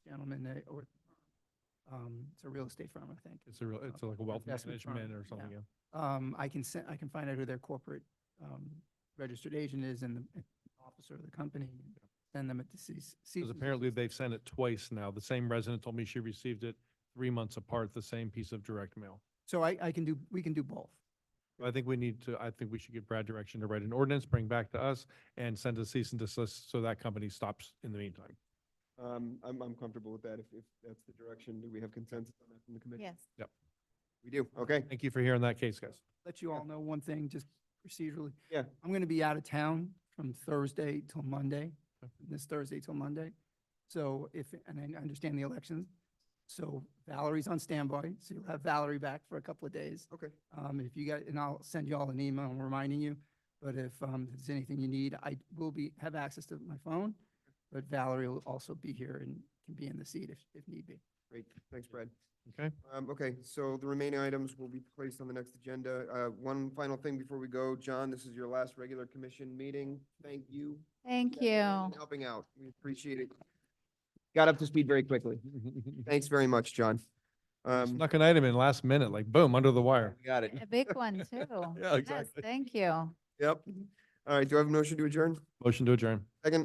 gentleman, it's a real estate firm, I think. It's like a wealth investment firm, management or something, yeah. I can find out who their corporate registered agent is and the officer of the company, and send them a cease. Because apparently they've sent it twice now. The same resident told me she received it 3 months apart, the same piece of direct mail. So we can do both. I think we should give Brad direction to write an ordinance, bring back to us, and send a cease and desist so that company stops in the meantime. I'm comfortable with that if that's the direction. Do we have consensus on that from the commission? Yes. Yep. We do. Okay. Thank you for hearing that case, guys. Let you all know one thing, just procedurally. Yeah. I'm going to be out of town from Thursday till Monday, this Thursday till Monday. So and I understand the elections. So Valerie's on standby, so you'll have Valerie back for a couple of days. Okay. And I'll send you all an email reminding you. But if there's anything you need, I will have access to my phone, but Valerie will also be here and can be in the seat if need be. Great, thanks, Brad. Okay. Okay, so the remaining items will be placed on the next agenda. One final thing before we go, John, this is your last regular commission meeting. Thank you. Thank for you. helping out. We appreciate it. Got up to speed very quickly. Thanks very much, John. Snuck an item in last minute, like boom, under the wire. Got it. A big one too. Yeah, Yes, exactly. thank you. Yep. All right, do I have a motion to adjourn? Motion to adjourn. Second?